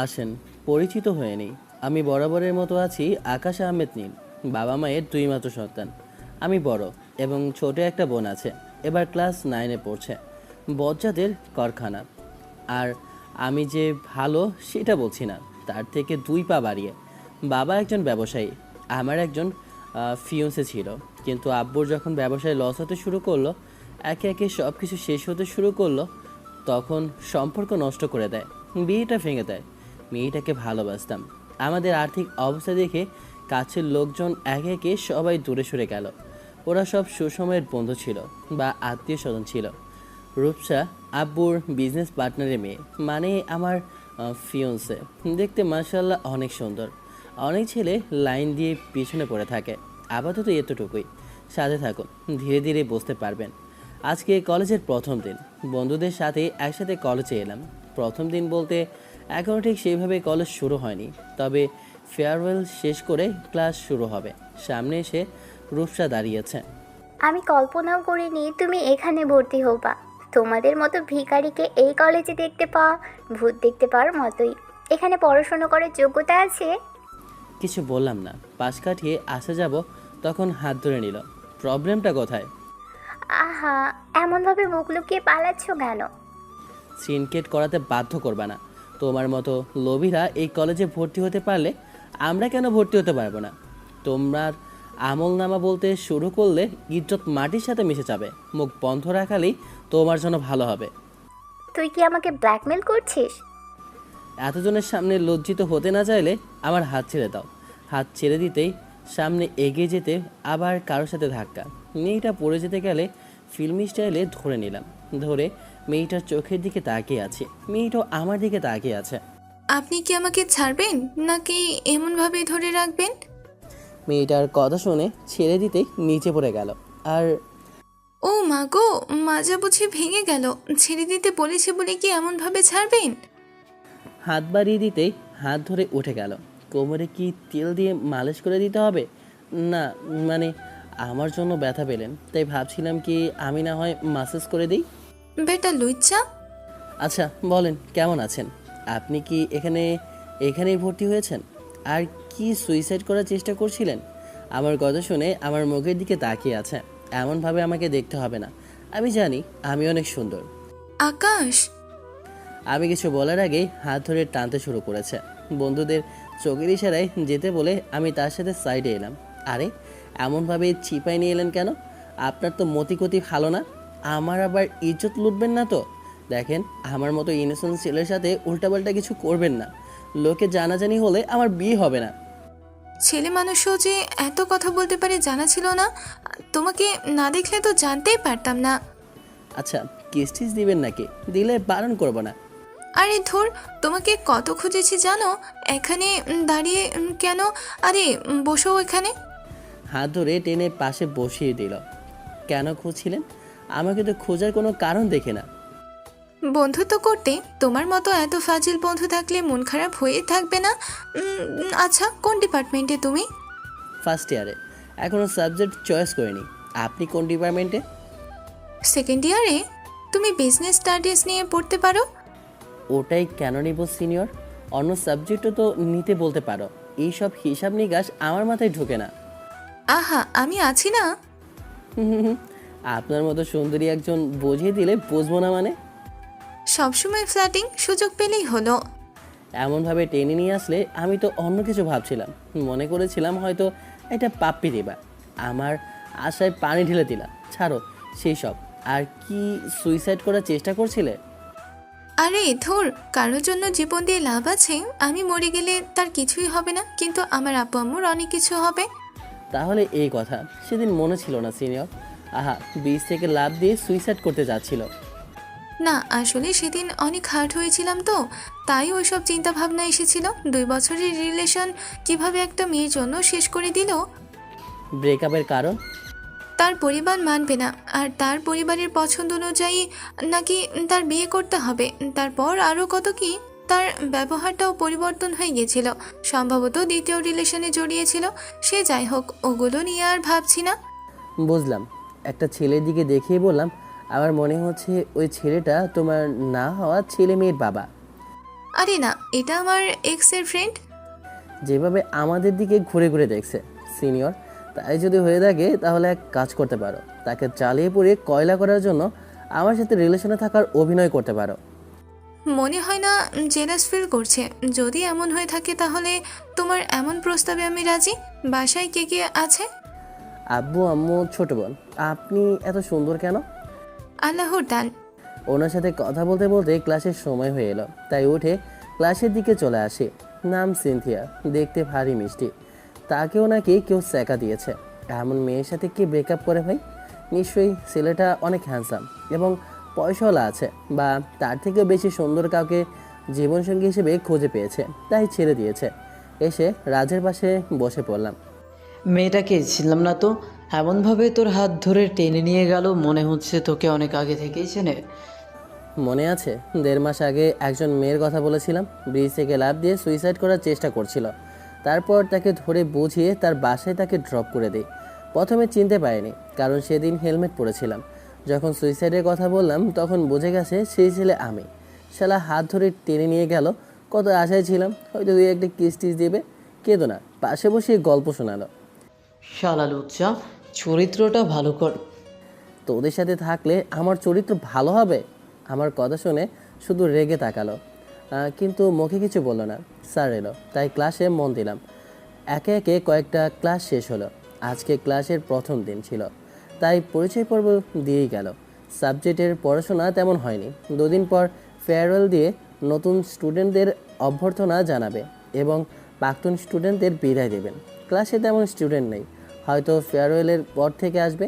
আসেন, পরিচিত হয়ে নেই। আমি বরাবরের মতো আছি আকাশ আহমেদ নীল। বাবা মায়ের দুই মাত্র সন্তান। আমি বড় এবং ছোট একটা বোন আছে, এবার ক্লাস 9-এ পড়ছে। বজ্জাতের কারখানা। আর আমি যে ভালো সেটা বলছি না, তার থেকে 2 পা বাড়িয়ে। বাবা একজন ব্যবসায়ী, আমার একজন ফিয়ন্সে ছিল। কিন্তু আব্বুর যখন ব্যবসায় লস হতে শুরু করলো, একে একে সব কিছু শেষ হতে শুরু করলো, তখন সম্পর্ক নষ্ট করে দেয়, বিয়েটা ভেঙে দেয়। মেয়েটাকে ভালোবাসতাম। আমাদের আর্থিক অবস্থা দেখে কাছের লোকজন একে একে সবাই দূরে সরে গেল। ওরা সব সুসময়ের বন্ধু ছিল বা আত্মীয় স্বজন ছিল। রূপসা আব্বুর বিজনেস পার্টনারের মেয়ে, মানে আমার ফিয়ন্সে। দেখতে মাশাআল্লাহ অনেক সুন্দর। অনেক ছেলে লাইন দিয়ে পিছনে পড়ে থাকে। আপাতত এতটুকুই। সাথে থাকুন, ধীরে ধীরে বুঝতে পারবেন। আজকে কলেজের প্রথম দিন। বন্ধুদের সাথে একসাথে কলেজে এলাম। প্রথম দিন বলতে এখনও ঠিক সেইভাবে কলেজ শুরু হয়নি, তবে ফেয়ারওয়েল শেষ করে ক্লাস শুরু হবে। সামনে এসে রূপসা দাঁড়িয়েছে। আমি কল্পনাও করিনি তুমি এখানে ভর্তি হবা। তোমাদের মতো ভিখারিকে এই কলেজে দেখতে পাওয়া ভূত দেখতে পাওয়ার মতোই। এখানে পড়াশোনা করার যোগ্যতা আছে? কিছু বললাম না। পাশ কাটিয়ে আসা যাব, তখন হাত ধরে নিল। প্রবলেমটা কোথায়? আহা, এমনভাবে মুখ লুকিয়ে পালাচ্ছ কেন? সিনকেট করাতে বাধ্য করবা না। তোমার মতো লোভীরা এই কলেজে ভর্তি হতে পারলে আমরা কেন ভর্তি হতে পারবো না? তোমার আমলনামা বলতে শুরু করলে ইজ্জত মাটির সাথে মিশে যাবে। মুখ বন্ধ রাখালেই তোমার জন্য ভালো হবে। তুই কি আমাকে ব্ল্যাকমেল করছিস? এতজনের সামনে লজ্জিত হতে না চাইলে আমার হাত ছেড়ে দাও। হাত ছেড়ে দিতেই সামনে এগিয়ে যেতে আবার কারোর সাথে ধাক্কা। মেয়েটা পড়ে যেতে গেলে ফিল্মি স্টাইলে ধরে নিলাম। ধরে মেয়েটার চোখের দিকে তাকিয়ে আছে। মেয়েটাও আমার দিকে তাকিয়ে আছে। আপনি কি আমাকে ছাড়বেন নাকি এমনভাবে ধরে রাখবেন? মেয়েটার কথা শুনে ছেড়ে দিতেই নিচে পড়ে গেল। আর ও মা গো, মাজা বুঝি ভেঙে গেল। ছেড়ে দিতে বলেছে বলে কি এমনভাবে ছাড়বেন? হাত বাড়িয়ে দিতেই হাত ধরে উঠে গেল। কোমরে কি তেল দিয়ে মালিশ করে দিতে হবে? না, মানে আমার জন্য ব্যথা পেলেন, তাই ভাবছিলাম কি আমি না হয় মাসাজ করে দিই। বেটা লুচ্চা। আচ্ছা বলেন, কেমন আছেন? আপনি কি এখানেই ভর্তি হয়েছেন? আর কি সুইসাইড করার চেষ্টা করছিলেন? আমার কথা শুনে আমার মুখের দিকে তাকিয়ে আছে। এমনভাবে আমাকে দেখতে হবে না। আমি জানি আমি অনেক সুন্দর। আকাশ। আমি কিছু বলার আগেই হাত ধরে টানতে শুরু করেছে। বন্ধুদের চোখের ইশারায় যেতে বলে আমি তার সাথে সাইডে এলাম। আরে, এমনভাবে চিপাই নিয়ে এলেন কেন? আপনার তো মতিগতি ভালো না। আমার আবার ইজ্জত লুটবেন না তো? দেখেন, আমার মতো ইনোসেন্ট ছেলের সাথে উল্টাপাল্টা কিছু করবেন না। লোকে জানাজানি হলে আমার বিয়ে হবে না। ছেলে মানুষও যে এত কথা বলতে পারে জানা ছিল না। তোমাকে না দেখলে তো জানতেই পারতাম না। আচ্ছা, কিস্টিস দিবেন নাকি? দিলে বারণ করবো না। আরে ধুর, তোমাকে কত খুঁজেছি জানো? এখানে দাঁড়িয়ে কেন? আরে বসো এখানে। হাত ধরে টেনে পাশে বসিয়ে দিল। কেন খুঁজছিলেন? আমাকে তো খোঁজার কোনো কারণ দেখে না। বন্ধুত্ব করতে তোমার মতো এত ফাজিল বন্ধু থাকলে মন খারাপ হয়ে থাকবে না? আচ্ছা, কোন ডিপার্টমেন্টে তুমি? ফার্স্ট ইয়ারে, এখনও সাবজেক্ট চয়েস করিনি। আপনি কোন ডিপার্টমেন্টে? সেকেন্ড ইয়ারে? তুমি বিজনেস স্টাডিজ নিয়ে পড়তে পারো। ওটাই কেন নিব সিনিয়র? অন্য সাবজেক্টও তো নিতে বলতে পারো। এইসব হিসাব নিকাশ আমার মাথায় ঢোকে না। আহা, আমি আছি না। আপনার মতো সুন্দরী একজন বুঝিয়ে দিলে বুঝবো না মানে? সবসময় ফ্ল্যাটিং সুযোগ পেলেই হলো। এমনভাবে টেনে নিয়ে আসলে আমি তো অন্য কিছু ভাবছিলাম। মনে করেছিলাম হয়তো এটা পাপ্পি দেবা। আমার আশায় পানি ঢেলে দিলা। ছাড়ো সেই সব। আর কি সুইসাইড করার চেষ্টা করছিলে? আরে ধুর, কারোর জন্য জীবন দিয়ে লাভ আছে? আমি মরে গেলে তার কিছুই হবে না, কিন্তু আমার আব্বু আম্মুর অনেক কিছু হবে। তাহলে এই কথা সেদিন মনে ছিল না সিনিয়র? আহা, বীজ থেকে লাফ দিয়ে সুইসাইড করতে যাচ্ছিল। না, আসলে সেদিন অনেক হার্ট হয়েছিলাম তো, তাই ওইসব চিন্তা ভাবনা এসেছিল। 2 বছরের রিলেশন কিভাবে একটা মেয়ের জন্য শেষ করে দিল। ব্রেকআপের কারণ? তার পরিবার মানবে না, আর তার পরিবারের পছন্দ অনুযায়ী নাকি তার বিয়ে করতে হবে। তারপর আরও কত কি। তার ব্যবহারটাও পরিবর্তন হয়ে গেছিল। সম্ভবত দ্বিতীয় রিলেশনে জড়িয়েছিল। সে যাই হোক, ওগুলো নিয়ে আর ভাবছি না। বুঝলাম। একটা ছেলের দিকে দেখিয়ে বললাম, আমার মনে হচ্ছে ওই ছেলেটা তোমার না হওয়া ছেলে মেয়ের বাবা। আরে না, এটা আমার এক্সের ফ্রেন্ড। যেভাবে আমাদের দিকে ঘুরে ঘুরে দেখছে সিনিয়র, তাই যদি হয়ে থাকে তাহলে এক কাজ করতে পারো, তাকে চালিয়ে পুড়িয়ে কয়লা করার জন্য আমার সাথে রিলেশনে থাকার অভিনয় করতে পারো। মনে হয় না জেলাস ফিল করছে। যদি এমন হয়ে থাকে তাহলে তোমার এমন প্রস্তাবে আমি রাজি। বাসায় কে কে আছে? আব্বু, আম্মু, ছোট বোন। আপনি এত সুন্দর কেন? আল্লাহর দান। ওনার সাথে কথা বলতে বলতে ক্লাসের সময় হয়ে এলো, তাই উঠে ক্লাসের দিকে চলে আসি। নাম সিনথিয়া, দেখতে ভারী মিষ্টি। তাকেও নাকি কেউ সেকা দিয়েছে। এমন মেয়ের সাথে কি ব্রেকআপ করে ভাই? নিশ্চয়ই ছেলেটা অনেক হ্যান্ডসাম এবং পয়সাওয়ালা আছে, বা তার থেকে বেশি সুন্দর কাউকে জীবনসঙ্গী হিসেবে খুঁজে পেয়েছে, তাই ছেড়ে দিয়েছে। এসে রাজের পাশে বসে পড়লাম। মেয়েটাকে ছিলাম না তো, এমনভাবে তোর হাত ধরে টেনে নিয়ে গেল, মনে হচ্ছে তোকে অনেক আগে থেকেই চেনে। মনে আছে 1.5 মাস আগে একজন মেয়ের কথা বলেছিলাম, ব্রিজ থেকে লাফ দিয়ে সুইসাইড করার চেষ্টা করছিল। তারপর তাকে ধরে বুঝিয়ে তার বাসায় তাকে ড্রপ করে দিই। প্রথমে চিনতে পারিনি, কারণ সেদিন হেলমেট পরেছিলাম। যখন সুইসাইডের কথা বললাম তখন বুঝে গেছে সেই ছেলে আমি। শালা হাত ধরে টেনে নিয়ে গেল, কত আশায় ছিলাম হয়তো 2-1টা কিস টিস দেবে, কেঁদো না, পাশে বসে গল্প শোনালো। শালা লুচ্চা, চরিত্রটা ভালো কর। তোদের সাথে থাকলে আমার চরিত্র ভালো হবে? আমার কথা শুনে শুধু রেগে তাকালো, কিন্তু মুখে কিছু বললো না। স্যার এলো, তাই ক্লাসে মন দিলাম। একে একে কয়েকটা ক্লাস শেষ হলো। আজকে ক্লাসের প্রথম দিন ছিল, তাই পরিচয় পর্ব দিয়েই গেল। সাবজেক্টের পড়াশোনা তেমন হয়নি। 2 দিন পর ফেয়ারওয়েল দিয়ে নতুন স্টুডেন্টদের অভ্যর্থনা জানাবে এবং প্রাক্তন স্টুডেন্টদের বিদায় দেবেন। ক্লাসে তেমন স্টুডেন্ট নেই, হয়তো ফেয়ারওয়েলের পর থেকে আসবে।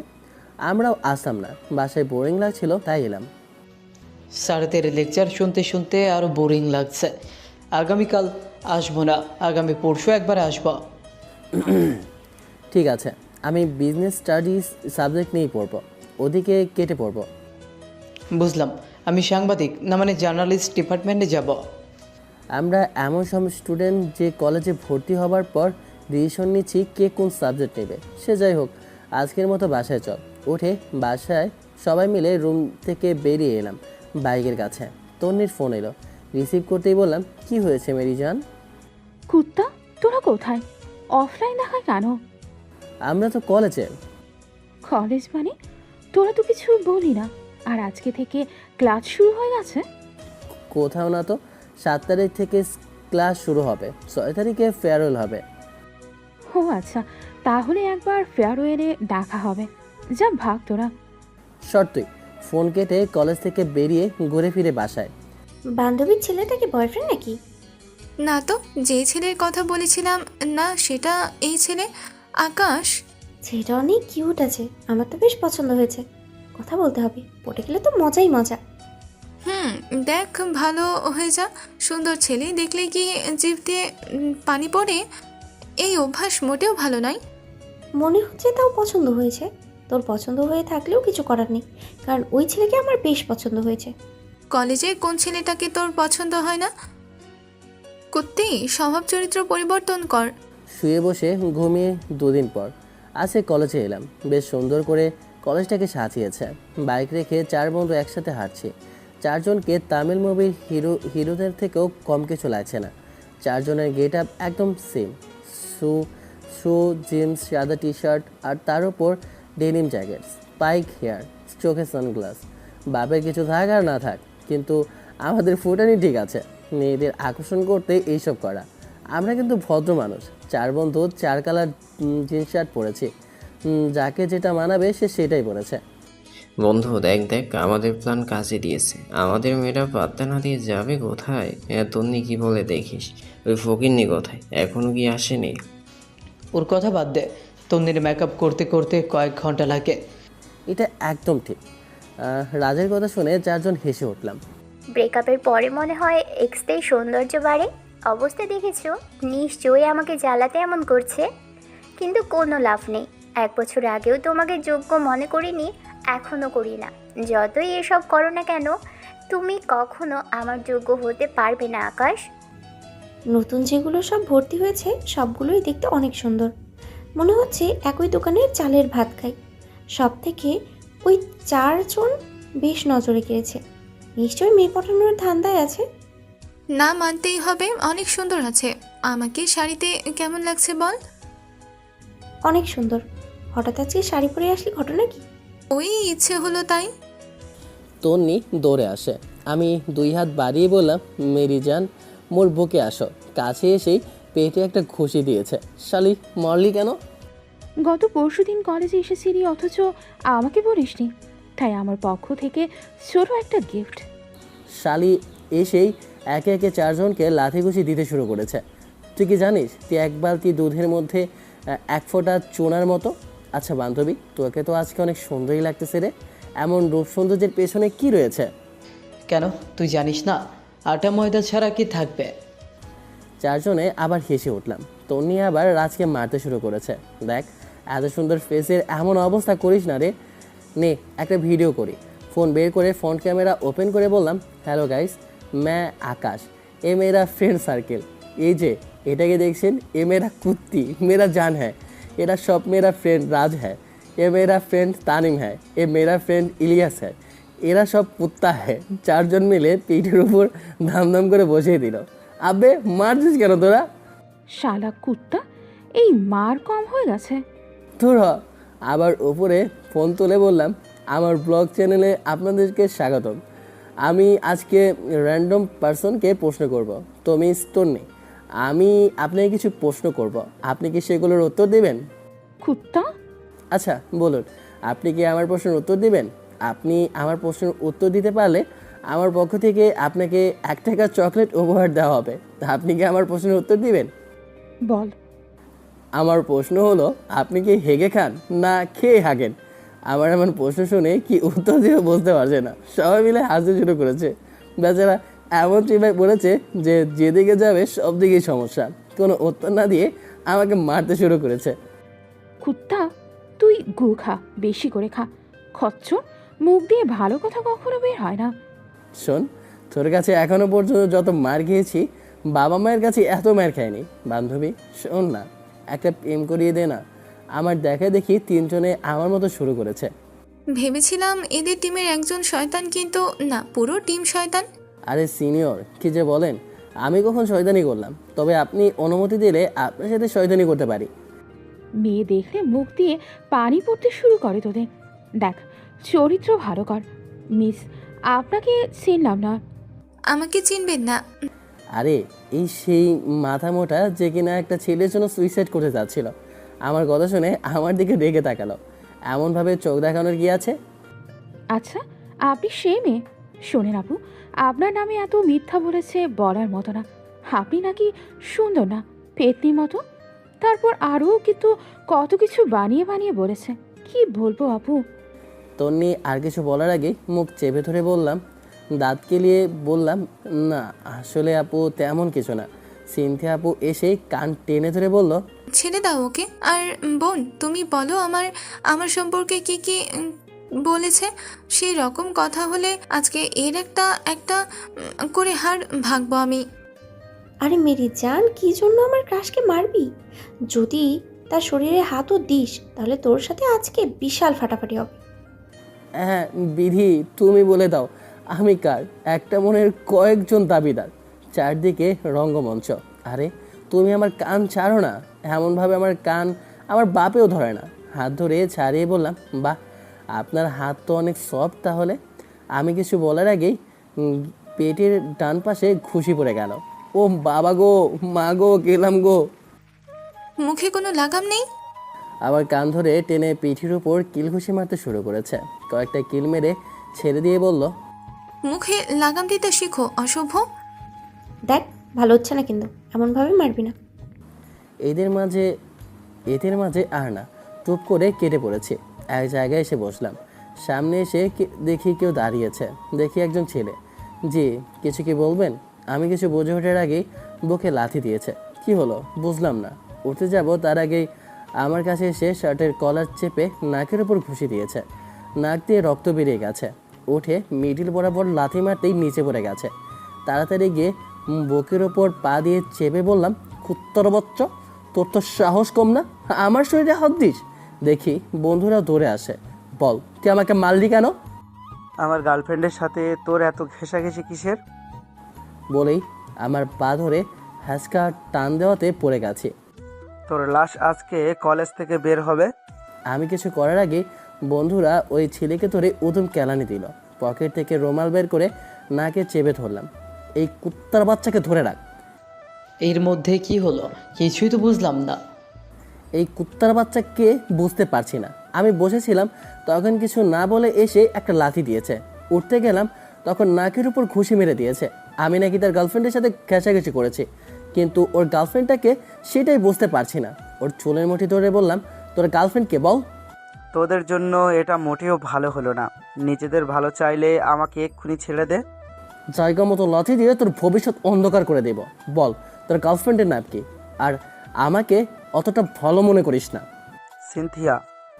আমরাও আসলাম না, বাসায় বোরিং লাগছিল তাই এলাম। স্যারদের লেকচার শুনতে শুনতে আরও বোরিং লাগছে। আগামীকাল আসবো না, আগামী পরশু একবার আসবো। ঠিক আছে, আমি বিজনেস স্টাডিজ সাবজেক্ট নিয়েই পড়বো, ওদিকে কেটে পড়বো। বুঝলাম, আমি সাংবাদিক না মানে জার্নালিস্ট ডিপার্টমেন্টে যাব। আমরা এমন সব স্টুডেন্ট যে কলেজে ভর্তি হবার পর ডিসিশন নিচ্ছি কে কোন সাবজেক্ট নেবে। সে যাই হোক, আজকের মতো বাসায় চল। উঠে বাসায় সবাই মিলে রুম থেকে বেরিয়ে এলাম। বাইকের কাছে তন্নির ফোন এলো, রিসিভ করতেই বললাম, কি হয়েছে মেরি জান? কুত্তা, তোরা কোথায়? অফলাইন দেখায় কেন? আমরা তো কলেজে। কলেজ মানে? তোরা তো কিছু বলি না, আর আজকে থেকে ক্লাস শুরু হয়ে গেছে? কোথাও না তো, 7 তারিখ থেকে ক্লাস শুরু হবে, 6 তারিখে ফেয়ারওয়েল হবে। ও আচ্ছা, তাহলে একবার ফেয়ারওয়েলে দেখা হবে। যা ভাগ তোরা। শর্তই। ফোন কেটে কলেজ থেকে বেরিয়ে ঘুরে ফিরে বাসায়। বান্ধবীর ছেলেটা কি বয়ফ্রেন্ড নাকি? না তো, যে ছেলের কথা বলেছিলাম না সেটা এই ছেলে আকাশ। ছেলেটা অনেক কিউট আছে, আমার তো বেশ পছন্দ হয়েছে। কথা বলতে হবে, পটে গেলে তো মজাই মজা। দেখ, ভালো হয়ে যা। সুন্দর ছেলে দেখলে কি জিভ দিয়ে পানি পড়ে? এই অভ্যাস মোটেও ভালো নয়। মনে হচ্ছে তাও পছন্দ হয়েছে। তোর পছন্দ হয়ে থাকলেও কিছু করার নেই, কারণ ওই ছেলেকে আমার বেশ পছন্দ হয়েছে। কলেজে কোন ছেলেটাকে তোর পছন্দ হয় না? কুত্তি, স্বভাব চরিত্র পরিবর্তন কর। শুয়ে বসে ঘুমিয়ে 2 দিন পর আজকে কলেজে এলাম। বেশ সুন্দর করে কলেজটাকে সাজিয়েছে। বাইক রেখে 4 বন্ধু একসাথে হাঁটছি। 4 জনকে তামিল মুভির হিরোদের থেকেও কম কিছু লাগছে না। 4 জনের গেট আপ একদম সেম। শু, জিন্স, সাদা টি শার্ট, আর তার উপর ডেনিম জ্যাকেট, স্পাইক হেয়ার, চোখে সানগ্লাস। বাপের কিছু থাক আর না থাক, কিন্তু আমাদের ফুটানি ঠিক আছে। মেয়েদের আকর্ষণ করতে এইসব করা। আমরা কিন্তু ভদ্র মানুষ। 4 বন্ধু 4 কালার জিন্স শার্ট পরেছি। যাকে যেটা মানাবে সে সেটাই পরেছে। বন্ধু দেখ দেখ, আমাদের প্ল্যান কাজে দিয়েছে। আমাদের মেয়েরা পাত্তা না দিয়ে যাবে কোথায়? তন্নি কি বলে দেখিস? ওই ফকিন্নি কোথায়, এখনো কি আসেনি? ওর কথা বাদ দে, তন্নির মেকআপ করতে করতে কয়েক ঘন্টা লাগে। এটা একদম ঠিক। রাজের কথা শুনে 4 জন হেসে উঠলাম। ব্রেকআপের পরে মনে হয় এক্সতেই সৌন্দর্য বাড়ে। অবস্থা দেখেছো? নিশ্চয়ই আমাকে জ্বালাতে এমন করছে, কিন্তু কোনো লাভ নেই। 1 বছর আগেও তোমাকে যোগ্য মনে করিনি, এখনও করি না। যতই এসব করো না কেন, তুমি কখনো আমার যোগ্য হতে পারবে না আকাশ। নতুন যেগুলো সব ভর্তি হয়েছে সবগুলোই দেখতে অনেক সুন্দর। মনে হচ্ছে একই দোকানের চালের ভাত খাই। সব থেকে ওই 4 জন বেশ নজরে কেড়েছে। নিশ্চয়ই মেয়ে পটানোর ধান্দায় আছে। না মানতেই হবে, অনেক সুন্দর আছে। আমাকে শাড়িতে কেমন লাগছে বল? অনেক সুন্দর। হঠাৎ আজকে শাড়ি পরে আসলি, ঘটনা কি? ওই ইচ্ছে হলো তাই। তন্নি দৌড়ে আসে। আমি 2 হাত বাড়িয়ে বললাম, মেরি জান মোর বুকে আসো। কাছে এসেই পেটে একটা ঘুষি দিয়েছে। শালি মরলি কেন? গত পরশুদিন কলেজে এসেছিলি অথচ আমাকে বলিসনি, তাই আমার পক্ষ থেকে ছোট একটা গিফট। শালি এসেই একে একে 4 জনকে লাথি ঘুষি দিতে শুরু করেছে। তুই কি জানিস তুই 1 বালতি দুধের মধ্যে 1 ফোঁটা চুনার মতো। আচ্ছা বান্ধবী, তোকে তো আজকে অনেক সুন্দরই লাগতেছে রে। এমন রূপ সৌন্দর্যের পেছনে কি রয়েছে? কেন, তুই জানিস না আটা ময়দা ছাড়া কি থাকবে? 4 জনে আবার হেসে উঠলাম। তন্নি আবার রাজকে মারতে শুরু করেছে। দেখ, এত সুন্দর ফেসের এমন অবস্থা করিস না রে। নে একটা ভিডিও করি। ফোন বের করে ফ্রন্ট ক্যামেরা ওপেন করে বললাম, হ্যালো গাইস, मैं आकाश, ये मेरा फ्रेंड सर्कल। এই যে এটাকে দেখছেন, এ মেরা কুত্তি, মেরা জান হ্যাঁ। এরা সব মেরা ফ্রেন্ড রাজ হ্যাঁ, এ মেরা ফ্রেন্ড তানিম হ্যাঁ, এ মেরা ফ্রেন্ড ইলিয়াস হ্যাঁ, এরা সব কুত্তা হ্যাঁ। 4 জন মিলে পিঠের উপর ধাম ধাম করে বসিয়ে দিল। আবে মারছিস কেন তোরা? শালা কুত্তা, এই মার কম হয়ে গেছে? তোর আবার উপরে ফোন তুলে বললাম, আমার ব্লগ চ্যানেলে আপনাদেরকে স্বাগতম। আমি আজকে র্যান্ডম পার্সনকে প্রশ্ন করব। তো মিস তন্নি, আমি আপনাকে কিছু প্রশ্ন করব, আপনি কি সেগুলোর উত্তর দেবেন? কুত্তা? আচ্ছা বলুন, আপনি কি আমার প্রশ্নের উত্তর দিবেন? আপনি আমার প্রশ্নের উত্তর দিতে পারলে আমার পক্ষ থেকে আপনাকে 1 টাকার চকলেট উপহার দেওয়া হবে। তা আপনি কি আমার প্রশ্নের উত্তর দিবেন? বল। আমার প্রশ্ন হলো, আপনি কি হেগে খান না খেয়ে হাগেন? আমার এমন প্রশ্ন শুনে কি উত্তর দিয়ে বুঝতে পারছে না। সবাই মিলে হাসতে শুরু করেছে। বেচারা এমন চিন্তায় পড়েছে যে যেদিকে যাবে সব দিকেই সমস্যা। কোনো উত্তর না দিয়ে আমাকে মারতে শুরু করেছে। কুত্তা, তুই গু খা, বেশি করে খা। খচ্চর, মুখ দিয়ে ভালো কথা কখনো বের হয় না। শোন, তোর কাছে এখনো পর্যন্ত যত মার খেয়েছি, বাবা মায়ের কাছে এত মার খায়নি। বান্ধবী শোন না, একটা প্রেম করিয়ে দে না। আমার দেখা দেখি 3 জনে আমার মতো শুরু করেছে। ভেবেছিলাম এদের টিমের একজন শয়তান, কিন্তু না, পুরো টিম শয়তান। আরে সিনিয়র, কি যে বলেন, আমি কখন শয়তানি করলাম? তবে আপনি অনুমতি দিলে আপনার সাথে শয়তানি করতে পারি। মেয়ে দেখলে মুখ দিয়ে পানি পড়তে শুরু করে তোদের। দেখ, চরিত্র ভালো কর। মিস, আপনাকে চিনলাম না। আমাকে চিনবেন না? আরে এই সেই মাথা মোটা যে কিনা একটা ছেলের জন্য সুইসাইড করতে যাচ্ছিল। আমার কথা শুনে আমার দিকে রেগে তাকালো। এমনভাবে চোখ দেখানোর কি আছে? আচ্ছা, আপনি সেই মেয়ে? শোনেন আপু, আপনার নামে এত মিথ্যা বলেছে বলার মতো না। আপনি নাকি সুন্দর না, পেতনির মতো। তারপর আরও কিন্তু কত কিছু বানিয়ে বানিয়ে বলেছে। কি বলবো আপু? তন্নি আর কিছু বলার আগে মুখ চেপে ধরে বললাম, দাঁত কেলিয়ে বললাম, না আসলে আপু তেমন কিছু না। সিনথিয়া আপু এসে কান টেনে ধরে বলল, ছেড়ে দাও ওকে। আর বোন, তুমি বলো আমার আমার সম্পর্কে কি কি বলেছে। সেই রকম কথা হলে আজকে এর একটা একটা করে হার ভাগবো আমি। আরে মেরি জান, কি জন্য আমার ক্রাশকে মারবি? যদি তার শরীরে হাতও দিস তাহলে তোর সাথে আজকে বিশাল ফাটাফাটি হবে। হ্যাঁ বিধি, তুমি বলে দাও আমি কার? একটা মনের কয়েকজন দাবিদার, চারদিকে রঙ্গমঞ্চ। আরে তুমি আমার কান ছাড়ো না। এমনভাবে আমার কান আমার বাপেও ধরে না। হাত ধরে ছাড়িয়ে বললাম, বাহ, আপনার হাত তো অনেক সফট তাহলে। আমি কিছু বলার আগেই পেটের ডান পাশে ঘুষি পড়ে গেল। ও বাবা গো, মা গো, গেলাম গো। মুখে কোনো লাগাম নেই? আবার কান ধরে টেনে পিঠির উপর কিল ঘুষি মারতে শুরু করেছে। কয়েকটা কিল মেরে ছেড়ে দিয়ে বলল, মুখে লাগাম দিতে শিখো, অসভ্য। দেখ, ভালো হচ্ছে না কিন্তু, এমনভাবে মারবি না। এদের মাঝে আর না, টুপ করে কেটে পড়েছে। এক জায়গায় এসে বসলাম। সামনে এসে দেখি কেউ দাঁড়িয়েছে। দেখি একজন ছেলে। জি, কিছু কি বলবেন? আমি কিছু বুঝে ওঠার আগেই বুকে লাথি দিয়েছে। কি হলো বুঝলাম না। উঠতে যাব তার আগেই আমার কাছে এসে শার্টের কলার চেপে নাকের উপর ঘুষি দিয়েছে। নাক দিয়ে রক্ত বেরিয়ে গেছে। উঠে মিডিল বরাবর লাথি মারতেই নিচে পড়ে গেছে। তাড়াতাড়ি গিয়ে বুকের ওপর পা দিয়ে চেপে বললাম, কুত্তর বচ্চ, তোর তো সাহস কম না, আমার শরীরে হাত দিস? দেখি বন্ধুরা দৌড়ে আসে। বল, তুই আমাকে মারলি কেন? আমার গার্লফ্রেন্ডের সাথে তোর এত ঘেঁষাঘেঁষি কিসের? বলেই আমার পা ধরে হ্যাঁচকা টান দেওয়াতে পড়ে গেছি। তোর লাশ আজকে কলেজ থেকে বের হবে। আমি কিছু করার আগে বন্ধুরা ওই ছেলেকে ধরে উদম কেলানি দিল। পকেট থেকে রুমাল বের করে নাকে চেপে ধরলাম। এই কুত্তার বাচ্চাকে ধরে রাখ। এর মধ্যে কি হলো কিছুই তো বুঝলাম না। এই কুত্তার বাচ্চাকে বুঝতে পারছি না। আমি বসেছিলাম তখন কিছু না বলে এসে একটা লাথি দিয়েছে। উঠতে গেলাম তখন নাকের উপর ঘুষি মেরে দিয়েছে। আমি নাকি তার গার্লফ্রেন্ডের সাথে ঘেঁষাঘেঁষি করেছি, কিন্তু ওর গার্লফ্রেন্ডটাকে সেটাই বুঝতে পারছি না। ওর চুলের মুঠি ধরে বললাম, তোর গার্লফ্রেন্ডকে বল। তোদের জন্য এটা মোটেও ভালো হলো না। নিজেদের ভালো চাইলে আমাকে এক্ষুনি ছেড়ে দে। জায়গা মতো লাথি দিয়ে তোর ভবিষ্যৎ অন্ধকার করে দেব। বল তোর গার্লফ্রেন্ডের নাম কি? আর আমাকে অতটা ভালো মনে করিস না। সিনথিয়া।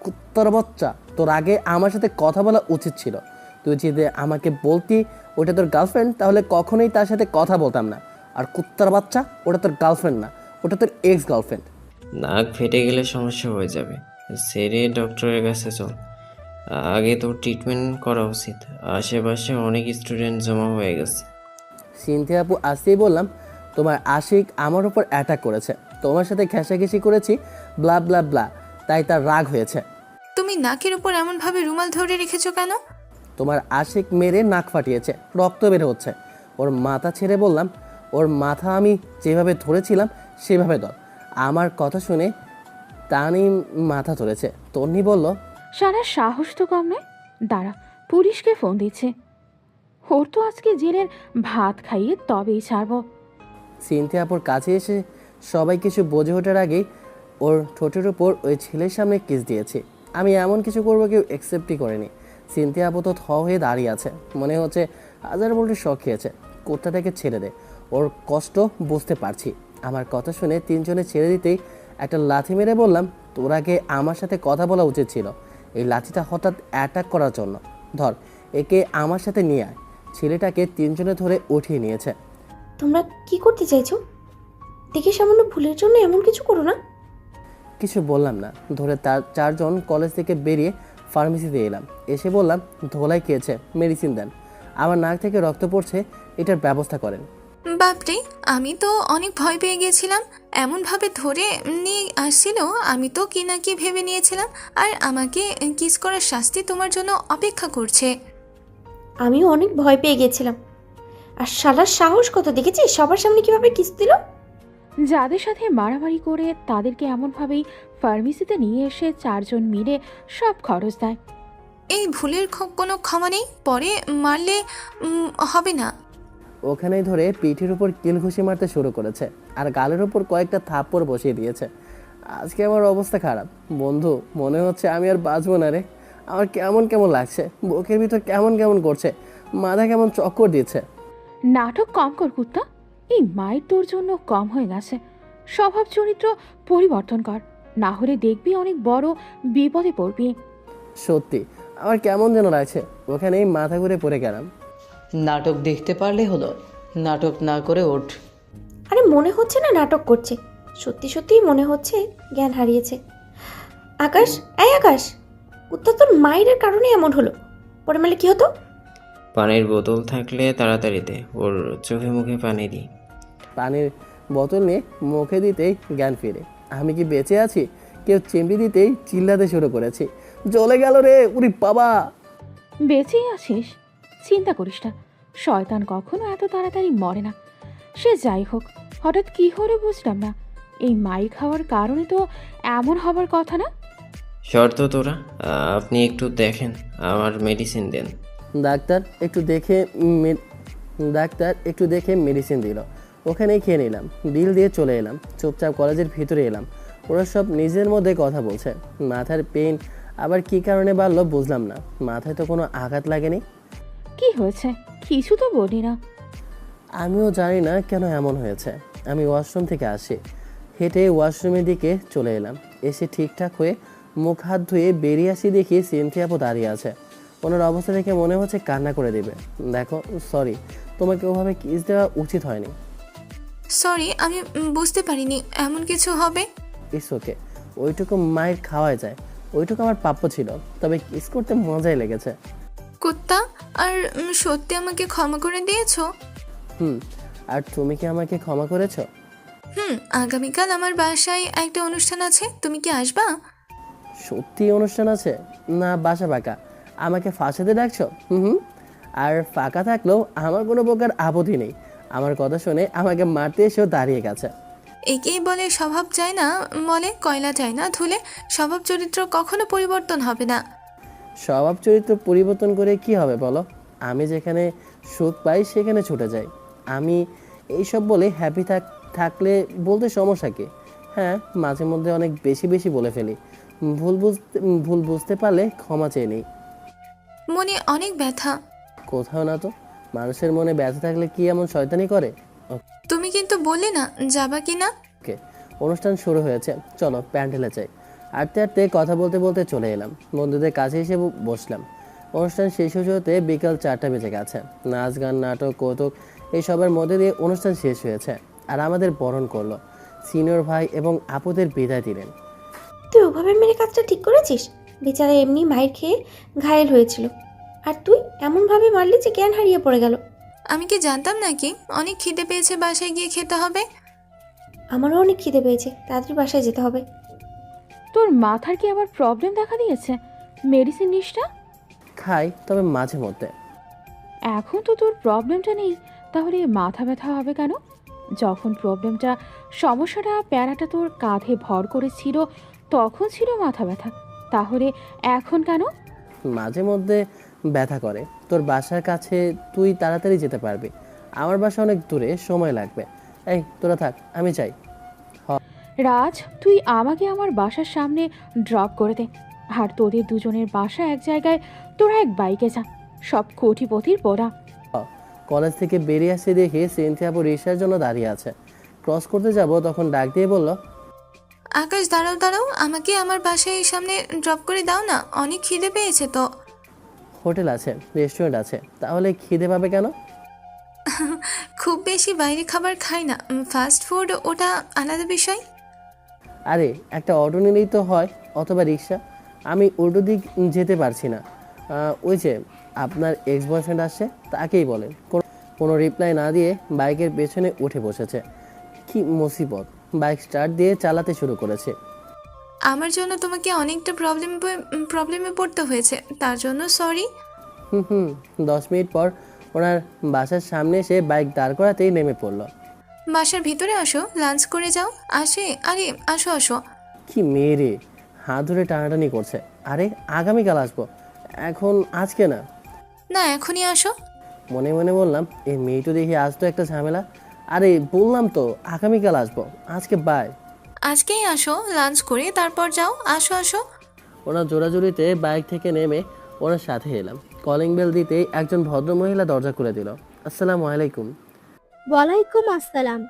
কুত্তার বাচ্চা, তোর আগে আমার সাথে কথা বলা উচিত ছিল। তুই যদি আমাকে বলতি ওটা তোর গার্লফ্রেন্ড, তাহলে কখনোই তার সাথে কথা বলতাম না। আর কুত্তার বাচ্চা, ওটা তোর গার্লফ্রেন্ড না, ওটা তোর এক্স গার্লফ্রেন্ড। নাক ফেটে গেলে সমস্যা হয়ে যাবে। সেরে ডক্টরের কাছে চল। আগে তো ট্রিটমেন্ট করা উচিত। আশেপাশে অনেক স্টুডেন্ট জমা হয়ে গেছে। সিনথিয়া আপু আসতেই বললাম, তোমার আশিক আমার উপর অ্যাটাক করেছে, তোমার সাথে ঘেঁষাঘেঁষি করেছি, ব্লা ব্লা ব্লা, তাই তার রাগ হয়েছে। তুমি নাকের উপর এমনভাবে রুমাল ধরে রেখেছো কেন? তোমার আশিক মেরে নাক ফাটিয়েছে, রক্ত বের হচ্ছে। ওর মাথা ছেড়ে বললাম, ওর মাথা আমি যেভাবে ধরেছিলাম সেভাবে ধর। আমার কথা শুনে তানি মাথা ধরেছে। তন্নি বলল, সারা সাহস তো কম নয়, দাঁড়া পুলিশকে ফোন দিচ্ছে। ওর তো আজকে জেলের ভাত খাইয়ে তবেই ছাড়বো। সিনথিয়া আপুর কাছে এসে সবাই কিছু বোঝে ওঠার আগেই ওর ঠোঁটের উপর ওই ছেলের সামনে কিস দিয়েছি। আমি এমন কিছু করবো কেউ অ্যাকসেপ্টই করেনি। সিনথিয়া আপু তো থ হয়ে দাঁড়িয়ে আছে, মনে হচ্ছে হাজার বলটি শখ খেয়েছে। কুত্তাটাকে ছেড়ে দে, ওর কষ্ট বুঝতে পারছি। আমার কথা শুনে তিনজনে ছেড়ে দিতেই একটা লাথি মেরে বললাম, তোর আগে আমার সাথে কথা বলা উচিত ছিল। এই লাথিটা হঠাৎ অ্যাটাক করার জন্য। ধর, একে আমার সাথে নিয়ে আয়। ছেলেটাকে তিনজনে ধরে উঠিয়ে নিয়েছে। তোমরা কি করতে চাইছো? দেখে সামান্য ভুলের জন্য এমন কিছু করো না। কিছু বললাম না। ধরে তার চারজন কলেজ থেকে বেরিয়ে ফার্মেসিতে এলাম। এসে বললাম, ধোলাই খেয়েছে, মেডিসিন দেন। আমার নাক থেকে রক্ত পড়ছে, এটার ব্যবস্থা করেন। বাপরে, আমি তো অনেক ভয় পেয়ে গেছিলাম। এমনভাবে ধরে নিয়ে আসছিল, আমি তো কি না কি ভেবে নিয়েছিলাম। আর আমাকে কিস করার শাস্তি তোমার জন্য অপেক্ষা করছে। আমিও অনেক ভয় পেয়ে গেছিলাম। আর শালার সাহস কত দেখেছিস, সবার সামনে কিভাবে কিস দিল। যাদের সাথে মারামারি করে তাদেরকে এমনভাবেই ফার্মেসিতে নিয়ে এসে চারজন মিলে সব খরচ দেয়। এই ভুলের কোনো ক্ষমা নেই, পরে মারলে হবে না। ওখানেই ধরে পিঠের উপর কিল ঘুষি মারতে শুরু করেছে আর গালের উপর কয়েকটা থাপ্পড় বসিয়ে দিয়েছে। আজকে আমার অবস্থা খারাপ বন্ধু, মনে হচ্ছে আমি আর বাঁচবো না রে। আমার কেমন কেমন লাগছে, বুকের ভিতর কেমন কেমন করছে, মাথা কেমন চক্কর দিচ্ছে। নাটক কম কর কুত্তা, এই মায়ের তোর জন্য কম হয়ে গেছে। স্বভাব চরিত্র পরিবর্তন কর, না হলে দেখবি অনেক বড় বিপদে পড়বি। সত্যি আমার কেমন যেন লাগছে। ওখানেই মাথা ঘুরে পড়ে গেলাম। নাটক দেখতে পারলে হলো, নাটক না করে ওঠ। আরে মনে হচ্ছে না নাটক করছে, সত্যি সত্যিই মনে হচ্ছে জ্ঞান হারিয়েছে। আকাশ, এই আকাশ, কুত্তা তোর মায়ের কারণে এমন হলো। পরে মারলে কি হতো? পানির বোতল থাকলে তাড়াতাড়ি দে, ওর চোখে মুখে পানি দি। পানির বোতল নিয়ে মুখে দিতেই জ্ঞান ফিরে। আমি কি বেঁচে আছি? কেউ চিমড়ি দিতেই চিল্লাতে শুরু করেছি, জ্বলে গেল রে, উরি বাবা। বেঁচেই আছিস, চিন্তা করিস না। শয়তান কখনো এত তাড়াতাড়ি মরে না। সে যাই হোক, হঠাৎ কি হলো বুঝলাম না। এই মাইর খাওয়ার কারণে তো এমন হবার কথা না। শর্ত তোরা, আপনি একটু দেখেন, আমার মেডিসিন দেন। ডাক্তার একটু দেখে মেডিসিন দিল। ওখানেই খেয়ে নিলাম, বিল দিয়ে চলে এলাম। চুপচাপ কলেজের ভিতরে এলাম। ওরা সব নিজের মধ্যে কথা বলছে। মাথার পেন আবার কি কারণে বাড়লো বুঝলাম না। মাথায় তো কোনো আঘাত লাগেনি। কি হয়েছে কিছু তো বলি না। আমিও জানি না কেন এমন হয়েছে। আমি ওয়াশরুম থেকে আসি, হেঁটে ওয়াশরুমের দিকে চলে এলাম। এসে ঠিকঠাক হয়ে মুখ হাত ধুয়ে বেরিয়ে আসি, দেখি সিনথিয়া আপু দাঁড়িয়ে আছে। ওনার অবস্থা দেখে মনে হচ্ছে কান্না করে দেবে। দেখো, সরি, তোমাকে ওভাবে কিস দেওয়া উচিত হয়নি। সরি, আমি বুঝতে পারিনি এমন কিছু হবে। ইটস ওকে, ওইটুকু মায়ের খাওয়াই যায়, ওইটুকু আমার প্রাপ্য ছিল। তবে কিস করতে মজাই লেগেছে। কুত্তা, আর সত্যি আমাকে ক্ষমা করে দিয়েছো? আর তুমি কি আমাকে ক্ষমা করেছো? আগামীকাল আমার বাসায় একটা অনুষ্ঠান আছে, তুমি কি আসবা? সত্যি অনুষ্ঠান আছে? না বাসা ফাঁকা, আমাকে ফাঁসাতে ডাকছো? হুম। আর ফাঁকা থাকলেও আমার কোনো প্রকার আপত্তি নেই। আমার কথা শুনে আমাকে মারতে এসেও দাঁড়িয়ে গেছে। একেই বলে স্বভাব যায় না, বলে কয়লা যায় না ধুলে। স্বভাব চরিত্র কখনো পরিবর্তন হবে না। স্বভাব চরিত্র পরিবর্তন করে কি হবে বলো? আমি যেখানে সুখ পাই সেখানে ছুটে যাই। আমি এইসব বলে হ্যাপি থাকলে বলতে সমস্যা কি? হ্যাঁ, মাঝে মধ্যে অনেক বেশি বেশি বলে ফেলি। ভুল বুঝতে পারলে ক্ষমা চেয়ে নিই। মনে অনেক ব্যথা। কোথাও না তো। মানুষের মনে ব্যথা থাকলে কি এমন শয়তানি করে? তুমি কিন্তু বললে না যাবা কি না। ওকে, অনুষ্ঠান শুরু হয়েছে, চলো প্যান্ডেলে যাই। আটতে আটতে কথা বলতে বলতে চলে এলাম, বন্ধুদের কাছে এসে বসলাম। অনুষ্ঠান শেষ হতে হতে বিকাল 4টা বেজে গেছে। নাচ গান নাটক কৌতুক এইসবের মধ্যে দিয়ে অনুষ্ঠান শেষ হয়েছে। আর আমাদের বরণ করলো সিনিয়র ভাই এবং আপুদের বিদায় দিলেন। তুই ওভাবে মেরে কাজটা ঠিক করেছিস? বেচারা এমনি মাইর খেয়ে ঘায়েল হয়েছিল, আর তুই এমনভাবে মারলি যে জ্ঞান হারিয়ে পড়ে গেল। আমি কি জানতাম নাকি অনেক খিদে পেয়েছে, বাসায় গিয়ে খেতে হবে? আমারও অনেক খিদে পেয়েছে, তাড়াতাড়ি বাসায় যেতে হবে। তোর মাথার কি আবার প্রবলেম দেখা দিয়েছে? মেডিসিন নিস না? খাই, তবে মাঝে মধ্যে। এখন তো তোর প্রবলেমটা নেই, তাহলে মাথা ব্যথা হবে কেন? যখন সমস্যাটা প্যারাটা তোর কাঁধে ভর করেছিল তখন ছিল মাথা ব্যথা, তাহলে এখন কেন? মাঝে মধ্যে ব্যথা করে। তোর বাসার কাছে, তুই তাড়াতাড়ি যেতে পারবি। আমার বাসা অনেক দূরে, সময় লাগবে। এই তোরা থাক, আমি চাই। রাজ, তুই আমাকে আমার বাসার সামনে ড্রপ করে দে, আর তোদের দুজনের বাসা এক জায়গায়, তোরা এক বাইকে যা। সব কোটিপতির পোড়া। কলেজ থেকে বেরিয়ে আসে দেখে সিনথিয়া আপু রিক্সার জন্য দাঁড়িয়ে আছে। ক্রস করতে যাব, তখন ডাক দিয়ে বলল, আকাশ দাঁড়াও দাঁড়াও, আমাকে আমার বাসায় সামনে ড্রপ করে দাও না, অনেক খিদে পেয়েছে তো। হোটেল আছে, রেস্টুরেন্ট আছে, তাহলে খিদে পাবে কেন? খুব বেশি বাইরে খাবার খাই না, ফাস্ট ফুড ওটা আলাদা বিষয়। আরে একটা অটো নিলেই তো হয়, অথবা রিক্সা। আমি উল্টো দিক যেতে পারছি না। ওই যে আপনার এক্স বয়ফ্রেন্ড আসছে, তাকেই বলেন। কোনো রিপ্লাই না দিয়ে বাইকের পেছনে উঠে বসেছে। কি মুসিবত, বাইক স্টার্ট দিয়ে চালাতে শুরু করেছে। আমার জন্য তোমাকে অনেকটা প্রবলেমে পড়তে হয়েছে, তার জন্য সরি। হুম 10 মিনিট পর ওনার বাসার সামনে এসে বাইক দাঁড় করাতেই নেমে পড়ল। বাসার ভিতরে আসো, লাঞ্চ করে যাও। আরে আসো আসো। কি মেয়ে রে, হাত ধরে টানাটানি করছে। আরে আগামীকাল আসবো, এখন আজকে না। না এখনই আসো। মনে মনে বললাম, এই মেয়েটা দেখি আজ তো একটা ঝামেলা। আরে বললাম তো আগামীকাল আসবো, আজকে বাই। আজকেই আসো, লাঞ্চ করে তারপর যাও। আসো আসো। ওনার জোড়াজুড়িতে বাইক থেকে নেমে ওনার সাথে এলাম। কলিং বেল দিতেই একজন ভদ্রমহিলা দরজা খুলে দিল। আসসালামু আলাইকুম। ওয়ালাইকুম আসসালাম।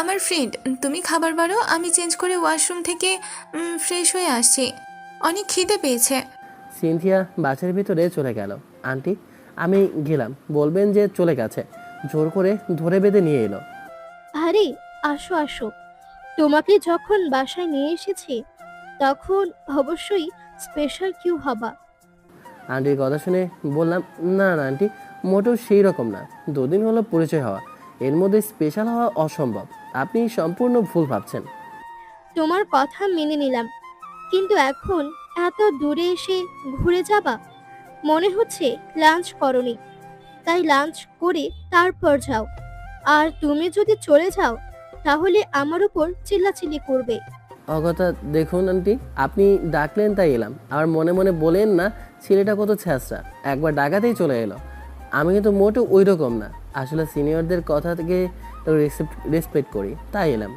আমার ফ্রেন্ড, তুমি খাবার বাড়ো, আমি চেঞ্জ করে ওয়াশরুম থেকে ফ্রেশ হয়ে আসছি, অনেক খিদে পেয়েছে। সিনথিয়া বাসের ভিতরে চলে গেল। আন্টি, আমি গেলাম, বলবেন যে চলে গেছে। জোর করে ধরে বেঁধে নিয়ে এলো। আরে আসো আসো, তোমাকে যখন বাসায় নিয়ে এসেছি তখন অবশ্যই স্পেশাল কিউ হবা। আন্টির কথা শুনে বললাম, না না আন্টি, মোটেও সেই রকম না। 2 দিন হলো পরিচয় হওয়া, এর মধ্যে স্পেশাল হওয়া অসম্ভব। আপনি সম্পূর্ণ ভুল ভাবছেন। তোমার কথা মেনে নিলাম, কিন্তু এখন এত দূরে এসে ঘুরে যাবা? মনে হচ্ছে লাঞ্চ করনি, তাই লাঞ্চ করে তারপর যাও। আর তুমি যদি চলে যাও তাহলে আমার উপর চিল্লাচিল্লি করবে। অগতা দেখুন আন্টি, আপনি ডাকলেন তাই এলাম। আর মনে মনে বলেন না ছেলেটা কত ছ্যাঁচড়া, একবার ডাকাতেই চলে এলো। আমি কিন্তু মোটেও ওই রকম না, আসলে সিনিয়রদের কথা থেকে রেসপেক্ট করি, তাই এলাম।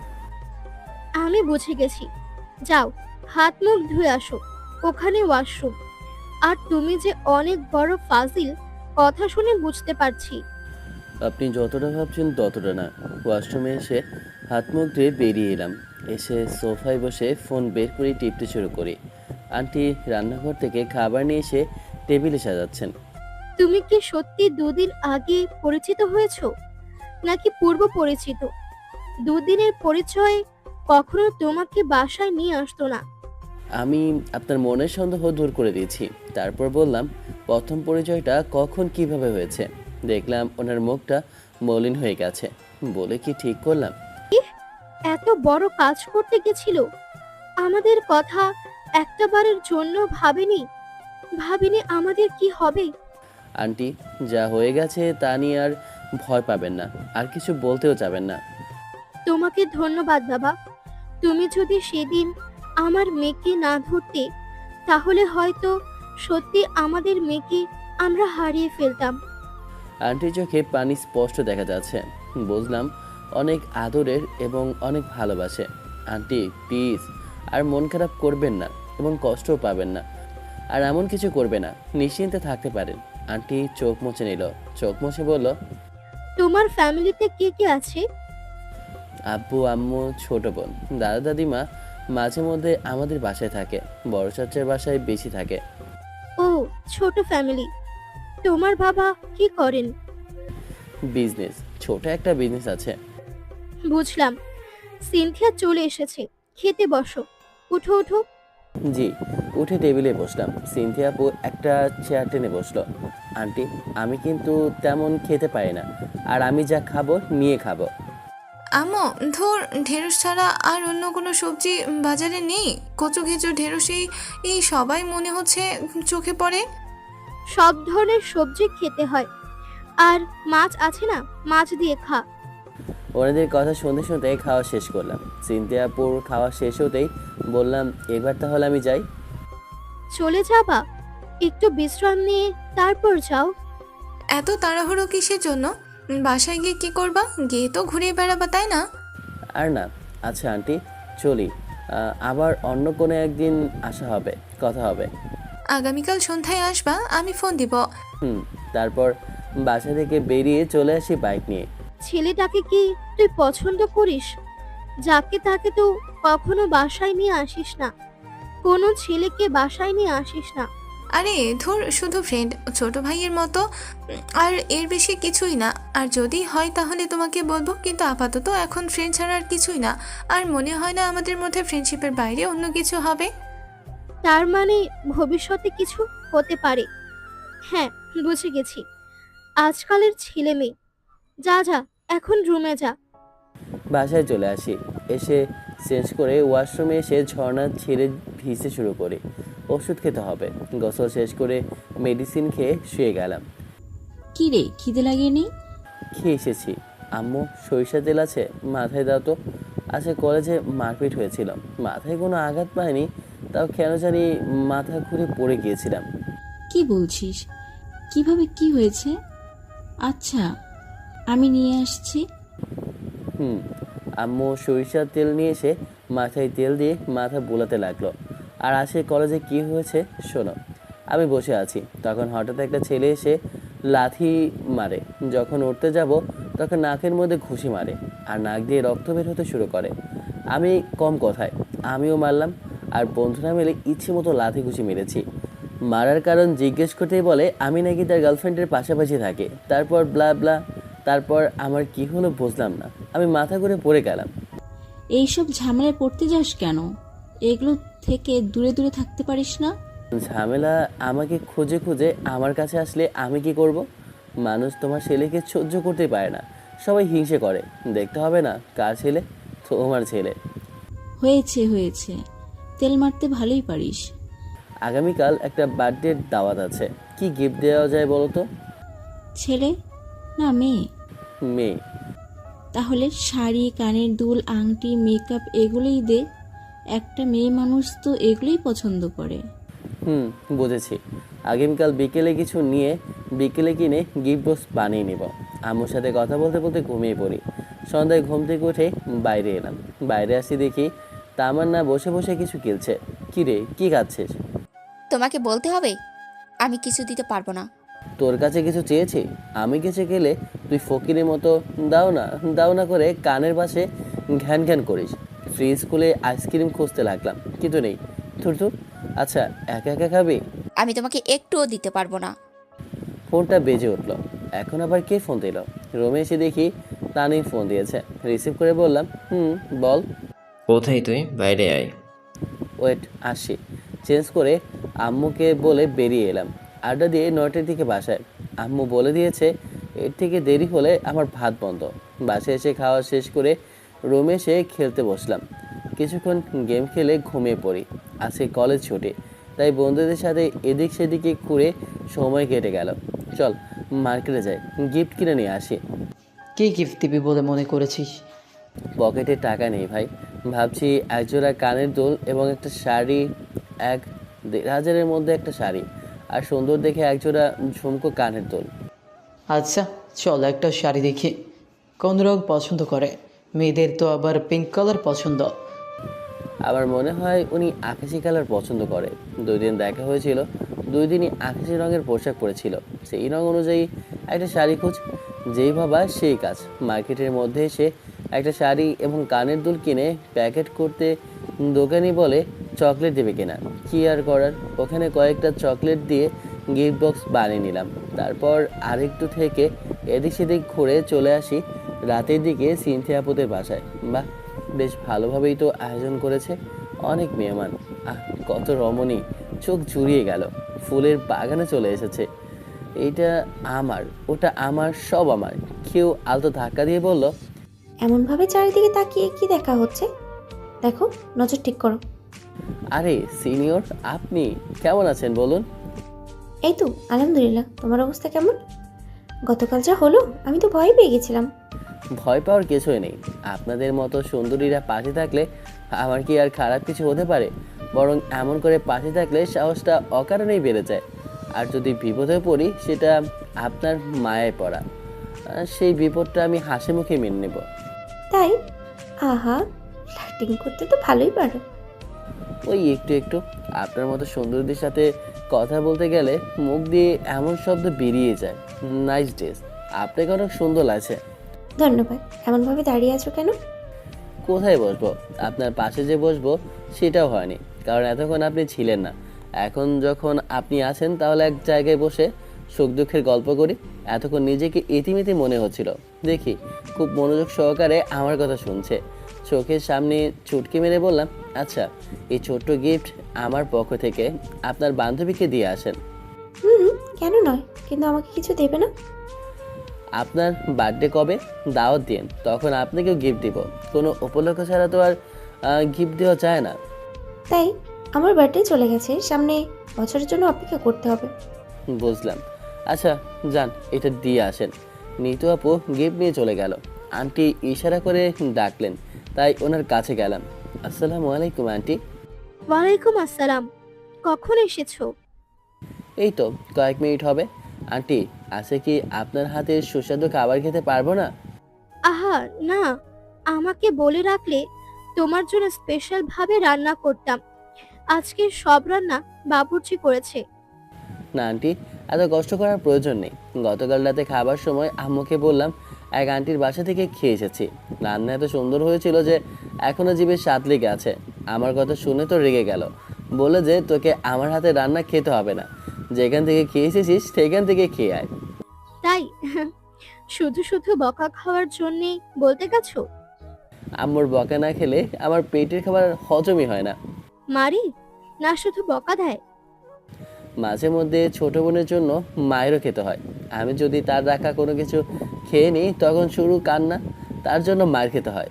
আমি বুঝে গেছি, যাও হাত মুখ ধুয়ে আসো, ওখানে ওয়াশরুম। আর তুমি যে অনেক বড় ফাজিল, কথা শুনে বুঝতে পারছি। আপনি যতটা ভাবছেন ততটা না। ওয়াশরুমে এসে হাত মুখ ধুয়ে বেরিয়ে এলাম। এসে সোফায় বসে ফোন বের করে টিপতে শুরু করি। আন্টি রান্নাঘর থেকে খাবার নিয়ে এসে টেবিলে সাজাচ্ছেন। তুমি কি সত্যি 2 দিন আগে পরিচিত হয়েছো, নাকি পূর্ব পরিচিত? 2 দিনের পরিচয় কখনো তোমাকে বাসায় নিয়ে আসতো না। আমি আপনার মনের সন্দেহ দূর করে দিয়েছি। তারপর বললাম, প্রথম পরিচয়টা কখন কিভাবে হয়েছে। দেখলাম ওনার মুখটা মলিন হয়ে গেছে। বলে কি ঠিক করলাম? এত বড় কাজ করতে গেছিল, আমাদের কথা একটাবারের জন্য ভাবেনি আমাদের কি হবে। আন্টি, যা হয়ে গেছে তা নিয়ে আর ভয় পাবেন না, আর কিছু বলতেও যাবেন না। তোমাকে ধন্যবাদ বাবা। তুমি যদি সেদিন আমার মেয়েকে না ধরতে, তাহলে হয়তো সত্যি আমাদের মেয়েকে আমরা হারিয়ে ফেলতাম। আন্টির চোখে পানি স্পষ্ট দেখা যাচ্ছে। বুঝলাম অনেক আদরের এবং অনেক ভালোবাসে। আন্টি প্লিজ আর মন খারাপ করবেন না এবং কষ্টও পাবেন না, আর এমন কিছু করবে না, নিশ্চিন্তে থাকতে পারেন। আন্টি চোখ মুছে নিল, চোখ মুছে বলল, তোমার ফ্যামিলিতে কে কে আছে? আব্বু, আম্মু, ছোট বোন, দাদা, দাদিমা মাঝে মধ্যে আমাদের বাসায় থাকে, বড় চাচার বাসায় বেশি থাকে। ও, ছোট ফ্যামিলি। তোমার বাবা কি করেন? বিজনেস, ছোট একটা বিজনেস আছে। বুঝলাম। সিনথিয়া চলে এসেছে, খেতে বসো। উঠো উঠো। জি, উঠে টেবিলে বসলাম। সিনথিয়া আপু একটা চেয়ার টেনে বসলো। আন্টি, আমি কিন্তু তেমন খেতে পারি না, আর আমি যা খাবো নিয়ে খাবো। আম্মু, ধর ঢেঁড়স ছাড়া আর অন্য কোনো সবজি বাজারে নেই? কচু ঘেঁচু ঢেঁড়সেই এই সবাই মনে হচ্ছে চোখে পড়ে। সব ধরনের সবজি খেতে হয়, আর মাছ আছে না, মাছ দিয়ে খা। ওনাদের কথা শুনতে শুনতে খাওয়া শেষ করলাম। সিনথিয়া আপুর খাওয়া শেষ হতেই বললাম, এবার তাহলে আমি যাই। চলে যাবা? একটু বিশ্রাম নিয়ে তারপর যাও। এত তাড়াহুড়ো কিসের জন্য? বাসায় গিয়ে কি করবা? গিয়ে তো ঘুরে বেড়াবা, তাই না? আর না। আচ্ছা আন্টি, চলি। আবার অন্য কোনো একদিন আসা হবে, কথা হবে। আগামীকাল সন্ধ্যায় আসবা, আমি ফোন দিব। তারপর বাসা থেকে বেরিয়ে চলে আসি বাইক নিয়ে। ছেলেটাকে কি তুই পছন্দ করিস? যাকে তাকে তো কখনো বাসায় নিয়ে আসিস না। কোনো ছেলেকে বাসায় নিয়ে আসিস না। আরে ধর, শুধু ফ্রেন্ড, ছোট ভাইয়ের মতো, আর এর বেশি কিছুই না। আর যদি হয় তাহলে তোমাকে বলবো, কিন্তু আপাতত এখন ফ্রেন্ড ছাড়া আর কিছুই না। আর মনে হয় না আমাদের মধ্যে ফ্রেন্ডশিপের বাইরে অন্য কিছু হবে। তার মানে ভবিষ্যতে কিছু হতে পারে। হ্যাঁ, বুঝে গেছি। আজকালের ছেলে মেয়ে। যা যা, এখন রুমে যা। বাসায় চলে আসি। এসে চেঞ্জ করে ওয়াশরুমে এসে ঝর্ণা ছেড়ে ভিজতে শুরু করি। ওষুধ খেতে হবে। গোসল শেষ করে মেডিসিন খেয়ে শুয়ে গেলাম। কি রে, খিদে লাগেনি? খেয়ে এসেছি। আম্মু, সরিষা তেল আছে? মাথায় দাও তো। আজকে কলেজে মারপিট হয়েছিল, মাথায় কোনো আঘাত পায়নি, তাও কেন জানি মাথা ঘুরে পড়ে গিয়েছিলাম। কি বলছিস? কিভাবে, কি হয়েছে? আচ্ছা, আমি নিয়ে আসছি। আম্মু সরিষার তেল নিয়ে এসে মাথায় তেল দিয়ে মাথা বোলাতে লাগলো। আর আজকে কলেজে কি হয়েছে শোনো। আমি বসে আছি, তখন হঠাৎ একটা ছেলে এসে লাথি মারে। যখন উঠতে যাব তখন নাকের মধ্যে ঘুষি মারে, আর নাক দিয়ে রক্ত বের হতে শুরু করে। আমি কম কথায় আমিও মারলাম, আর বন্ধুরা মিলে ইচ্ছে মতো লাথি ঘুষি মেরেছি। মারার কারণ জিজ্ঞেস করতেই বলে আমি নাকি তার গার্লফ্রেন্ডের পাশাপাশি থাকি। তারপর ব্লা ব্লা। তারপর আমার কি হলো বুঝলাম না, আমি মাথা ঘুরে পড়ে গেলাম। এইসব ঝামেলায় পড়তে যাস কেন? এগুলো থেকে দূরে দূরে থাকতে পারিস না? ঝামেলা আমাকে খুঁজে খুঁজে আমার কাছে আসলে আমি কি করব? মানুষ তোমার ছেলেকে সহ্য করতে পারে না, সবাই হিংসে করে। দেখতে হবে না কার ছেলে? তোমার ছেলে। হয়েছে হয়েছে, তেল মারতে ভালোই পারিস। আগামীকাল একটা বার্থডের দাওয়াত আছে, কি গিফট দেওয়া যায় বলো তো? ছেলে না মেয়ে? মেয়ে। তাহলে শাড়ি, কানের দুল, আংটি, মেকআপ এগুলোই দে। একটা মেয়ে মানুষ তো এগুলোই পছন্দ করে। বুঝেছি। আগামীকাল বিকেলে কিছু নিয়ে বিকেলে কিনে গিফট বক্স বানিয়ে নিব। আম্মুর সাথে কথা বলতে বলতে ঘুমিয়ে পড়ি। সন্ধ্যায় ঘুম থেকে উঠে বাইরে এলাম। বাইরে আসি দেখি তামান্না বসে বসে কিছু কিলছে। কি রে, কি খাচ্ছিস? তোমাকে বলতে হবে, আমি কিছু দিতে পারবো না। তোর কাছে কিছু চেয়েছি? আমি কিছু গেলে তুই ফকিরের মতো দাও না দাও না করে কানের পাশে ঘ্যান ঘ্যান করিস। ফ্রিজ খুলে আইসক্রিম খুঁজতে লাগলাম, কিন্তু নেই। থুর থুর। আচ্ছা, একা একা খাবি? আমি তোমাকে একটুও দিতে পারবো না। ফোনটা বেজে উঠলো। এখন আবার কে ফোন দিল? রুমে এসে দেখি তানিম ফোন দিয়েছে। রিসিভ করে বললাম, বল। কোথায় তুই? বাইরে আয়। ওয়েট, আসি। চেঞ্জ করে আম্মুকে বলে বেরিয়ে এলাম। আড্ডা দিয়ে 9টার দিকে বাসায়। আম্মু বলে দিয়েছে এর থেকে দেরি হলে আমার ভাত বন্ধ। বাসায় এসে খাওয়া শেষ করে রুমে এসে খেলতে বসলাম। কিছুক্ষণ গেম খেলে ঘুমিয়ে পড়ি। আজকে কলেজ ছুটি, তাই বন্ধুদের সাথে এদিক সেদিকে ঘুরে সময় কেটে গেল। চল মার্কেটে যাই, গিফট কিনে নিয়ে আসি। কী গিফট দিবি বলে মনে করেছিস? পকেটে টাকা নেই ভাই, ভাবছি একজোড়া কানের দুল এবং একটা শাড়ি, 1,500-এর মধ্যে একটা শাড়ি, আর সুন্দর দেখে একজোড়া ঝুমকো কানের দুল। আচ্ছা চল একটা শাড়ি দেখি। কোন রং পছন্দ করে? মেয়েদের তো আবার পিঙ্ক কালার পছন্দ। আমার মনে হয় উনি আকাশি কালার পছন্দ করে। 2 দিন দেখা হয়েছিল, 2 দিনই আকাশি রঙের পোশাক পরেছিল। সেই রং অনুযায়ী একটা শাড়ি খোঁজ, যেই ভাবা সেই কাজ। মার্কেটের মধ্যে এসে একটা শাড়ি এবং কানের দুল কিনে প্যাকেট করতে দোকানি বলে চকলেট দেবে কিনা। কী আর করার, ওখানে কয়েকটা চকলেট দিয়ে গিফট বক্স বানিয়ে নিলাম। তারপর আরেকটু থেকে এদিক সেদিক ঘুরে চলে আসি রাতের দিকে সিনথিয়া আপুদের বাসায়। বাহ, বেশ ভালোভাবেই তো আয়োজন করেছে, অনেক মেহমান। কত রমণী, চোখ জুড়িয়ে গেল। ফুলের বাগানে চলে এসেছে। এইটা আমার, ওটা আমার, সব আমার। কেউ আলতো ধাক্কা দিয়ে বলল, এমনভাবে চারিদিকে তাকিয়ে কি দেখা হচ্ছে? দেখো, নজর ঠিক করো। আরে সিনিয়র, আপনি কেমন আছেন বলুন? এই তো আলহামদুলিল্লাহ, তোমার অবস্থা কেমন? গতকাল যা হলো, আমি তো ভয় পেয়ে গেছিলাম। ভয় পাওয়ার কিছুই নেই। আপনাদের মতো সুন্দরীরা পাশে থাকলে আমার কি আর খারাপ কিছু হতে পারে? বরং এমন করে পাশে থাকলে সাহসটা অকারণেই বেড়ে যায়। আর যদি বিপদে পড়ি, সেটা আপনার মায়ায় পড়া। সেই বিপদটা আমি হাসি মুখে মেনে নেব। তাই? আহা, ফ্লার্টিং করতে তো ভালোই পারো। ওই একটু একটু। আপনার মতো সুন্দরীদের সাথে কথা বলতে গেলে মুখ দিয়ে এমন শব্দ বেরিয়ে যায়, নাইস ড্রেস, আপনাকে অনেক সুন্দর লাগছে। ধন্যবাদ। এমনভাবে দাঁড়িয়ে আছো কেন? কোথায় বসবো? আপনার পাশে যে বসবো সেটাও হয়নি, কারণ এতক্ষণ আপনি ছিলেন না। এখন যখন আপনি আছেন, তাহলে এক জায়গায় বসে সুখ দুঃখের গল্প করি। এতক্ষণ নিজেকে ইতিমিতি মনে হচ্ছিল, দেখি খুব মনোযোগ সহকারে আমার কথা শুনছে। চোখের সামনে চুটকি মেরে বললাম, আচ্ছা, এই ছোট্ট গিফট আমার পক্ষ থেকে আপনার বান্ধবীকে দিয়ে আসেন। কেন নয়, কিন্তু আমাকে কিছু দেবে না? আপনার বার্থডে কবে? দাওয়াত দিন, তখন আপনাকেও গিফট দিব। কোনো উপলক্ষ ছাড়া তো আর গিফট দেওয়া যায় না। তাই? আমার বার্থডে চলে গেছে, সামনে বছরের জন্য অপেক্ষা করতে হবে। বুঝলাম। আচ্ছা যান, এটা দিয়ে আসেন। নিতু আপু গিফট নিয়ে চলে গেল। আন্টি ইশারা করে ডাকলেন, তাই ওনার কাছে গেলাম। আসসালামু আলাইকুম আন্টি। ওয়ালাইকুম আসসালাম। কখন এসেছো? এই তো কয়েক মিনিট হবে। আন্টি, আছে কি আপনার হাতে সুস্বাদু খাবার খেতে পারবো না? আহা না, আমাকে বলে রাখলে তোমার জন্য স্পেশাল ভাবে রান্না করতাম। আজকে সব রান্না বাবুর্চি করেছে। না আন্টি, এত কষ্ট করার প্রয়োজন নেই। গতকাল রাতে খাবার সময় আম্মুকে বললাম এক আন্টির বাসা থেকে খেয়ে এসেছি। রান্না এত সুন্দর হয়েছিল যে এখনো জিভে স্বাদ লেগে আছে। আমার কথা শুনে তো রেগে গেল, বলে যে তোকে আমার হাতে রান্না খেতে হবে না, যেখান থেকে খেয়ে এসেছিস সেখান থেকে খেয়ে আয়। তাই? শুধু শুধু বকা খাওয়ার জন্যে বলতে গেছো? আম্মুর বকা না খেলে আমার পেটের খাবার হজমই হয় না। মারি না, শুধু বকা দেয়? মাঝে মধ্যে ছোট বোনের জন্য মায়েরও খেতে হয়। আমি যদি তার রাখা কোনো কিছু খেয়ে নিই, তখন শুরু কান্না, তার জন্য মায়ের খেতে হয়।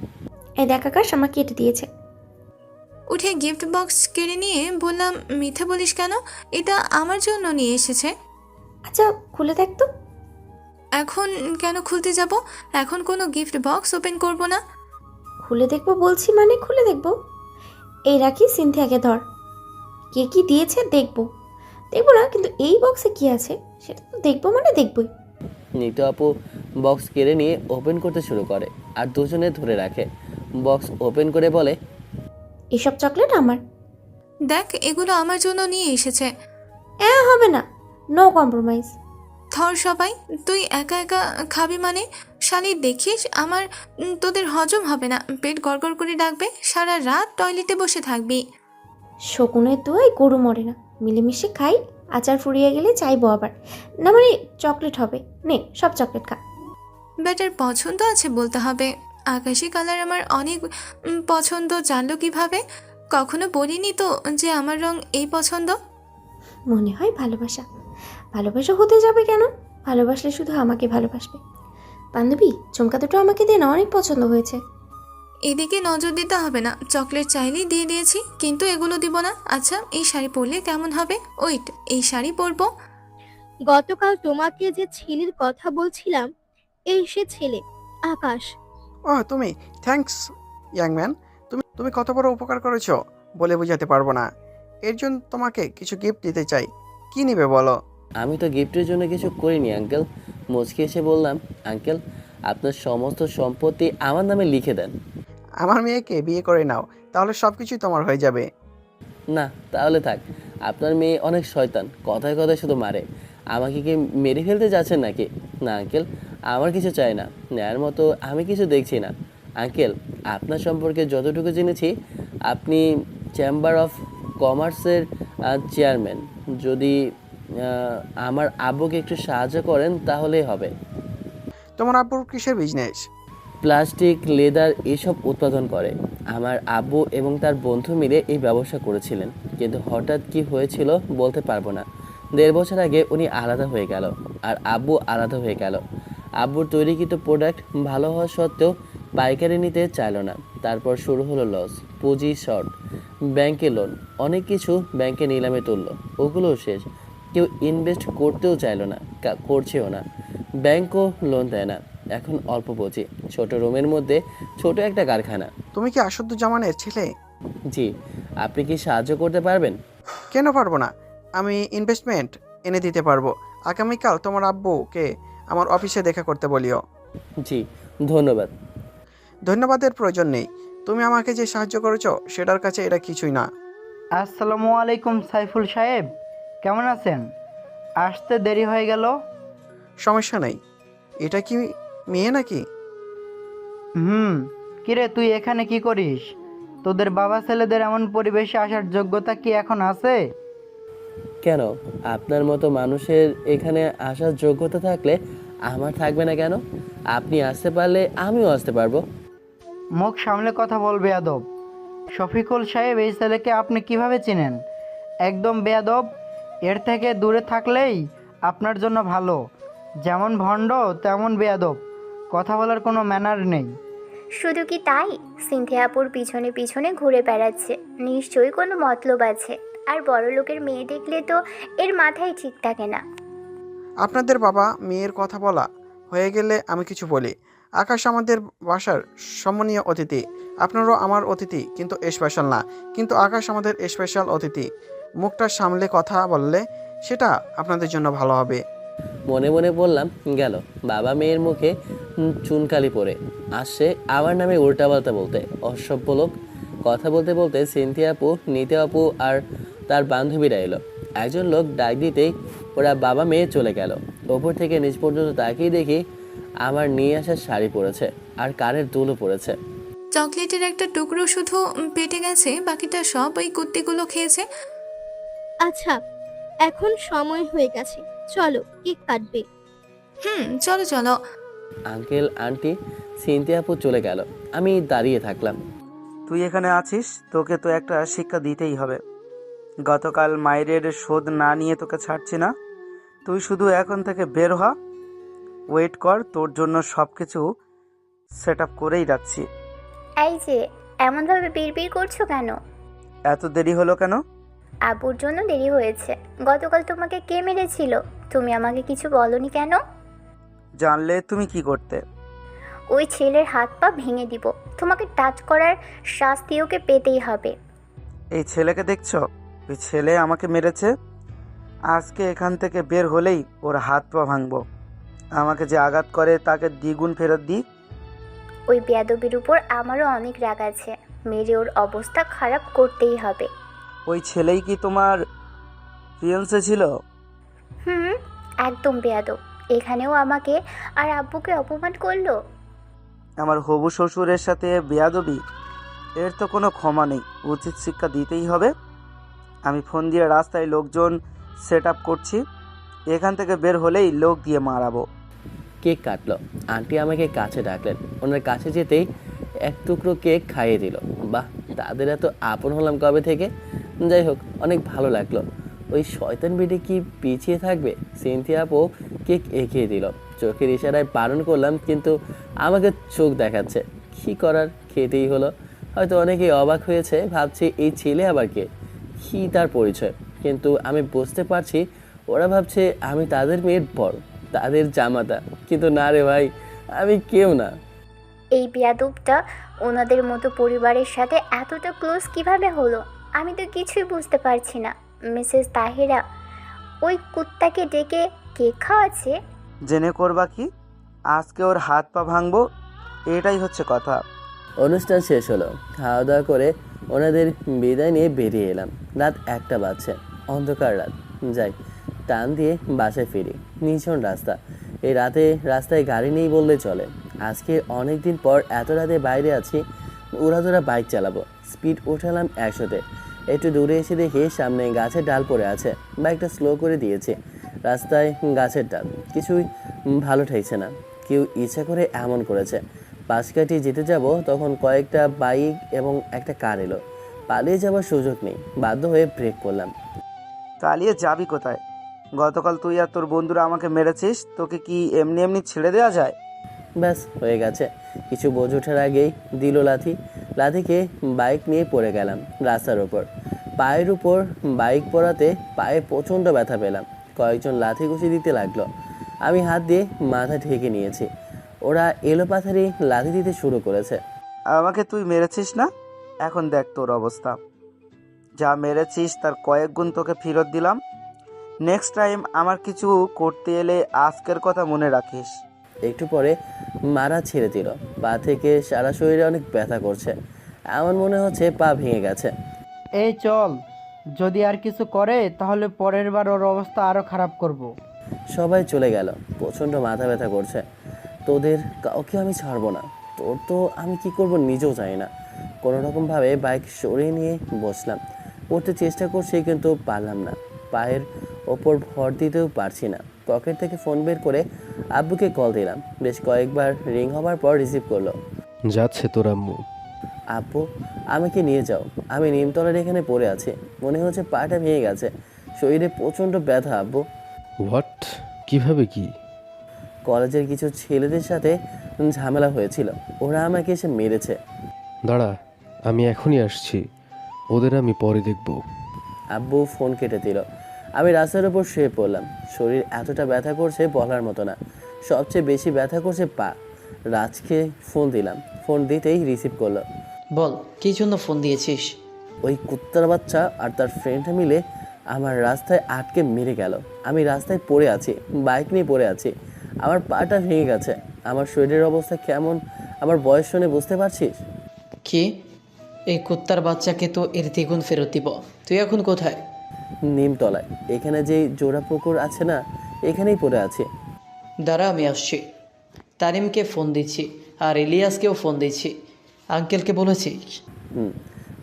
এই দেখ আকাশ, আমাকে এটা দিয়েছে। উঠে গিফট বক্স কেড়ে নিয়ে বললাম, মিথ্যা বলিস কেন? এটা আমার জন্য নিয়ে এসেছে। আচ্ছা খুলে দেখ তো। এখন কেন খুলতে যাব? এখন কোনো গিফট বক্স ওপেন করব না। খুলে দেখবো বলছি মানে খুলে দেখবো। এই রাখি, সিনথিয়াকে ধর। কে কি দিয়েছে দেখবো। দেখবো না, কিন্তু এই বক্সে কি আছে সেটা তো দেখবো, মানে দেখবই। নিতু আপু বক্স কেড়ে নিয়ে ওপেন করতে শুরু করে, আর দুজনে ধরে রাখে। বক্স ওপেন করে বলে, এসব চকলেট আমার। দেখ, এগুলো আমার জন্য নিয়ে এসেছে। হবে না, নো কম্প্রোমাইজ। ধর সবাই, তুই একা একা খাবি মানে? শালি দেখিস আমার, তোদের হজম হবে না, পেট গড়গড় করে ডাকবে, সারা রাত টয়লেটে বসে থাকবি। শকুনের দোয়ায় গরু মরে না, মিলেমিশে খাই। আচার ফুরিয়ে গেলে চাইবো আবার, না মানে চকলেট হবে। নে সব চকলেট খা। ব্যাটার পছন্দ আছে বলতে হবে। আকাশি কালার আমার অনেক পছন্দ, জানলো কিভাবে? কখনো বলিনি তো যে আমার রং এই পছন্দ। মনে হয় ভালোবাসা। ভালোবাসা হতে যাবে কেন? ভালোবাসলে শুধু আমাকে ভালোবাসবে। বান্ধবী ঝুমকা দুটো আমাকে দে না, অনেক পছন্দ হয়েছে। এদিকে নজর দিতে হবে না, চকলেট চাইলেই দিয়ে দিয়েছি, কিন্তু এগুলো দিব না। আচ্ছা, এই শাড়ি পরলে কেমন হবে? ওয়েট, এই শাড়ি পরবো। গতকাল তোমাকে যে ছেলের কথা বলছিলাম, এই সে ছেলে, আকাশ। ও তুমি, থ্যাঙ্কস ইয়াং ম্যান। তুমি কত বড় উপকার করেছো বলে বোঝাতে পারবো না। এর জন্য তোমাকে কিছু গিফট দিতে চাই। কি নেবে বলো? আমি তো গিফটের জন্য কিছু করিনি আঙ্কেল। মুচকি এসে বললাম, আঙ্কেল আপনার সমস্ত সম্পত্তি আমার নামে লিখে দেন। আমার মেয়েকে বিয়ে করে নাও, তাহলে সব কিছুই তোমার হয়ে যাবে। না, তাহলে থাক। আপনার মেয়ে অনেক শয়তান, কথায় কথায় শুধু মারে। আমাকে কি মেরে ফেলতে যাচ্ছেন নাকি? না আঙ্কেল, আমার কিছু চাই না। নেয়ার মতো আমি কিছু দেখছি না। আঙ্কেল, আপনার সম্পর্কে যতটুকু জেনেছি, আপনি চেম্বার অফ কমার্সের চেয়ারম্যান। যদি আমার আব্বুকে একটু সাহায্য করেন তাহলেই হবে। তোমার আব্বুর কিসের বিজনেস? প্লাস্টিক, লেদার এসব উৎপাদন করে। আমার আব্বু এবং তার বন্ধু মিলে এই ব্যবসা করেছিলেন, কিন্তু হঠাৎ কি হয়েছিল বলতে পারবো না। 1.5 বছর আগে উনি আলাদা হয়ে গেল, আর আব্বু আলাদা হয়ে গেল। আব্বুর তৈরিকৃত প্রোডাক্ট ভালো হওয়া সত্ত্বেও পাইকারি নিতে চাইল না। তারপর শুরু হলো লস, পুঁজি শর্ট, ব্যাংকে লোন, অনেক কিছু ব্যাংকে নিলামে তুললো, ওগুলোও শেষ। কেউ ইনভেস্ট করতেও চাইলো না, করছেও না। ব্যাংকও লোন দেয় না। এখন অল্প পুঁজি, ছোট রুমের মধ্যে ছোট একটা কারখানা। তুমি কি আসাদুজ্জামানের ছেলে? জি, আপনি কি সাহায্য করতে পারবেন? কেন পারবো না? আমি ইনভেস্টমেন্ট এনে দিতে পারবো। আগামীকাল তোমার আব্বুকে আমার অফিসে দেখা করতে বলিও। জি, ধন্যবাদ। ধন্যবাদের প্রয়োজন নেই। তুমি আমাকে যে সাহায্য করেছো সেটার কাছে এটা কিছুই না। আসসালামু আলাইকুম সাইফুল সাহেব, কেমন আছেন? আসতে দেরি হয়ে গেল। সমস্যা নেই। এটা কি মেয়ে নাকি? কিরে, তুই এখানে কি করিস? তোদের বাবা ছেলেদের এমন পরিবেশে আসার যোগ্যতা কি এখন আছে? কেন, আপনার মতো মানুষের এখানে আসার যোগ্যতা থাকলে আমার থাকবে না কেন? আপনি আসতে পারলে আমিও আসতে পারবো। মুখ সামলে কথা বল বেয়াদব। শফিকুল সাহেব, এই ছেলেকে আপনি কিভাবে চিনেন? একদম বেয়াদব। এর থেকে দূরে থাকলেই আপনার জন্য ভালো। যেমন ভণ্ড তেমন বেয়াদব, কথা বলার কোনো ম্যানার নেই। শুধু কি তাই, সিনথিয়া আপুর পিছনে পিছনে ঘুরে বেড়াচ্ছে, নিশ্চয়ই কোনো মতলব আছে। আর বড় লোকের মেয়ে দেখলে তো এর মাথায় ঠিক থাকে না। আপনাদের বাবা মেয়ের কথা বলা হয়ে গেলে আমি কিছু বলি। আকাশ আমাদের বাসার সম্মানীয় অতিথি। আপনারও আমার অতিথি, কিন্তু স্পেশাল না। কিন্তু আকাশ আমাদের স্পেশাল অতিথি। মুখটা সামলে কথা বললে সেটা আপনাদের জন্য ভালো হবে। মনে মনে বললাম, গেল বাবা মেয়ের মুখে চুনকালি পড়ে আসছে আমার নামে উল্টাপাল্টা বলতে, অসভ্য লোক। কথা বলতে বলতে সিনথিয়া আপু, নিতে আপু আর তার বান্ধবীরা এলো। একজন লোক ডাক দিতেই ওরা বাবা মেয়ে চলে গেল। ওপর থেকে নিচ পর্যন্ত তাকিয়ে দেখি আমার নিয়ে আসা শাড়ি পরেছে আর কানের দুলও পরেছে। চকলেটের একটা টুকরো শুধু পেটে গেছে, বাকিটা সব ওই কুত্তিগুলো খেয়েছে। আচ্ছা, এখন সময় হয়ে গেছে, চলো কেক কাটবে। চলো চলো। আঙ্কেল আন্টি সিনথিয়া আপু চলে গেল, আমি দাঁড়িয়ে থাকলাম। তুই এখানে আছিস, তোকে তো একটা শিক্ষা দিতেই হবে। গতকাল মায়ের শোধ না নিয়ে তোকে ছাড়ছি না। তুই শুধু এখন থেকে বের হ, ওয়েট কর, তোর জন্য সব কিছু সেট আপ করেই রাখছি। এই যে এমনভাবে বিড়বিড় করছো কেন? এত দেরি হলো কেন? আব্বুর জন্য দেরি হয়েছে। গতকাল তোমাকে কে মেরেছিল? তুমি আমাকে কিছু বলনি কেন? জানলে তুমি কি করতে? ওই ছেলের হাত পা ভেঙে দিব। তোমাকে টাচ করার শাস্তি ওকে পেতেই হবে। এই ছেলেকে দেখছো? ওই ছেলে আমাকে মেরেছে। আজকে এখান থেকে বের হলেই ওর হাত পা ভাঙবো। আমাকে যে আঘাত করে তাকে দ্বিগুণ ফেরত দিই। ওই বেয়াদবির উপর আমারও অনেক রাগ আছে। মেরে ওর অবস্থা খারাপ করতেই হবে। ওই ছেলেই কি তোমার ফিয়ান্সে ছিল? একদম বেয়াদব। এখানেও আমাকে আর আব্বুকে অপমান করলো। আমার হবু শ্বশুরের সাথে বেয়াদবি, এর তো কোনো ক্ষমা নেই। উচিত শিক্ষা দিতেই হবে। আমি ফোন দিয়ে রাস্তায় লোকজন সেট আপ করছি। এখান থেকে বের হলেই লোক দিয়ে মারাবো। কেক কাটলো। আন্টি আমাকে কাছে ডাকলেন। ওনার কাছে যেতেই এক টুকরো কেক খাইয়ে দিল। বাহ, তাদের এত আপন হলাম কবে থেকে। যাই হোক, অনেক ভালো লাগলো। ওই শয়তান বেটে কি পিছিয়ে থাকবে? সিনথিয়া আপু কেক এগিয়ে দিল। চোখের ইশারায় বারণ করলাম, কিন্তু আমাকে চোখ দেখাচ্ছে। কী করার, খেতেই হলো। হয়তো অনেকেই অবাক হয়েছে, ভাবছে এই ছেলে আবার কে, কী তার পরিচয়। কিন্তু আমি বুঝতে পারছি ওরা ভাবছে আমি তাদের মেয়ের বড়, তাদের জামাতা। কিন্তু না রে ভাই, আমি কেউ না। এই বেয়াদবটা ওনাদের মতো পরিবারের সাথে এতটা ক্লোজ কিভাবে হলো? আমি তো কিছুই বুঝতে পারছি না। মিসেস তাহিরা ওই কুত্তাকে ডেকে কেক খাওয়াচ্ছে। জেনে করবা কি? আজকে ওর হাত পা ভাঙবো, এটাই হচ্ছে কথা। অনুষ্ঠান শেষ হলো, খাওয়া দাওয়া করে ওনাদের বিদায় নিয়ে বেরিয়ে এলাম। রাত 1টা বাজছে, অন্ধকার রাত। যাই, টান দিয়ে বাসায় ফিরি। নিঝুম রাস্তা, এই রাতে রাস্তায় গাড়ি নেই বললে চলে। আজকে অনেক দিন পর এত রাতে বাইরে আছি, উড়াধুরা বাইক চালাবো। স্পিড উঠালাম 100-তে। একটু দূরে এসে দেখি সামনে গাছের ডাল পড়ে আছে। বাইকটা স্লো করে দিয়েছে। রাস্তায় গাছের ডাল, কিছুই ভালো ঠেকছে না। কেউ ইচ্ছা করে এমন করেছে। পাশ কাটিয়ে যেতে যাব, তখন কয়েকটা বাইক এবং একটা কার এলো। পালিয়ে যাওয়ার সুযোগ নেই, বাধ্য হয়ে ব্রেক করলাম। পালিয়ে যাবি কোথায়? গতকাল তুই আর তোর বন্ধুরা আমাকে মেরেছিস, তোকে কি এমনি এমনি ছেড়ে দেওয়া যায়? ব্যাস হয়ে গেছে। কিছু বোঝ ওঠার আগেই দিল লাথি। লাথিকে বাইক নিয়ে পড়ে গেলাম রাস্তার ওপর। পায়ের উপর বাইক পড়াতে পায়ে প্রচণ্ড ব্যথা পেলাম। কয়েকজন লাথি ঘুষি দিতে লাগলো। আমি হাত দিয়ে মাথা ঢেকে নিয়েছি। ওরা এলোপাথারি লাথি দিতে শুরু করেছে। আমাকে তুই মেরেছিস না? এখন দেখ তোর অবস্থা। যা মেরেছিস তার কয়েক গুণ তোকে ফেরত দিলাম। নেক্সট টাইম আমার কিছু করতে এলে আজকের কথা মনে রাখিস। একটু পরে মারা ছেড়ে দিল। পা থেকে সারা শরীরে অনেক ব্যথা করছে। এমন মনে হচ্ছে পা ভেঙে গেছে। এই চল, যদি আর কিছু করে তাহলে পরের বার ওর অবস্থা আরও খারাপ করব। সবাই চলে গেল। প্রচণ্ড মাথা ব্যথা করছে। তোদের কাউকে আমি ছাড়বো না। তোর তো আমি কি করব নিজেও জানি না। কোনো রকমভাবে বাইক সরিয়ে নিয়ে বসলাম। উঠতে চেষ্টা করছি, কিন্তু পারলাম না। পায়ের ওপর ভর দিতেও পারছি না। পকেট থেকে ফোন বের করে আব্বুকে কল দিলাম। বেশ কয়েকবার রিং হবার পর রিসিভ করলো। যাচ্ছে তোর আম্মু। আব্বু, আমাকে নিয়ে যাও। আমি নিমতলার এখানে পড়ে আছি। মনে হচ্ছে পাটা ভেঙে গেছে। শরীরে প্রচণ্ড ব্যথা আব্বু। হোয়াট? কিভাবে কি? কলেজের কিছু ছেলেদের সাথে ঝামেলা হয়েছিল, ওরা আমাকে এসে মেরেছে। দাঁড়া, আমি এখনই আসছি। ওদের আমি পরে দেখব। আব্বু ফোন কেটে দিল। আমি রাস্তার উপর শুয়ে পড়লাম। শরীর এতটা ব্যথা করছে বলার মতো না। সবচেয়ে বেশি ব্যথা করছে পা। রাজকে ফোন দিলাম। ফোন দিতেই রিসিভ করলো। বল, কী জন্য ফোন দিয়েছিস? ওই কুত্তার বাচ্চা আর তার ফ্রেন্ডটা মিলে আমার রাস্তায় আটকে মেরে গেল। আমি রাস্তায় পড়ে আছি, বাইক নিয়ে পড়ে আছি। আমার পাটা ভেঙে গেছে। আমার শরীরের অবস্থা কেমন আমার বয়স শুনে বুঝতে পারছিস? কি? এই কুত্তার বাচ্চাকে তো এর দ্বিগুণ ফেরত দিব। তুই এখন কোথায়? নিমতলায়, এখানে যেই জোড়া পুকুর আছে না, এখানেই পড়ে আছি। দাঁড়া, আমি আসছি। তারিমকে ফোন দিচ্ছি, আর ইলিয়াসকেও ফোন দিচ্ছি। আঙ্কেলকে বলেছিস?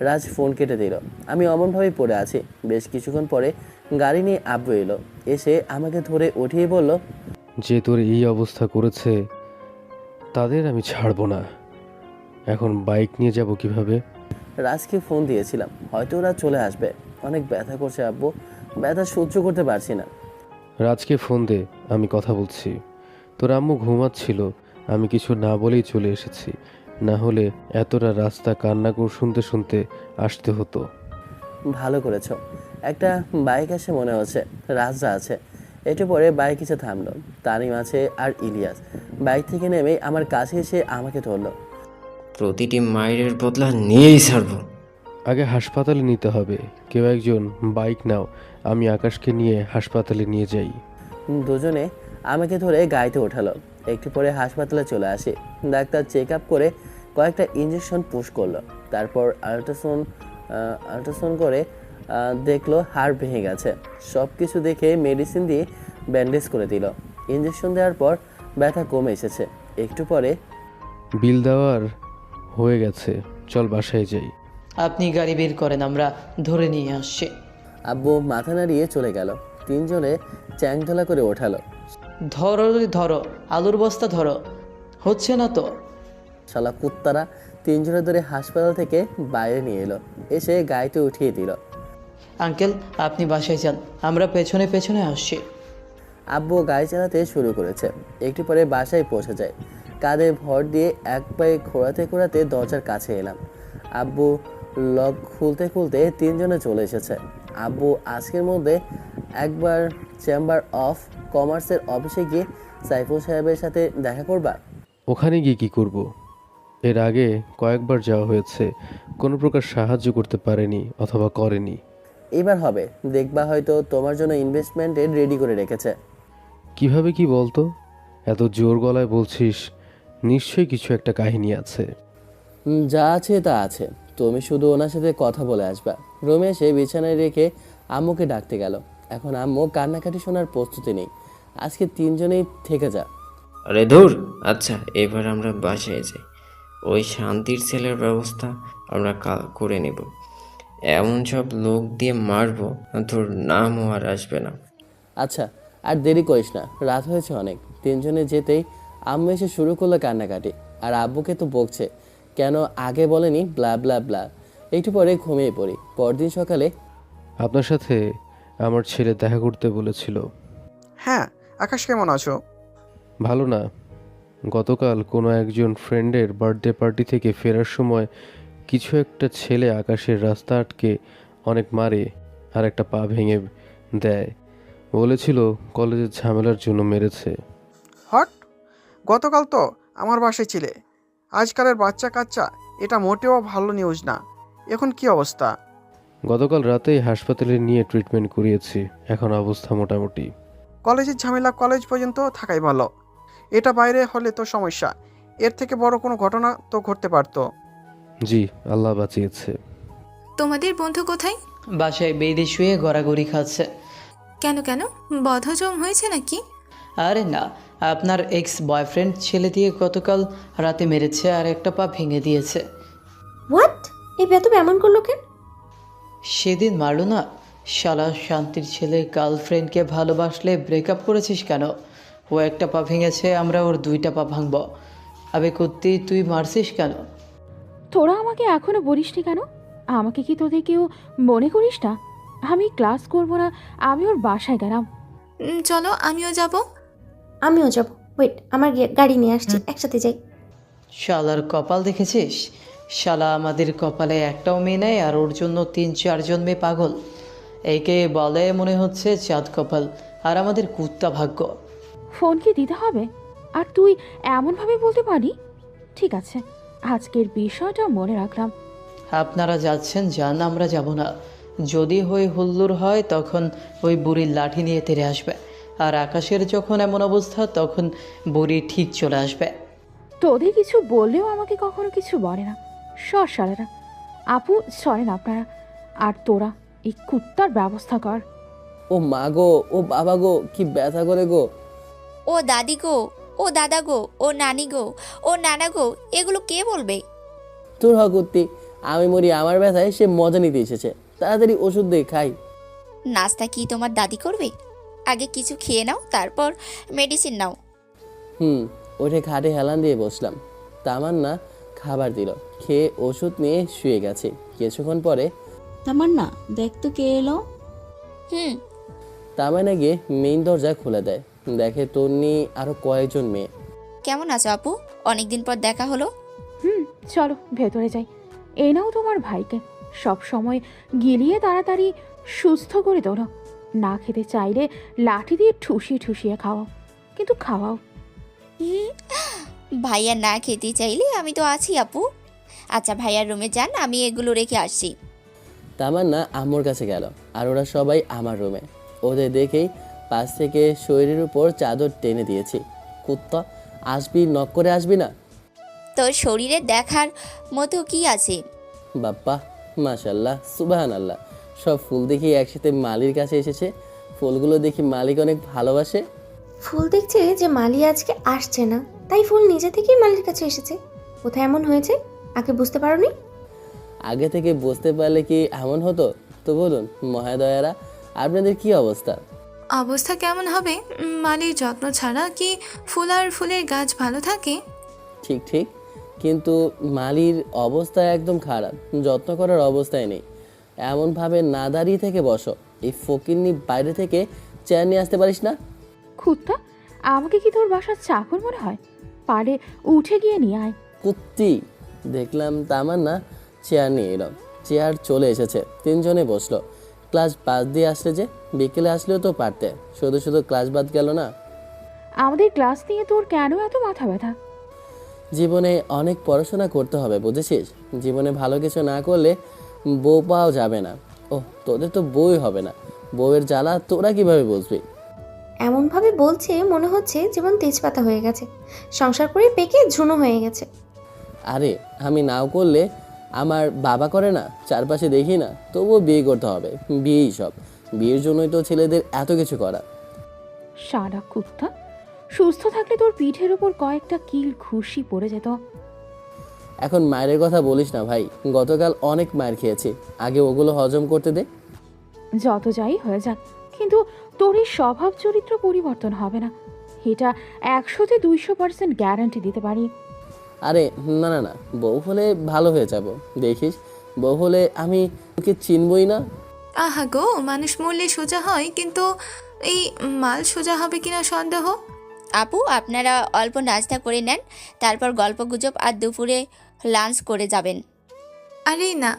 রাজ ফোন কেটে দিল। আমি অমনভাবেই পড়ে আছি। বেশ কিছুক্ষণ পরে গাড়ি নিয়ে আব্বু এলো। এসে আমাকে ধরে উঠিয়ে বলল, যে তোর এই অবস্থা করেছে তাদের আমি ছাড়বো না। এখন বাইক নিয়ে যাব কিভাবে? রাজকে ফোন দিয়েছিলাম, হয়তো ওরা চলে আসবে। অনেক ব্যথা করছে আব্বু, ব্যথা সহ্য করতে পারছি না। রাজকে ফোন দে, আমি কথা বলছি। তোর আম্মু ঘুমাচ্ছিল, আমি কিছু না বলেই চলে এসেছি। না হলে এতটা রাস্তা কান্নাকর শুনতে শুনতে আসতে হতো। ভালো করেছ। একটা বাইক আসে মনে হচ্ছে, রাজরা আছে। একটু পরে বাইক এসে থামলো। তারিম আছে আর ইলিয়াস। বাইক থেকে নেমে আমার কাছে এসে আমাকে ধরলো। প্রতিটি মায়ের বদলা নিয়েই ছাড়বো। আগে হাসপাতালে নিতে হবে। কেউ একজন বাইক নাও, আমি আকাশকে নিয়ে হাসপাতালে নিয়ে যাই। দুজনে আমাকে ধরে গাড়িতে ওঠালো। একটু পরে হাসপাতালে চলে আসি। ডাক্তার চেক আপ করে কয়েকটা ইঞ্জেকশন পুশ করলো। তারপর আল্ট্রাসাউন্ড করে দেখলো হাড় ভেঙে গেছে। সব কিছু দেখে মেডিসিন দিয়ে ব্যান্ডেজ করে দিল। ইঞ্জেকশন দেওয়ার পর ব্যথা কমে এসেছে। একটু পরে, বিল দেওয়ার হয়ে গেছে, চল বাসায় যাই। আপনি গাড়ি বের করেন, আমরা ধরে নিয়ে আসছি। আব্বু মাথা নাড়িয়ে চলে গেল। তিনজনে চ্যাংধলা করে ওঠালো। ধরো ধরো, আলুর বস্তা ধরো, হচ্ছে না তো। শালা কুত্তারা তিনজনে ধরে হাসপাতাল থেকে বাইরে নিয়ে এলো। এসে গাড়িতে উঠিয়ে দিল। আঙ্কেল, আপনি বাসায় যান, আমরা পেছনে পেছনে আসছি। আব্বু গাড়ি চালাতে শুরু করেছে। একটু পরে বাসায় পৌঁছে যায়। কাঁধে ভর দিয়ে এক পায়ে খোঁড়াতে খোঁড়াতে দরজার কাছে এলাম। আব্বু লক খুলতে খুলতে তিনজনে চলে এসেছে। আব্বু আজকের মধ্যে একবার চেম্বার অফ কমার্সের অফিসে গিয়ে সাইফুল সাহেবের সাথে দেখা করবা? ওখানে গিয়ে কি করব? এর আগে কয়েকবার যাওয়া হয়েছে, কোনো প্রকার সাহায্য করতে পারেনি অথবা করেনি। এবার হবে, দেখবা হয়তো তোমার জন্য ইনভেস্টমেন্টের রেডি করে রেখেছে। কিভাবে কি বলতো? এত জোর গলায় বলছিস, নিশ্চয়ই কিছু একটা কাহিনী আছে। যা আছে তা আছে, তুমি শুধু ওনার সাথে কথা বলে আসবা। রুমে এসে বিছানায় রেখে আম্মুকে ডাকতে গেল। এখন আম্মু কান্নাকাটি শোনার প্রস্তুতি নেই। আজকে তিনজনেই থেকে যা। আরে ধুর, আচ্ছা এবার আমরা বাসায় যাই। ওই শান্তির ছেলের ব্যবস্থা আমরা করে নেব। এমন সব লোক দিয়ে মারবো, তোর নামও আর আসবে না। আচ্ছা, আর দেরি করিস না, রাত হয়েছে অনেক। তিনজনে যেতেই আম্মু এসে শুরু করলো কান্নাকাটি। আর আব্বুকে তো বকছে, কেন আগে বলেনি ব্লা ব্লা ব্লা। একটু পরে ঘুমিয়ে পড়ি। পরদিন সকালে আপনার সাথে আমার ছেলে দেখা করতে বলেছিল। হ্যাঁ, আকাশ কেমন আছো? ভালো না। গতকাল কোনো একজন ফ্রেন্ডের বার্থডে পার্টি থেকে ফেরার সময় কিছু একটা ছেলে আকাশের রাস্তা আটকে অনেক মারে আর একটা পা ভেঙে দেয়। বলেছিল কলেজের ঝামেলার জন্য মেরেছে। হট, গতকাল তো আমার বাসায় ছিলে। আজকালের বাচ্চা কাচ্চা, এটা মোটেও ভালো নিউজ না। এখন কি অবস্থা? গতকাল রাতেই হাসপাতালে নিয়ে ট্রিটমেন্ট করিয়েছি, এখন অবস্থা মোটামুটি। কলেজের ঝামেলা কলেজ পর্যন্ত থাকাই ভালো। এটা বাইরে হলে তো সমস্যা। এর থেকে বড় কোনো ঘটনা তো ঘটতে পারতো। জি, আল্লাহ বাঁচিয়েছে। তোমাদের বন্ধু কোথায়? বাসায় বেঁধে শুয়ে গড়াগড়ি খাচ্ছে। কেন কেন, বদহজম হয়েছে নাকি? আরে না, আপনার এক্স বয়ফ্রেন্ড ছেলে দিয়ে গতকাল রাতে মেরেছে আর একটা পা ভেঙে দিয়েছে। হোয়াট? এই বেতব এমন করলো কেন? সেদিন মারলো না, শালা শান্তির ছেলে। গার্লফ্রেন্ডকে ভালোবাসলে ব্রেকআপ করেছিস কেন? ও একটা পা ভেঙেছে, আমরা ওর দুইটা পা ভাঙব। আবে কুত্তি, তুই মারছিস কেন? তোরা আমাকে এখনো বলিসনি কেন? আমাকে কি তোদের কেউ মনে করিস না? আমি ক্লাস করব না, আমি ওর বাসায় গেলাম। চলো আমিও যাব। আমিও যাব। ওয়েট, আমার গাড়ি নিয়ে আসছি, একসাথে যাই। শালার কপাল দেখেছিস? শালা আমাদের কপালে একটাও মেয়ে নেই, আর ওর জন্য 3-4 জন মেয়ে পাগল। একে বলে মনে হচ্ছে চাঁদ কপাল, আর আমাদের কুত্তা ভাগ্য। ফোন কি দিতে হবে? আর তুই এমনভাবে বলতে পারি? ঠিক আছে, আজকের বিষয়টা মনে রাখলাম। আপনারা যাচ্ছেন যান, আমরা যাব না। যদি হই হুল্লোড় হয় তখন ওই বুড়ির লাঠি নিয়ে তেড়ে আসবে, আর আকাশের যখন এমন অবস্থা তখন বুড়ি ঠিক চলে আসবে। তোদের কিছু বললেও আমাকে কখনো কিছু বলে না, সর সালেরা। আপু সরেন আপনারা, আর তোরা এই কুত্তার ব্যবস্থা কর। ও মা গো, ও বাবা গো, কি ব্যথা করে গো। ও দাদি গো, ও দাদা গো, ও নানি গো, ও নানা গো, এগুলো কে বলবে? তোর হকুত্তি, আমি মরি আমার ব্যথায়, সে মজা নিতে এসেছে। তাড়াতাড়ি ওষুধ দিয়ে খাই। নাস্তা কি তোমার দাদি করবে? আগে কিছু খেয়ে নাও, তারপর মেডিসিন নাও। ওঠে খাটে হেলান দিয়ে বসলাম। তামান্না খাবার দিল, খেয়ে ওষুধ নিয়ে শুয়ে গেছে। কিছুক্ষণ পরে তামান্না, দেখ তো কে এলো। তামান্না গিয়ে মেইন দরজা খুলে দেয়। দেখে তন্নি আরো কয়েকজন মেয়ে। কেমন আছো আপু? অনেকদিন পর দেখা হলো। চলো ভেতরে যাই। এই নাও তোমার ভাইকে, সব সময় গিলিয়ে তাড়াতাড়ি সুস্থ করে তোলো। না খেতে চাইলে লাঠি দিয়ে ঠুসিয়ে ঠুসিয়ে খাওয়াও, কিন্তু খাওয়াও। ভাইয়া না খেতে চাইলে আমি তো আছি আপু। আচ্ছা ভাইয়ার রুমে যান, আমি এগুলো রেখে আসছি। তামান্না আম্মুর কাছে গেল, আর ওরা সবাই আমার রুমে। ওদের দেখেই পাশ থেকে শরীরের উপর চাদর টেনে দিয়েছি। কুত্তা, আসবি, নক করে আসবি না? তোর শরীরে দেখার মতো কি আছে? বাপ্পা, মাশাল্লাহ, সুবাহান আল্লাহ। সব ফুল দেখি একসাথে মালির কাছে এসেছে। ফুলগুলো দেখি মালিক অনেক ভালোবাসে। ফুল দেখছে যে মালি আজকে আসছে না, তাই ফুল নিজে থেকেই মালির কাছে এসেছে। কোথায় এমন হয়েছে আগে বুঝতে পারোনি? আগে থেকে বুঝতে পারলে কি এমন হতো? তো বলুন মহাদয়ারা, আপনাদের কি অবস্থা? অবস্থা কেমন হবে? মালির যত্ন ছাড়া কি ফুল আর ফুলের গাছ ভালো থাকে? ঠিক ঠিক, কিন্তু মালির অবস্থা একদম খারাপ, যত্ন করার অবস্থায় নেই। এমনভাবে না দাঁড়িয়ে থেকে বসো। এই ফকিন্নি বাইরে থেকে চেয়ার নিয়ে আসতে পারিস না? কুত্তা, আমাকে কি তোর বাসার চাকর মনে হয়? পারে উঠে গিয়ে নিয়ে আয়। কুত্তি। দেখলাম তামান্না চেয়ার নিয়ে এলো, চেয়ার চলে এসেছে, তিনজনে বসলো। ক্লাস বাদ দিয়ে আসলে যে, বিকেলে আসলেও তো পারতে, শুধু শুধু ক্লাস বাদ গেল না। আমাদের ক্লাস নিয়ে তোর কেন এত মাথা ব্যথা? জীবনে অনেক পড়াশোনা করতে হবে, বুঝেছিস? জীবনে ভালো কিছু না করলে বউ পাওয়া যাবে না। ও, তোদের তো বউই হবে না, বউয়ের জ্বালা তোরা কিভাবে বুঝবি? এমনভাবে বলছে মনে হচ্ছে যেমন তেজপাতা হয়ে গেছে, সংসার করে পেকে ঝুনো হয়ে গেছে। আরে আমি নাও করলে আমার বাবা করে না, চারপাশে দেখি না, তবুও বিয়ে করতে হবে। বিয়েই সব, বিয়ের জন্যই তো ছেলেদের এত কিছু করা। সারা কুত্তা, সুস্থ থাকলে তোর পিঠের উপর কয়েকটা কিল ঘুষি পড়ে যেত। এখন মায়ের কথা বলিস না ভাই, গতকাল অনেক মায়ের খেয়েছি, আগে ওগুলো হজম করতে দে। যত যাই হয়ে যাক, কিন্তু তোর এই স্বভাব চরিত্র পরিবর্তন হবে না, এটা 100-200% গ্যারান্টি দিতে পারি। আরে না না না, বউ হলে ভালো হয়ে যাব, দেখিস। বউ হলে আমি তোকে চিনবই না। আহা গো, মানুষ মরলে সোজা হয়, কিন্তু এই মাল সোজা হবে কিনা সন্দেহ। আপু, আপনারা অল্প নাস্তা করে নেন, তারপর গল্পগুজব আর দুপুরে লাঞ্চ করে যাবেন। আরে না,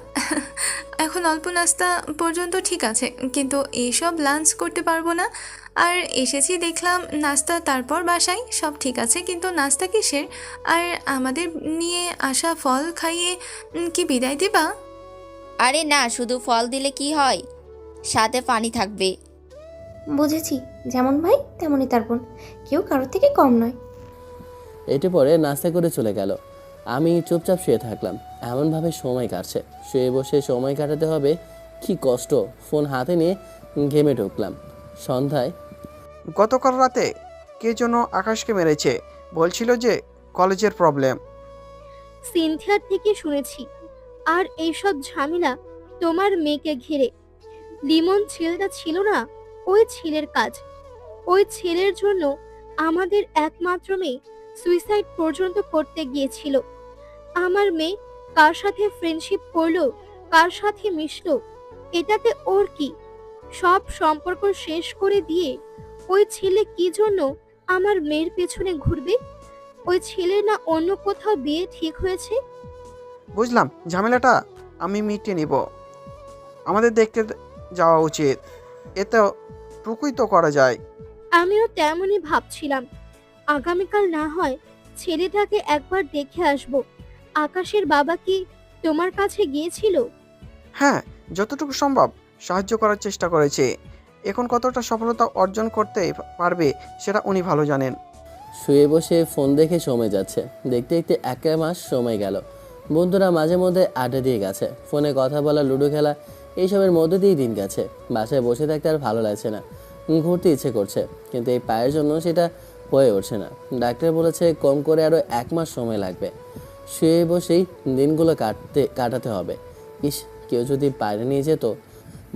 এখন অল্প নাস্তা পর্যন্ত ঠিক আছে, কিন্তু এইসব লাঞ্চ করতে পারবো না। আর এসেছি দেখলাম নাস্তা, তারপর বাসায়, সব ঠিক আছে, কিন্তু নাস্তা কিসের? আর আমাদের নিয়ে আসা ফল খাইয়ে কি বিদায় দিবা? আরে না, শুধু ফল দিলে কি হয়, সাথে পানি থাকবে। বুঝেছি, যেমন ভাই তেমনই তার বোন, কেউ কারোর থেকে কম নয়। এটি পরে নাস্তা করে চলে গেল। আমি চুপচাপ শুয়ে থাকলাম, এমনভাবে সময় কাটছে, শুয়ে বসে সময় কাটাতে হবে, কি কষ্ট। ফোন হাতে নিয়ে গেমে ঢুকলাম। সন্ধ্যায় গতকাল রাতে কে যেন আকাশকে মেরেছে, বলছিল যে কলেজের প্রবলেম। সিনথিয়ার থেকে শুনেছি। আর এইসব ঝামেলা তোমার মেয়েকে ঘিরে। লিমন ছেলেটা ছিল না, ওই ছেলের কাজ। ওই ছেলের জন্য আমাদের একমাত্র মেয়ে সুইসাইড পর্যন্ত করতে গিয়েছিল। আমার মেয়ে কার সাথে ফ্রেন্ডশিপ করলো, কার সাথে মিশলো, এটাতে ওর কি? সব সম্পর্ক শেষ করে দিয়ে ওই ছেলে কি জন্য আমার মেয়ের পেছনে ঘুরবে? ওই ছেলের না অন্য কোথাও বিয়ে ঠিক হয়েছে? বুঝলাম, ঝামেলাটা আমি মিটিয়ে নিব। আমাদের দেখতে যাওয়া উচিত, এতে টুকুই তো করা যায়। আমিও তেমনই ভাবছিলাম। আগামীকাল না হয় ছেলেটাকে একবার দেখে আসব। আকাশের বাবা কি তোমার কাছে গিয়েছিল? হ্যাঁ, যতটুকু সম্ভব সাহায্য করার চেষ্টা করেছে। এখন কতটা সফলতা অর্জন করতে পারবে সেটা উনি ভালো জানেন। শুয়ে বসে ফোন দেখে সময় যাচ্ছে, দেখতে দেখতে 1 মাস সময় গেল। বন্ধুরা মাঝে মধ্যে আড্ডা দিয়ে গেছে, ফোনে কথা বলা, লুডো খেলা, এইসবের মধ্যে দিয়েই দিন গেছে। বাসায় বসে থাকতে আর ভালো লাগছে না, ঘুরতে ইচ্ছে করছে, কিন্তু এই পায়ের জন্য সেটা হয়ে উঠছে না। ডাক্তার বলেছে কম করে আরও 1 মাস সময় লাগবে। শুয়ে বসেই দিনগুলো কাটাতে হবে। ইস, কেউ যদি বাইরে নিয়ে যেত।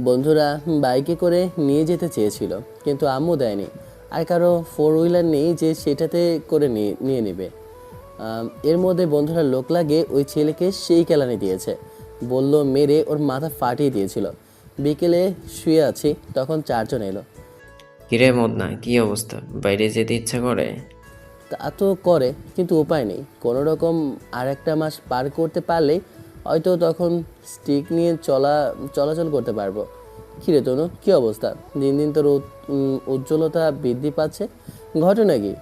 বন্ধুরা বাইকে করে নিয়ে যেতে চেয়েছিল, কিন্তু আম্মু দেয়নি। আর কারো 4 হুইলার নেই যে সেটাতে করে নিয়ে নেবে। এর মধ্যে বন্ধুরা লোক লাগে ওই ছেলেকে সেই কেলানি দিয়েছে, বলল মেরে ওর মাথা ফাটিয়ে দিয়েছিল। বিকেলে শুয়ে আছি, তখন 4 জন এলো। কিরে মদনা, কি অবস্থা? বাইরে যেতে ইচ্ছা করে? তা তো করে, কিন্তু উপায় নেই। কোনো রকম আর 1 মাস পার করতে পারলেই হয়তো তখন স্টিক নিয়ে চলাচল করতে পারবো। কিরে তনু, কী অবস্থা? দিন দিন তোর উজ্জ্বলতা বৃদ্ধি পাচ্ছে, ঘটনা কি?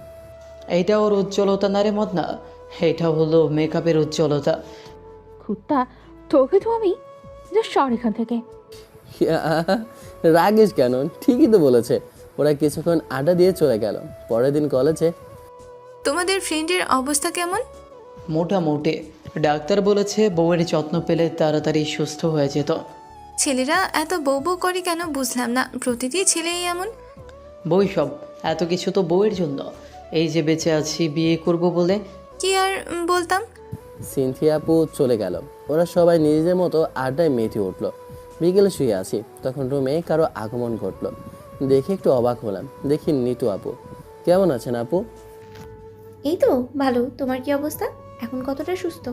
এইটা ওর উজ্জ্বলতা না রে মদনা, এটা হলো মেকআপের উজ্জ্বলতা। কুত্তা, তোকে তো আমি যা সর এখান থেকে। রাগিস কেন? ঠিকই তো বলেছে। ওরা কিছুক্ষণ আড্ডা দিয়ে চলে গেল। পরের দিন কলেজে। তোমাদের ফ্রেন্ডের অবস্থা কেমন? মোটামুটি, ডাক্তার বলেছে বউয়ের যত্ন পেলে তাড়াতাড়ি সুস্থ হয়ে যেত। ছেলেরা এত বউ বউ করে কেন বুঝলাম না, প্রতিটি ছেলেই এমন। বই সব, এত কিছু তো বউয়ের জন্য। এই যে বেঁচে আছি বিয়ে করব বলে। কি আর বলতাম। সিনথিয়া আপু চলে গেল, ওরা সবাই নিজেদের মতো আড্ডায় মেতে উঠলো। বিকেলে শুয়ে আছি, তখন রুমে কারো আগমন ঘটলো। দেখে একটু অবাক হলাম, দেখি নিতু আপু। কেমন আছেন আপু? এই তো ভালো, তোমার কি অবস্থা? এখন কতটা সুস্থ?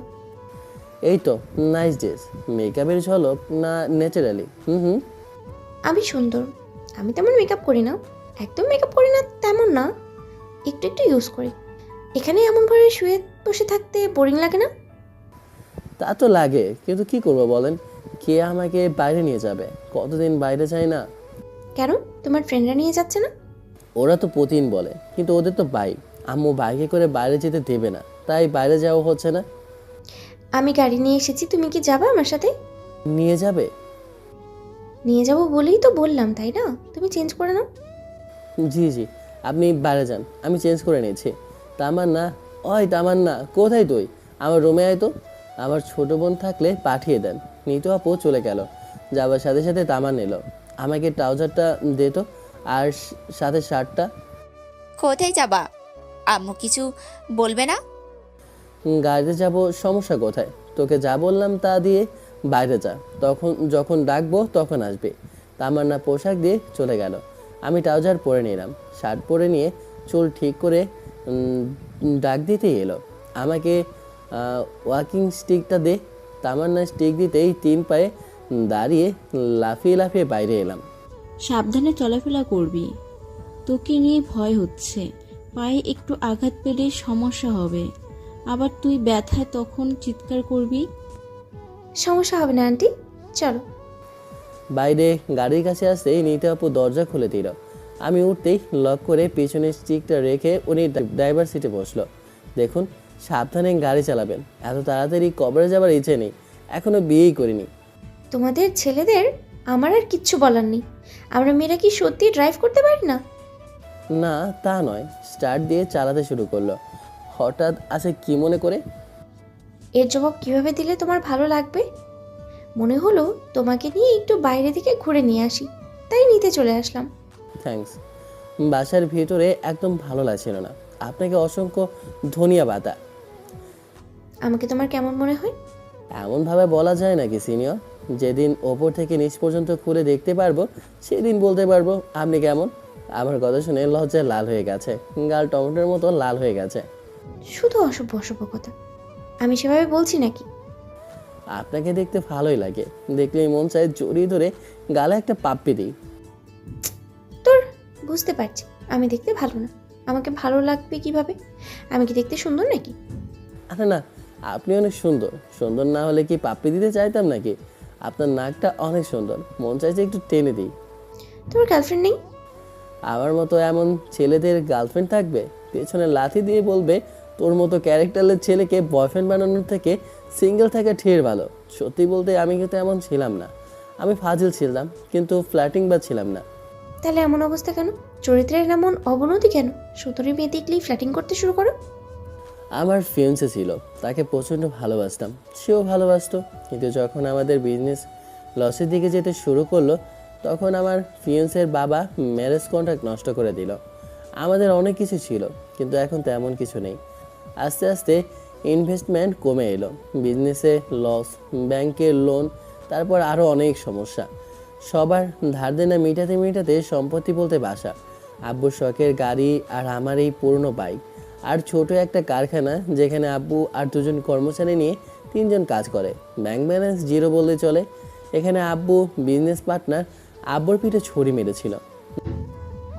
এই তো, নাইস ড্রেস। মেকআপের ঝলক না ন্যাচারালি? আমি সুন্দর, আমি তেমন মেকআপ করি না। একদম মেকআপ করি না তেমন না, একটু একটু ইউজ করি। এখানে এমনভাবে শুয়ে বসে থাকতে বোরিং লাগে না? তা তো লাগে, কিন্তু কি করব বলেন? কে আমাকে বাইরে নিয়ে যাবে? কতদিন বাইরে যাই না। কেন, তোমার ফ্রেন্ডরা নিয়ে যাচ্ছে না? ওরা তো প্রতিদিন বলে, কিন্তু ওদের তো বাইক। আম্মু বাইকে করে বাইরে যেতে দেবে না, তাই বাইরে যাওয়া হচ্ছে না। আমি গাড়ি নিয়ে এসেছি, তুমি কি যাবে আমার সাথে? নিয়ে যাবে? নিয়ে যাব বলেই তো বললাম, তাই না? তুমি চেঞ্জ করে নাও। জি জি, আপনি বাইরে যান, আমি চেঞ্জ করে নিয়েছি। তামান্না, ওই তামান্না, কোথায় তুই? আমার রুমে আয় তো। আমার ছোট বোন থাকলে পাঠিয়ে দেন। নিতু আপু চলে গেল, যাবার সাথে সাথে তামান এলো। আমাকে ট্রাউজারটা দে তো, আর সাথে শার্টটা। কোথায় যাবা? আম্মু কিছু বলবে না? গাড়িতে যাব, সমস্যা কোথায়? তোকে যা বললাম তা দিয়ে বাইরে যা, তখন যখন ডাকবো তখন আসবে। তামান্না পোশাক দিয়ে চলে গেল। আমি ট্রাউজার পরে নিলাম, শার্ট পরে নিয়ে চুল ঠিক করে ডাক দিতেই এলো। আমাকে ওয়াকিং স্টিকটা দে। তামান্না স্টিক দিতেই 3 পায়ে দাঁড়িয়ে লাফিয়ে লাফিয়ে বাইরে এলাম। সাবধানে চলাফেরা করবি, তোকে নিয়ে ভয় হচ্ছে। পায়ে একটু আঘাত পেলে সমস্যা হবে, আবার তুই ব্যথায় তখন চিৎকার করবি। সমস্যা হবে না আন্টি, চলো। বাইরে গাড়ির কাছে আসতেই নিতু আপু দরজা খুলে দিল। আমি উঠতেই লক করে পিছনের স্টিকটা রেখে উনি ড্রাইভার সিটে বসলো। দেখুন, সাবধানে গাড়ি চালাবেন, এত তাড়াতাড়ি কবরে যাবার ইচ্ছে নেই, এখনো বিয়েই করিনি। তোমাদের ছেলেদের আমার আর কিচ্ছু বলার নেই। আমরা মেয়েরা কি সত্যি ড্রাইভ করতে পারি না? না তা নয়, স্টার্ট দিয়ে চালাতে শুরু করলো। হঠাৎ আসে কি মনে করে? এর জবাব কিভাবে দিলে তোমার ভালো লাগবে? মনে হলো তোমাকে নিয়ে একটু বাইরে থেকে ঘুরে নিয়ে আসি, তাই নিতে চলে আসলাম। থ্যাঙ্কস। বাসার ভিতরে একদম ভালো লাগছিল না, আপনাকে অসংখ্য ধন্যবাদ। আমাকে তোমার কেমন মনে হয়? এমনভাবে বলা যায় নাকি সিনিয়র? যেদিন ওপর থেকে নিচ পর্যন্ত খুলে দেখতে পারবো সেদিন বলতে পারবো আপনি কেমন। আমার কথা শুনে লজ্জায় লাল হয়ে গেছে, গাল টমেটোর মতো লাল হয়ে গেছে। শুধু অসভ্য অসভ্য কথা, আমি সেভাবে বলছি নাকি? আপনাকে দেখতে ভালোই লাগে, দেখলেই মন চায় জড়িয়ে ধরে গালে একটা পাপ্পি দিই। তোর বুঝতে পারছি আমি দেখতে ভালো না, আমাকে ভালো লাগবে কিভাবে? আমি কি দেখতে সুন্দর নাকি? আরে না, আপনি অনেক সুন্দর। সুন্দর না হলে কি পাপ্পি দিতে চাইতাম নাকি? আপনার নাকটা অনেক সুন্দর, মন চাইছে একটু টেনে দিই। তোমার গার্লফ্রেন্ড নেই? আমার মতো এমন ছেলেদের গার্লফ্রেন্ড থাকবে? পেছনে লাথি দিয়ে বলবে তোর মতো ক্যারেক্টারের ছেলেকে বয়ফ্রেন্ড বানানোর থেকে সিঙ্গেল থাকা ঢের ভালো। সত্যি বলতে আমি কিন্তু এমন ছিলাম না, আমি ফাজিল ছিলাম, কিন্তু ফ্ল্যাটিং বা ছিলাম না। তাহলে এমন অবস্থা কেন? চরিত্রের এমন অবনতি কেন? সুতরি মেয়ে দেখলেই ফ্ল্যাটিং করতে শুরু করো? আমার ফিয়ান্সে ছিল, তাকে প্রচণ্ড ভালোবাসতাম, সেও ভালোবাসতো। কিন্তু যখন আমাদের বিজনেস লসের দিকে যেতে শুরু করলো, তখন আমার ফিয়ান্সের বাবা ম্যারেজ কন্ট্রাক্ট নষ্ট করে দিল। আমাদের অনেক কিছু ছিল, কিন্তু এখন তেমন কিছু নেই। আস্তে আস্তে ইনভেস্টমেন্ট কমে এলো, বিজনেসে লস, ব্যাংকের লোন, তারপর আরও অনেক সমস্যা। সবার ধার দেনা মেটাতে মেটাতে সম্পত্তি বলতে বাসা, আব্বুর শখের গাড়ি, আর আমার এই পুরনো বাইক, আর ছোট একটা কারখানা যেখানে আব্বু আর 2 জন কর্মচারী নিয়ে 3 জন কাজ করে। ব্যাংক ব্যালেন্স 0 বললে চলে। এখানে আব্বু বিজনেস পার্টনার আব্বুর পিঠে ছড়ি মেরেছিল।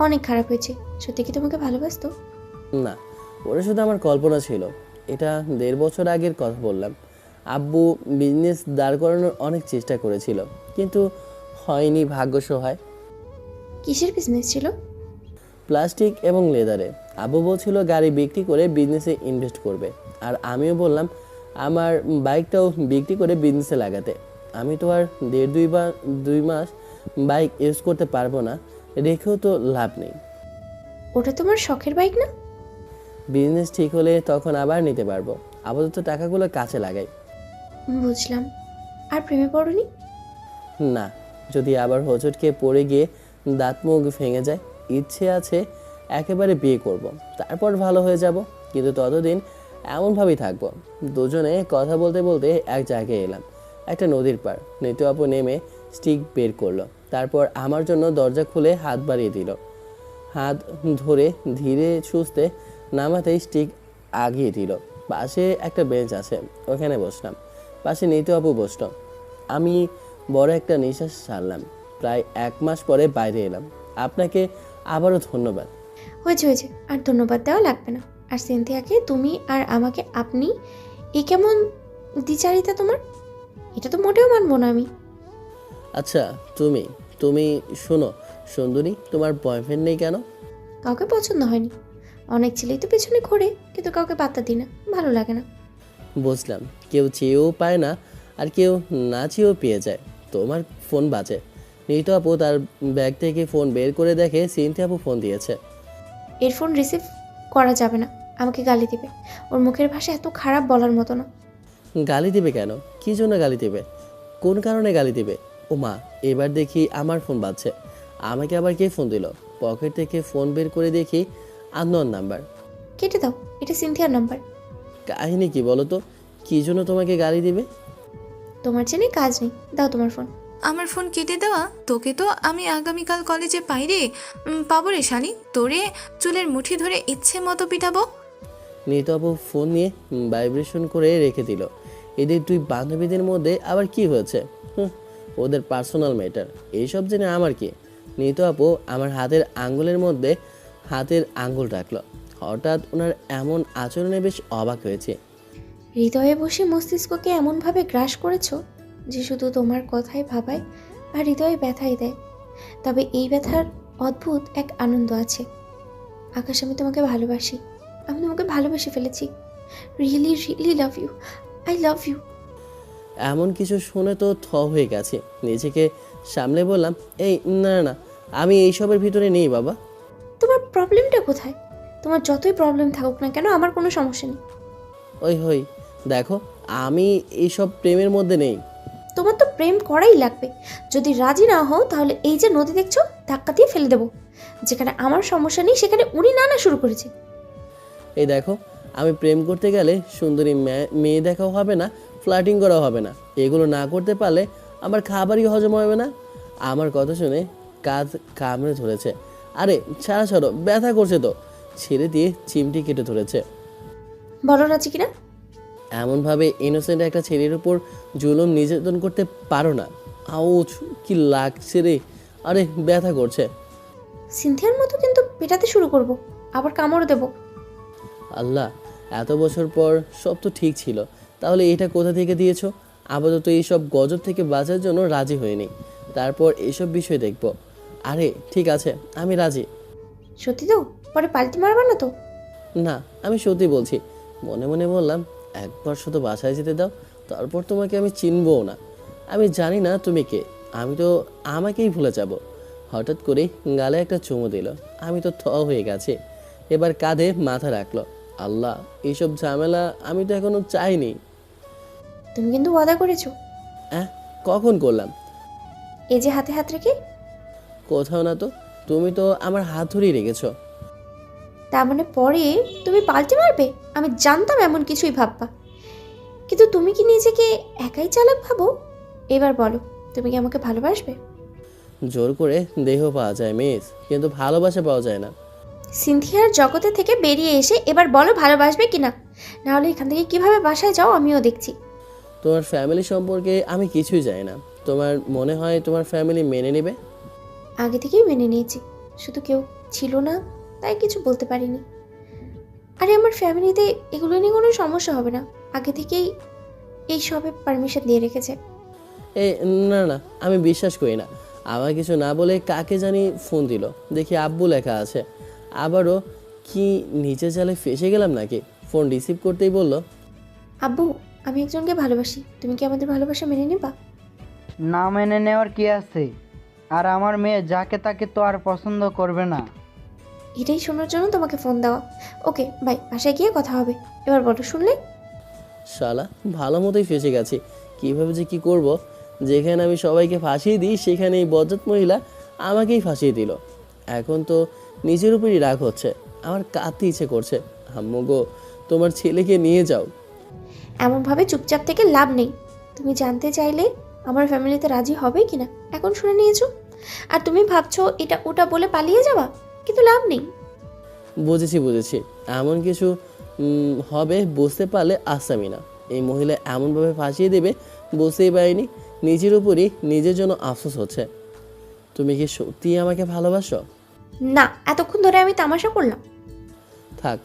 অনেক খারাপ হয়েছে। সত্যি কি তোমাকে ভালোবাসতো? না, ওরা শুধু আমার কল্পনা ছিল। এটা 1.5 বছর আগের কথা বললাম। আব্বু বিজনেস দাঁড় করানোর অনেক চেষ্টা করেছিল, কিন্তু হয়নি, ভাগ্য সহায়। কিসের বিজনেস ছিল? প্লাস্টিক এবং লেদারে। আব্বু বলছিল গাড়ি বিক্রি করে বিজনেসে ইনভেস্ট করবে, আর আমিও বললাম আমার বাইকটাও বিক্রি করে বিজনেসে লাগাতে। আমি তো আর 1.5-2 মাস বাইক ইউজ করতে পারবো না, রেখেও তো লাভ নেই। ওটা তোমার শখের বাইক না? বিজনেস ঠিক হলে তখন আবার নিতে পারবো, আপাতত টাকাগুলো কাছে লাগাই। বুঝলাম। আর প্রেমে পড়োনি? না, যদি আবার হোঁচট খেয়ে পড়ে গিয়ে দাঁত মুখ ভেঙে যায়, ইচ্ছে আছে একেবারে বিয়ে করব, তারপর ভালো হয়ে যাব। কিন্তু ততদিন এমনভাবেই থাকবো। দুজনে কথা বলতে বলতে এক জায়গায় এলাম, একটা নদীর পার। নিতু আপু নেমে স্টিক বের করলো, তারপর আমার জন্য দরজা খুলে হাত বাড়িয়ে দিল। হাত ধরে ধীরে সুস্থে নামাতেই স্টিক আগিয়ে দিল। পাশে একটা বেঞ্চ আছে, ওখানে বসলাম। পাশে নিতু আপু বসল। আমি বড় একটা নিঃশ্বাস ছাড়লাম। প্রায় 1 মাস পরে বাইরে এলাম। আপনাকে আবারও ধন্যবাদ। হয়েছে হয়েছে, আর ধন্যবাদ দেওয়া লাগবে না। আর সিনথিয়াকে তুমি আর আমাকে আপনি, এ কেমন দ্বিচারিতা তোমার? এটা তো মোটেও মানবো না আমি। আচ্ছা তুমি তুমি শোনো সুন্দরী, তোমার বয়ফ্রেন্ড নেই কেন? কাউকে পছন্দ হয়নি। অনেক ছেলেই তো পেছনে ঘোরে, কিন্তু কাউকে পাত্তা দিই না, ভালো লাগে না। বুঝলাম, কেউ চেয়েও পায় না আর কেউ না চেয়েও পেয়ে যায়। তোমার ফোন বাজে। নিতু আপু তার ব্যাগ থেকে ফোন বের করে দেখে সিনথিয়া আপু ফোন দিয়েছে। এর ফোন রিসিভ করা যাবে না, আমাকে গালি দিবে। ওর মুখের ভাষা এত খারাপ বলার মতো না। গালি দিবে কেন? কী জন্য গালি দিবে? কোন কারণে গালি দিবে? ও মা, এবার দেখি আমার ফোন বাজছে। আমাকে আবার কে ফোন দিল? পকেট থেকে ফোন বের করে দেখি আননোন নাম্বার। কেটে দাও, এটা সিনথিয়ার নাম্বার। কাহিনী কি বলো তো? কী জন্য তোমাকে গালি দিবে? তোমার জেনে কাজ নেই, দাও তোমার ফোন। আমার ফোন কেটে দেওয়া? তোকে তো আমি আগামীকাল কলেজে পাই রে, পাবো রে শালি, তোরে চুলের মুঠি ধরে ইচ্ছে মতো পিটাবো। নিতু আপু ফোন নিয়ে ভাইব্রেশন করে রেখে দিল। এদের দুই বান্ধবীদের মধ্যে আবার কি হয়েছে? ওদের পার্সোনাল ম্যাটার, এইসব জেনে আমার কি? নিতু আপু আমার হাতের আঙ্গুলের মধ্যে হাতের আঙ্গুল রাখলো। হঠাৎ ওনার এমন আচরণে বেশ অবাক হয়েছে। হৃদয়ে বসে মস্তিষ্ককে এমনভাবে গ্রাস করেছো যে শুধু তোমার কথাই ভাবায় আর হৃদয়ে ব্যথাই দেয়। তবে এই ব্যথার অদ্ভুত এক আনন্দ আছে। আকাশ, আমি তোমাকে ভালোবাসি, আমি তোমাকে ভালোবেসে ফেলেছি। Really really love you, I love you. এমন কিছু শুনে তো থ হয়ে গেছে। নিজেকে সামলে বললাম, এই না না না, আমি এইসবের ভিতরে নেই বাবা। তোমার প্রবলেমটা কোথায়? তোমার যতই প্রবলেম থাকুক না কেন, আমার কোনো সমস্যা নেই। ওই হই দেখো, আমি এইসব প্রেমের মধ্যে নেই। তোমার তো প্রেম করাই লাগবে। যদি রাজি না হও তাহলে এই যে নদী দেখছো, ধাক্কা দিয়ে ফেলে দেবো। যেখানে আমার সমস্যা নেই সেখানে উনি নানা শুরু করেছে। এই দেখো, আমি প্রেম করতে গেলে সুন্দরী মেয়ে দেখাও হবে না, ফ্লার্টিং করাও হবে না। এগুলো না করতে পারলে আমার খাবারই হজম হবে না। আমার কথা শুনে কাঁধ কামড়ে ধরেছে। আরে ছাড়া ছাড়ো, ব্যথা করছে তো। ছেড়ে দিয়ে চিমটি কেটে ধরেছে। বলো রাজি কিনা? এমনভাবে ইনোসেন্ট একটা ছেলের উপর জুলুম নির্যাতন করতে পারো না। আউচ, কি লাগছে রে! আরে ব্যথা করছে। সিনথিয়ার মতো কিন্তু পেটাতে শুরু করব, আবার কামড় দেব। আল্লাহ, এত বছর পর সব তো ঠিক ছিল, তাহলে এটা কোথা থেকে দিয়েছো? আপাতত এইসব গজব থেকে বাঁচার জন্য রাজি হয়নি, তারপর এসব বিষয় দেখব। আরে ঠিক আছে, আমি রাজি। সত্যি তো? পরে পাল্টি মারবা না তো? না, আমি সত্যি বলছি। মনে মনে বললাম, একবার শুধু বাসায় যেতে দাও, তারপর তোমাকে আমি চিনবও না। আমি জানি না তুমি কে, আমি তো আমাকেই ভুলে যাব। হঠাৎ করে গালে একটা চুমু দিল। আমি তো থ হয়ে গেছি। এবার কাঁধে মাথা রাখলো। আল্লাহ, এইসব ঝামেলা আমি তো এখনো চাইনি। তুমি কিন্তু ওয়াদা করেছো। হ্যাঁ, কখন করলাম? এই যে হাতে হাত রেখে। কোথাও না তো, তুমি তো আমার হাত ধরেই রেখেছো। তার মানে পরে তুমি পাল্টে মারবে? আমি জানতাম এমন কিছুই ভাববা, কিন্তু তুমি কি নিজেকে একাই চালাক ভাবো? এবার বলো, তুমি কি আমাকে ভালোবাসবে? জোর করে দেহ পাওয়া যায় মিস, কিন্তু ভালোবাসা পাওয়া যায় না। সিনথিয়ার জগতে থেকে বেরিয়ে এসে এবার বলো ভালোবাসবে কিনা, না হলে এখান থেকে কিভাবে বাসায় যাও আমিও দেখছি। তোমার ফ্যামিলি সম্পর্কে আমি কিছুই জানি না। তোমার মনে হয় তোমার ফ্যামিলি মেনে নেবে? আগে থেকেই মেনে নিয়েছি, শুধু কেউ ছিল না তাই কিছু বলতে পারিনি। আরে আমার ফ্যামিলিতে এগুলো নিয়ে কোনো সমস্যা হবে না, আগে থেকেই এই সবে পারমিশন দিয়ে রেখেছে। এ না না, আমি বিশ্বাস করি না। আমার কিছু না বলে কাকে জানি ফোন দিল, দেখি আব্বু লেখা আছে। আবারও কি নিচে জালে ফেসে গেলাম নাকি? ফোন রিসিভ করতেই বলল, আব্বু, আমি একজনকে ভালোবাসি, তুমি কি আমাদের ভালোবাসা মেনে নেবা? না মেনে নেওয়ার কি আছে? আর আমার মেয়ে যাকে তাকে তো আর পছন্দ করবে না। এটাই শোনার জন্য তোমাকে ফোন দেওয়া। ওকে বাই, বাসায় গিয়ে কথা হবে। এবার বলো, শুনলে? শালা ভালো মতোই ফেসে গেছি। কীভাবে যে কি করব? যেখানে আমি সবাইকে ফাঁসিয়ে দিই, সেখানে এই বজ্জাত মহিলা আমাকেই ফাঁসিয়ে দিল। এখন তো নিজের উপরই রাগ হচ্ছে, আমার কাঁদতে ইচ্ছে করছে। আম্মু গো, তোমার ছেলেকে নিয়ে যাও। এমনভাবে চুপচাপ থেকে লাভ নেই। তুমি জানতে চাইলে আমার ফ্যামিলিতে রাজি হবে কিনা, এখন শুনে নিয়েছো। আর তুমি ভাবছো এটা ওটা বলে পালিয়ে যাওয়া, কিন্তু লাভ নেই। বুঝেছি। এমন কিছু হবে বুঝতে পারলে আসতামই না। এই মহিলা এমনভাবে ফাঁসিয়ে দেবে বুঝতেই পারিনি। নিজের উপরই নিজের জন্য আফসোস হচ্ছে। তুমি কি সত্যিই আমাকে ভালোবাসো? না, এতক্ষণ ধরে আমি তামাশা করলাম। থাক,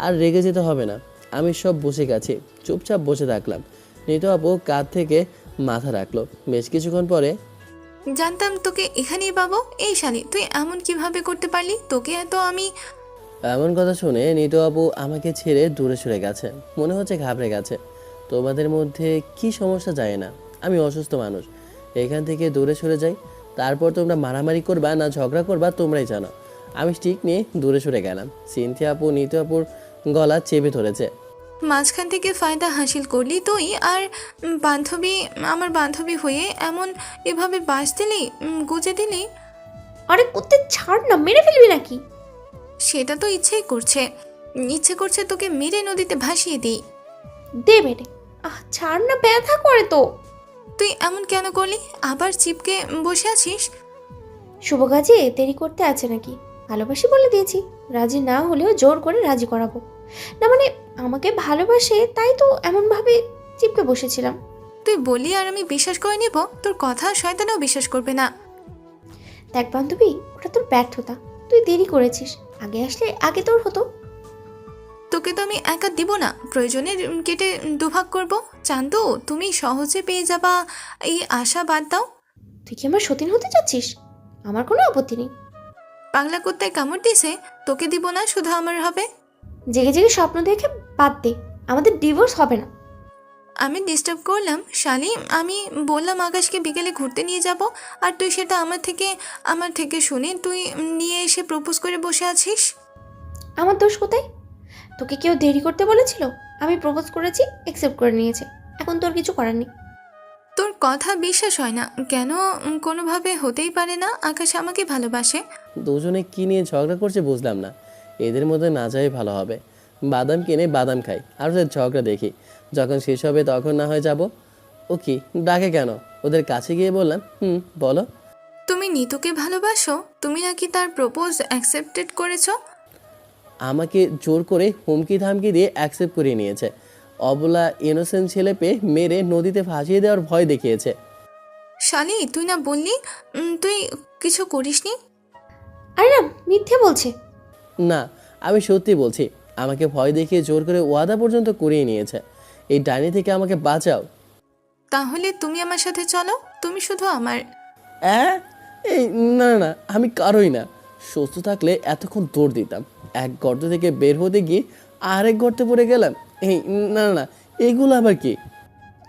আর রেগে যেতে হবে না। আমি সব বসে গেছি। চুপচাপ বসে থাকলাম। নিতু আপু কাঁধ থেকে মাথা রাখলো। বেশ কিছুক্ষণ পরে, জানতাম তোকে এখানেই পাবো। এই শালি, তুই এমন কিভাবে করতে পারলি? তোকে এত আমি এমন কথা শুনে নিতু আপু আমাকে ছেড়ে দূরে সরে গেছে। মনে হচ্ছে ঘাবড়ে গেছে। তোমাদের মধ্যে কি সমস্যা যায় না? আমি অসুস্থ মানুষ, এখান থেকে দূরে সরে যাই। তারপর তোমরা মারামারি করবা না ঝগড়া করবা তোমরাই জানো। আমি স্টিক নিয়ে দূরে সরে গেলাম। সিনথিয়া আপু নিতু আপুর গলা চেপে ধরেছে। মাঝখান থেকে ফায়দা হাসিল করলি তুই, আর আমার বান্ধবী হয়ে এভাবে বাস দিলি, গুজে দিলি। আরে কুত্তে ছাড় না, মেরে ফেলবি নাকি? সেটা তো ইচ্ছে করছে তোকে মেরে নদীতে ভাসিয়ে দিই। দে মেরে। ছাড় না, ব্যথা করে তো। তুই এমন কেন করলি? আবার চিপকে বসে আছিস? শুভ কাজে দেরি করতে আছে নাকি? ভালোবাসি বলে দিয়েছি, রাজি না হলেও জোর করে রাজি করাবো না। মানে আমাকে ভালোবাসে তাই তো এমনভাবে চিপকে বসেছিলাম। তুই বলি আর আমি বিশ্বাস করে নিব? তোর কথা শয়তানও বিশ্বাস করবে না। দেখ বান্ধবী, ওটা তোর ব্যর্থতা। তুই দেরি করেছিস, আগে আসলে আগে তোর হতো। তোকে তো আমি একা দিব না, প্রয়োজনে কেটে দুভাগ করব। চান্দু, তুমি সহজে পেয়ে যাবা এই আশা বাদ দাও। তুই কি আমার সতীন হতে চাচ্ছিস? আমার কোনো আপত্তি নেই। পাগলা কুত্তায় কামড় দিছে, তোকে দিব না, শুধু আমার হবে। জেগে জেগে স্বপ্ন দেখে বাদ দে, আমাদের ডিভোর্স হবে না। আমি ডিস্টার্ব করলাম শালি? আমি বললাম আকাশকে বিকেলে ঘুরতে নিয়ে যাব, আর তুই সেটা আমার থেকে শুনে তুই নিয়ে এসে প্রপোজ করে বসে আছিস। আমার দোষ কোথায়? তোকে কেউ দেরি করতে বলেছিল? আমি প্রপোজ করেছি, অ্যাকসেপ্ট করে নিয়েছে। এখন তোর কিছু করার নেই। তোর কথা বিশ্বাস হয় না কেন? কোনোভাবে হতেই পারে না আকাশ আমাকে ভালোবাসে। দুজনে কি নিয়ে ঝগড়া করছে বুঝলাম না। এদের মধ্যে না যাই ভালো হবে। বাদাম কিনে বাদাম খাই আর ওদের ঝগড়া দেখি। যখন শেষ হবে তখন না হয় যাব। ও কি ডাকে কেন? ওদের কাছে গিয়ে বললাম, বলো। তুমি নিতুকে ভালোবাসো? তুমি নাকি তার প্রপোজ অ্যাকসেপ্টেড করেছো? আমাকে জোর করে হুমকি ধামকি দিয়ে অ্যাকসেপ্ট করিয়ে নিয়েছে। অবলা ইনোসেন্ট ছেলে পেয়ে মেরে নদীতে ভাসিয়ে দেওয়ার ভয় দেখিয়েছে। শালি, তুই না বললি তুই কিছু করিসনি? আরে না, মিথ্যে বলছে। না, আমি সত্যি বলছি। আমাকে ভয় দেখিয়ে জোর করে ওয়াদা পর্যন্ত করিয়ে নিয়েছে। এই ডাইনি থেকে আমাকে বাঁচাও। তাহলে তুমি আমার সাথে চলো, তুমি শুধু আমার। এই না না, আমি কারোই না। সুস্থ থাকলে এতক্ষণ দৌড় দিতাম। এক গর্ত থেকে বের হতে গিয়ে আরেক গর্তে পড়ে গেলাম। এই না না, এগুলো আবার কি?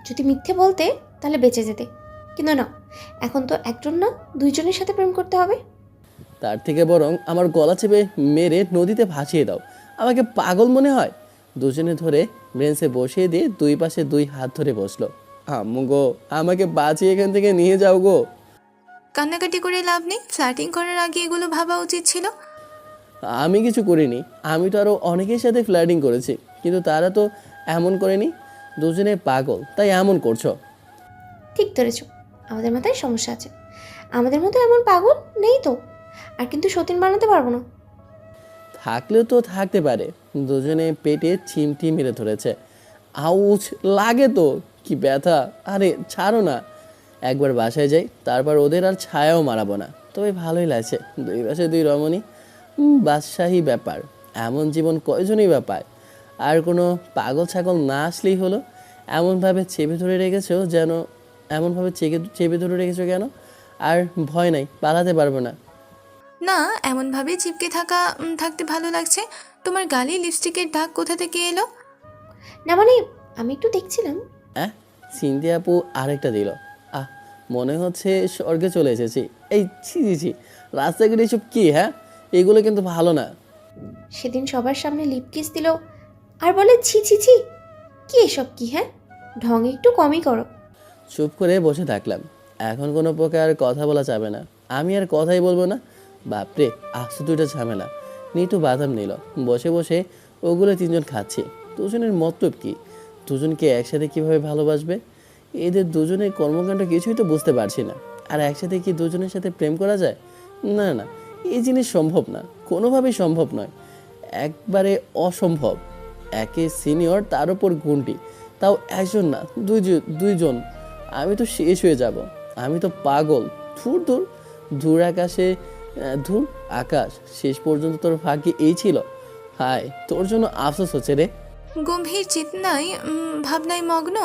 যদি মিথ্যে বলতে তাহলে বেঁচে যেতে, কিন্তু না, এখন তো একজন না দুইজনের সাথে প্রেম করতে হবে। তার থেকে বরং আমার গলা চেপে মেরে নদীতে ভাসিয়ে দাও। আমাকে পাগল মনে হয়? দুজনে ধরে ব্রেঞ্চে বসিয়ে দিয়ে দুই পাশে দুই হাত ধরে বসলো। আম্মু গো, আমাকে বাঁচিয়ে এখান থেকে নিয়ে যাও গো। কান্নাকাটি করে লাভ নেই, ফ্ল্যাটিং করার আগে এগুলো ভাবা উচিত ছিল। আমি কিছু করিনি। আমি তো আরও অনেকের সাথে ফ্ল্যাটিং করেছি, কিন্তু তারা তো এমন করেনি। দুজনে পাগল, তাই এমন করছো। ঠিক ধরেছ, আমাদের মাথায় সমস্যা আছে। আমাদের মতো এমন পাগল নেই তো। আর কিন্তু সতীন বানাতে পারবো না। থাকলেও তো থাকতে পারে। দুজনে পেটে চিমটি মেরে ধরেছে। আউচ লাগে তো, কি ব্যথা। আরে ছাড়ো না। একবার বাসায় যাই, তারপর ওদের আর ছায়াও মারাবো না। তবে ভালোই লাগছে, দুই পাশে দুই রমণী। বাদশাহী ব্যাপার। এমন জীবন কয়জনই বা পায়। আর কোনো পাগল ছাগল না আসলেই হলো। এমনভাবে চেপে ধরে রেখেছো যেন, এমনভাবে চেপে ধরে রেখেছো কেন? আর ভয় নাই, পালাতে পারবো না। না, এমনভাবে চিপকে থাকতে ভালো লাগছে। তোমার গালে লিপস্টিকের দাগ কোথা থেকে এলো? না মানে আমি একটু দেখছিলাম। সিনথিয়া আপু আরেকটা দিল। মনে হচ্ছে স্বর্গে চলে এসেছি। এই ছি ছি ছি, রাস্তাঘাটে এসব কি? এগুলো কিন্তু ভালো না। সেদিন সবার সামনে লিপ কিস দিল আর বলে ছি ছি ছি। কি এসব কি? ঢং একটু কমই করো। চুপ করে বসে থাকলাম। এখন কোনো প্রকার কথা বলা যাবে না। আমি আর কথাই বলবো না। বাপরে, আসছে দুইটা ঝামেলা। নিতু বাদাম নিল। বসে বসে ওগুলো তিনজন খাচ্ছি। দুজনের মতলব কি? দুজনকে একসাথে কিভাবে ভালোবাসবে? এদের দুজনের কর্মকাণ্ড কিছুই তো বুঝতে পারছি না। আর একসাথে কি দুজনের সাথে প্রেম করা যায়? না না, এই জিনিস সম্ভব না, কোনোভাবেই সম্ভব নয়। একবারে অসম্ভব। একে সিনিয়র, তার উপর গুন্ডি, তাও একজন না, দুইজন। আমি তো শেষ হয়ে যাব। আমি তো পাগল। দূর দূর দূর আকাশে ধুর আকাশ, শেষ পর্যন্ত তোর ভাগ্যে এই ছিল। হায়, তোর জন্য আফসোস হচ্ছে রে। গম্ভীর চিন্তায় ভাবনায় মগ্ন।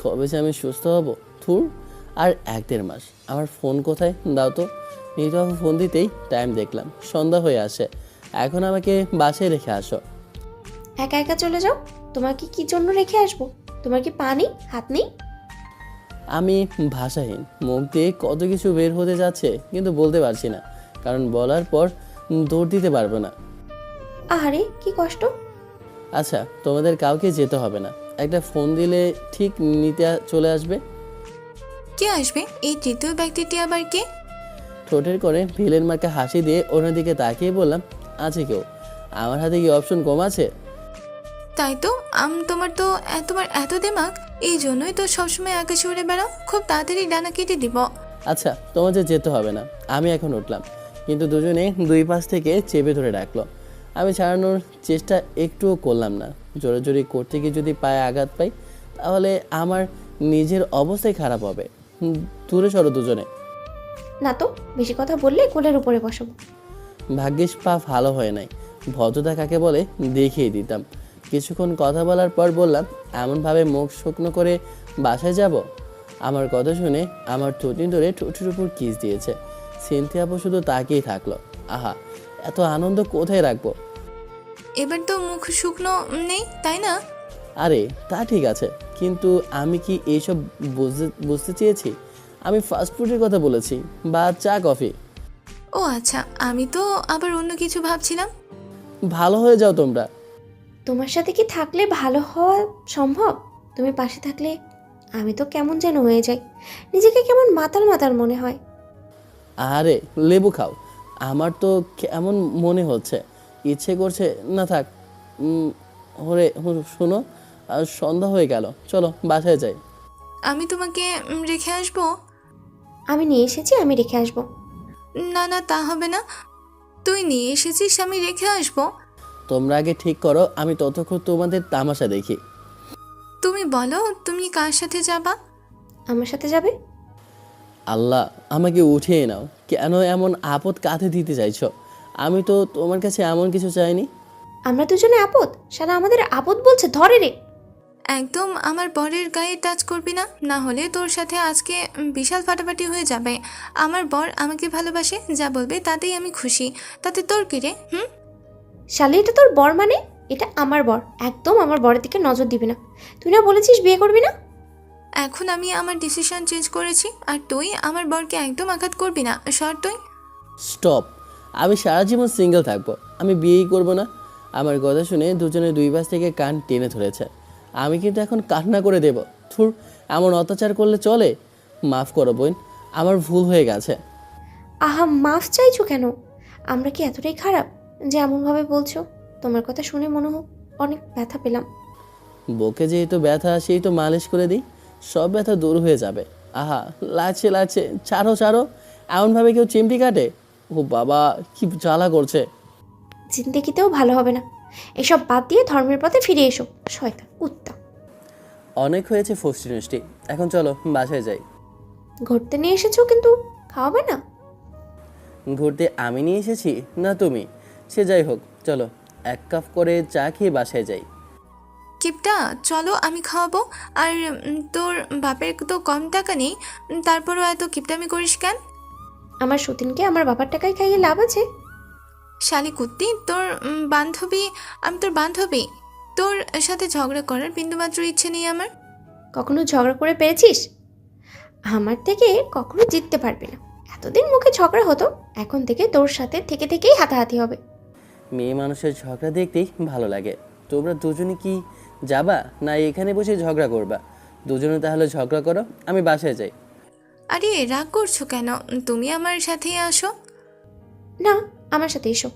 কবে যে আমি সুস্থ হব? ধুর, আর 1-1.5 মাস। আমার ফোন কোথায় দাও তো। নিতবাবু ফোন দিতেই টাইম দেখলাম, সন্ধ্যা হয়ে আসে। এখন আমাকে বাসায় রেখে আসো। একা একা চলে যাও? তোমাকে কি জন্য রেখে আসবো? তোমার কি পা নেই, হাত নেই? আমি ভাষাহীন, মুখ দিয়ে কত কিছু বের হতে যাচ্ছে কিন্তু বলতে পারছি না, কারণ বলার পর দৌড় দিতে পারবো না। আহারে কি কষ্ট। আচ্ছা, তোমাদের কাউকে যেতে হবে না, একটা ফোন দিলে ঠিক নিতে চলে আসবে। কে আসবে? এই তৃতীয় ব্যক্তিটি আবার কে? ঠোঁটের করে ভিলের মার্কা হাসি দিয়ে ওনার দিকে তাকিয়ে বললাম, আছে কেউ? আমার হাতে কি অপশন কম আছে? তাই তো, তোমার এত দিমাগ, এই জন্যই তো সবসময় আকাশে উড়ে বেড়াও। খুব তাড়াতাড়ি ডানা কেটে দিব। আচ্ছা, তোমাদের যেতে হবে না, আমি এখন উঠলাম। কিন্তু দুজনে দুই পাশ থেকে চেপে ধরে রাখলো। আমি ছাড়ানোর চেষ্টা একটুও করলাম না। জোরে জোরে করতে গিয়ে যদি পায়ে আঘাত পাই তাহলে আমার নিজের অবস্থাই খারাপ হবে। দূরে সরো দুজনে। না তো, বেশি কথা বললে কোলের উপরে বসাবো। ভাগ্যিস পা ভালো হয় নাই, ভদ্রতা কাকে বলে দেখিয়ে দিতাম। কিছুক্ষণ কথা বলার পর বললাম, এমনভাবে মুখ শুকনো করে বাসায় যাব? আমার কথা শুনে আমার থুতনি ধরে ঠোঁটের উপর কিস দিয়েছে। সিনথিয়া আপু শুধু তাকিয়েই থাকলো। আহা, এত আনন্দ কোথায় রাখবো? এবার তো মুখ শুকনো নেই, তাই না? আরে তা ঠিক আছে, কিন্তু আমি কি এইসব বুঝতে চেয়েছি? আমি ফাস্টফুডের কথা বলেছি, বা চা কফি। ও আচ্ছা, আমি তো আবার অন্য কিছু ভাবছিলাম। ভালো হয়ে যাও তোমরা। তোমার সাথে কি থাকলে ভালো হওয়া সম্ভব? তুমি পাশে থাকলে আমি তো কেমন যেন হয়ে যাই, নিজেকে কেমন মাতাল মাতাল মনে হয়। আরে লেবু খাও, আমার তো কেমন মনে হচ্ছে, ইচ্ছে করছে না থাক। শোনো, সন্ধ্যা হয়ে গেল, চলো বাসায় যাই। আমি তোমাকে রেখে আসবো? আমি নিয়ে এসেছি, আমি রেখে আসবো। না না, তা হবে না। তুই নিয়ে এসেছিস, আমি রেখে আসবো? তোমরা আগে ঠিক করো, আমি ততক্ষণ তোমাদের তামাশা দেখি। তুমি বলো, তুমি কার সাথে যাবা? আমার সাথে যাবে? আল্লাহ, আমাকে উঠিয়ে নাও। কেন এমন আপদ কাঁধে দিতে চাইছো? আমি তো তোমার কাছে এমন কিছু চাইনি। আমরা দুজনে আপদ? সারা আমাদের আপদ বলছে, ধরে রে। একদম আমার বরের গায়ে টাচ করবি না, না হলে তোর সাথে আজকে বিশাল ফাটাফাটি হয়ে যাবে। আমার বর আমাকে ভালোবাসে, যা বলবে তাতেই আমি খুশি। তাতে তোর কি রে? শালি, এটা তোর বর মানে? এটা আমার বর, একদম আমার বরের দিকে নজর দিবি না। তুই না বলেছিস বিয়ে করবি না? এখন আমি আমার ডিসিশন চেঞ্জ করেছি, আর তুই আমার বরকে একদম আঘাত করবি না। সর তুই। স্টপ, আমি সারা জীবন সিঙ্গেল থাকবো, আমি বিয়েই করব না। আমার কথা শুনে দুজনে দুই পাশ থেকে কান টেনে ধরেছে। আমি কিন্তু এখন কান্না করে দেব। থুর, এমন অত্যাচার করলে চলে? মাফ করো বোন, আমার ভুল হয়ে গেছে। আহা, মাফ চাইছো কেন? আমরা কি এতটাই খারাপ যে এমনভাবে বলছো? তোমার কথা শুনে মনে হোক অনেক ব্যথা পেলাম। বকে যেহেতু ব্যথা, সেই তো মালিশ করে দিই, সব ব্যথা দূর হয়ে যাবে। আহা, লাগছে লাগছে, ছাড়ো ছাড়ো। এমনভাবে কেউ চিমটি কাটে? ও বাবা, কি জ্বালা করছে। জিন্দেগিতেও ভালো হবে না। এসব বাদ দিয়ে ধর্মের পথে ফিরে এসো, শয়তান কুত্তা। অনেক হয়েছে ফষ্টি নষ্টি, এখন চলো বাসায় যাই। ঘুরতে নিয়ে এসেছো, কিন্তু খাওয়াবে না? ঘুরতে আমি নিয়ে এসেছি না তুমি? সে যাই হোক, চলো 1 কাপ করে চা খেয়ে বাসায় যাই। কিপটা, চলো আমি খাওয়াবো। আর তোর বাপের তো কম টাকা নেই, তারপরও এত কিপটামি করিস কেন? আমার সতীনকে আমার বাবার টাকায় খাইয়ে লাভ আছে? শালি কুত্তি, তোর বান্ধবী, আমি তোর বান্ধবী। তোর সাথে ঝগড়া করার বিন্দুমাত্র ইচ্ছে নেই আমার। কখনো ঝগড়া করে পেরেছিস? আমার থেকে কখনো জিততে পারবি না। এতদিন মুখে ঝগড়া হতো, এখন থেকে তোর সাথে থেকে থেকেই হাতাহাতি হবে। মেয়ে মানুষের ঝগড়া দেখতেই ভালো লাগে। তোমরা দুজনে কি যাবা, না এখানে বসে ঝগড়া করবা? দুজনে তাহলে ঝগড়া করো, আমি বাসায় যাই। আরে রাগ করছো কেন? তুমি আমার সাথেই আসো। না, আমার সাথে এসো।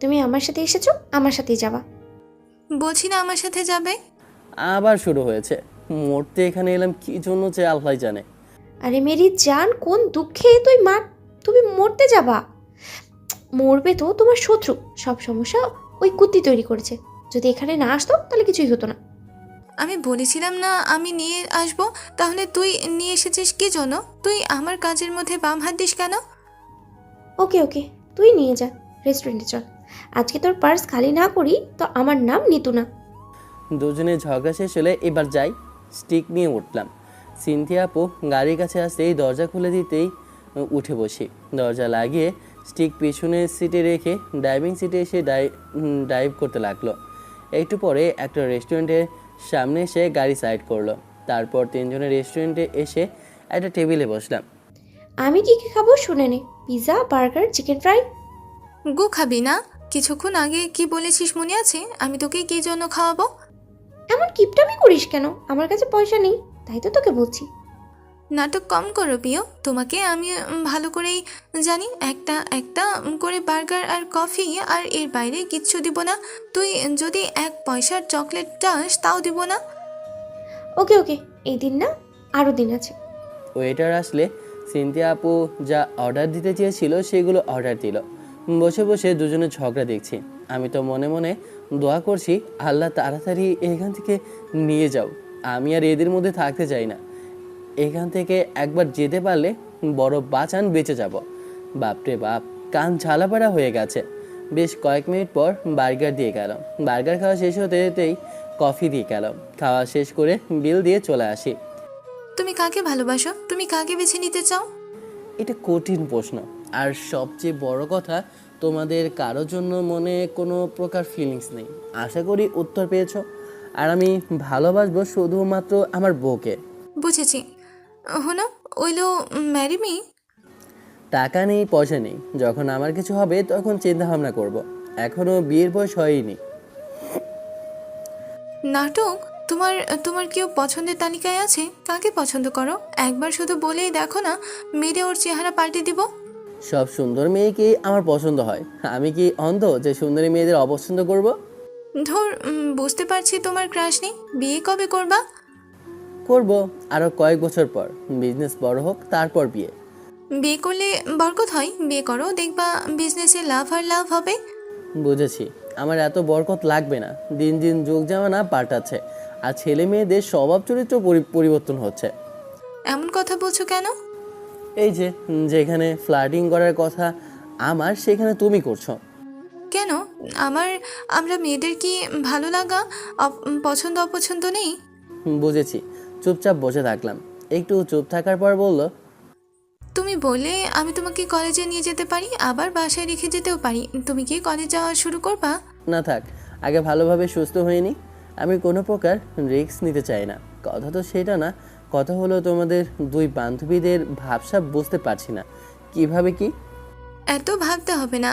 তুমি আমার সাথে এসেছো, আমার সাথেই যাবা। বলছি না আমার সাথে যাবে। আবার শুরু হয়েছে। মরতে এখানে এলাম কি জন্য, যে আল্লাহ জানে। আরে মেরি জান, কোন দুঃখে তুমি মরতে যাবা? মরবে তো তোমার শত্রু। সব সমস্যা ওই কুত্তি তৈরি করেছে। যদি এখানে না আসতো তাহলে কিছুই হতো না। আমি বলেছিলাম না আমি নিয়ে আসবো, তাহলে তুই নিয়ে এসেছিস কি জন্য? তুই আমার কাজের মধ্যে বাম হাত দিস কেন? ওকে ওকে, তুই নিয়ে যা, রেস্টুরেন্টে চল। আজকে তোর পার্স খালি না করি তো আমার নাম নিতু না। দুজনে ঝগড়া শেষ হলে এবার যাই। স্টিক নিয়ে উঠলাম। সিনথিয়া আপু গাড়ির কাছে আসতেই দরজা খুলে দিতেই উঠে বসি। দরজা লাগিয়ে স্টিক পিছনের সিটে রেখে ড্রাইভিং সিটে এসে ড্রাইভ করতে লাগলো। একটু পরে একটা রেস্টুরেন্টের সামনে এসে গাড়ি সাইড করলো। তারপর তিনজনের রেস্টুরেন্টে এসে একটা টেবিলে বসলাম। আমি কি কি খাবো শুনে নে। Pizza, burger, chicken fry. গু খাবি না? কিছুক্ষণ আগে কি বলেছিস মনে আছে? আমি তোকে কি জন্য খাওয়াবো? এমন কিপটামি করিস কেন? আমার কাছে পয়সা নেই, তাই তো তোকে বলছি। নাটক কম করো প্রিয়, তোমাকে আমি ভালো করেই জানি। একটা একটা করে বার্গার আর কফি, আর এর বাইরে কিচ্ছু দিব না। তুই যদি 1 পয়সার চকলেট চাস তাও দিব না। ওকে ওকে, এই দিন না, আরও দিন আছে। ওয়েটার আসলে সিনথিয়া আপু যা অর্ডার দিতে চেয়েছিল সেগুলো অর্ডার দিল। বসে বসে দুজনে ঝগড়া দেখছি। আমি তো মনে মনে দোয়া করছি, আল্লাহ তাড়াতাড়ি এখান থেকে নিয়ে যাও, আমি আর এদের মধ্যে থাকতে চাই না। এখান থেকে একবার যেতে পারলে বড় বাঁচান বেঁচে যাব। বাপরে বাপ, কান ঝালাপাড়া হয়ে গেছে। বেশ কয়েক মিনিট পর বার্গার দিয়ে গেল। বার্গার খাওয়া শেষ হতে হতেই কফি দিয়ে গেল। খাওয়া শেষ করে বিল দিয়ে চলে আসি। তুমি কাকে ভালোবাসো? তুমি কাকে বেছে নিতে চাও? এটা কঠিন প্রশ্ন, আর সবচেয়ে বড় কথা, তোমাদের কারোর জন্য মনে কোনো প্রকার ফিলিংস নেই। আশা করি উত্তর পেয়েছো। আর আমি ভালোবাসবো শুধুমাত্র আমার বউকে। বুঝেছি। হলো ওইলো ম্যারি মি। টাকা নেই, পয়সা নেই, যখন আমার কিছু হবে তখন চিন্তা ভাবনা করব। এখনো বিয়ের বয়স হয়নি। নাটক? তোমার তোমার কেউ পছন্দের তালিকায় আছে? কাকে পছন্দ করো? একবার শুধু বলেই দেখো না, মেরে ওর চেহারা পাল্টে দিব। সব সুন্দর মেয়েকেই আমার পছন্দ হয়। আমি কি অন্ধ যে সুন্দরী মেয়েদের অপছন্দ করব? ধর, বুঝতে পারছি তোমার ক্রাশ নেই। বিয়ে কবে করবা? করব আরো কয়েক বছর পর। বিজনেস বড় হোক, তারপর বিয়ে। বিয়ে করলে বরকত হয়। বিয়ে করো, দেখবা বিজনেসে লাভ আর লাভ হবে। বুঝেছি, আমার এত বরকত লাগবে না। দিন দিন যুগ জামানা পাল্টাচ্ছে, আর ছেলে মেয়েদের স্বভাব চরিত্র পরিবর্তন হচ্ছে। এমন কথা বলছো কেন? এই যে যেখানে ফ্লার্টিং করার কথা আমার, সেখানে তুমি করছো কেন? আমরা মেয়েদের কি ভালো লাগা, পছন্দ অপছন্দ নেই? বুঝেছি। চুপচাপ বসে থাকলাম। একটু চুপ থাকার পর বলল, তুমি বললে আমি তোমাকে কলেজে নিয়ে যেতে পারি, আবার বাসায় রেখে যেতেও পারি। তুমি কি কলেজ যাওয়া শুরু করবা? না থাক, আগে ভালোভাবে সুস্থ হয়নি। আমি কোনো প্রকার রিস্ক নিতে চাই না। কথা তো সেটা না, কথা হলো তোমাদের দুই বান্ধবীদের ভাবসাব বুঝতে পারছি না কিভাবে কি। এত ভাবতে হবে না।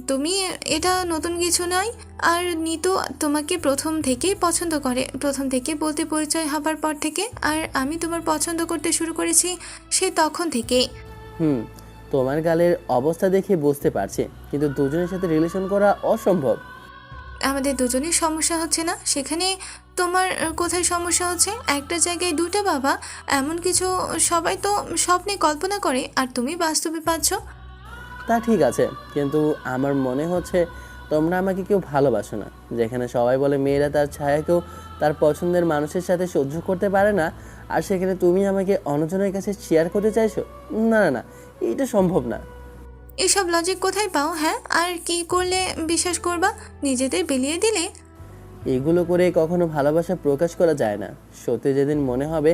তুমি, এটা নতুন কিছু নয়। আর নিতু তোমাকে প্রথম থেকেই পছন্দ করে, প্রথম থেকে বলতে পরিচয় হবার পর থেকে। আর আমি তোমার পছন্দ করতে শুরু করেছি সে তখন থেকেই। তোমার গালের অবস্থা দেখে বুঝতে পারছি, কিন্তু দুজনের সাথে রিলেশন করা অসম্ভব। আমাদের দুজনের সমস্যা হচ্ছে না, সেখানে তোমার কোথায় সমস্যা হচ্ছে? একটা জায়গায় দুটো বাবা, এমন কিছু সবাই তো স্বপ্নে কল্পনা করে, আর তুমি বাস্তবে পাচ্ছ। তা ঠিক আছে, কিন্তু আমার মনে হচ্ছে তোমরা আমাকে কেউ ভালোবাসো না। যেখানে সবাই বলে মেয়েরা তার ছায়াকেও তার পছন্দের মানুষের সাথে সহ্য করতে পারে না, আর সেখানে তুমি আমাকে অন্যজনের কাছে শেয়ার করতে চাইছো। না না না, এটা সম্ভব না। এসব লজিক কোথায় পাও? হ্যাঁ, আর কি করলে বিশ্বাস করবা? নিজেদের বিলিয়ে দিলে? এগুলো করে কখনো ভালোবাসা প্রকাশ করা যায় না। সত্যি যেদিন মনে হবে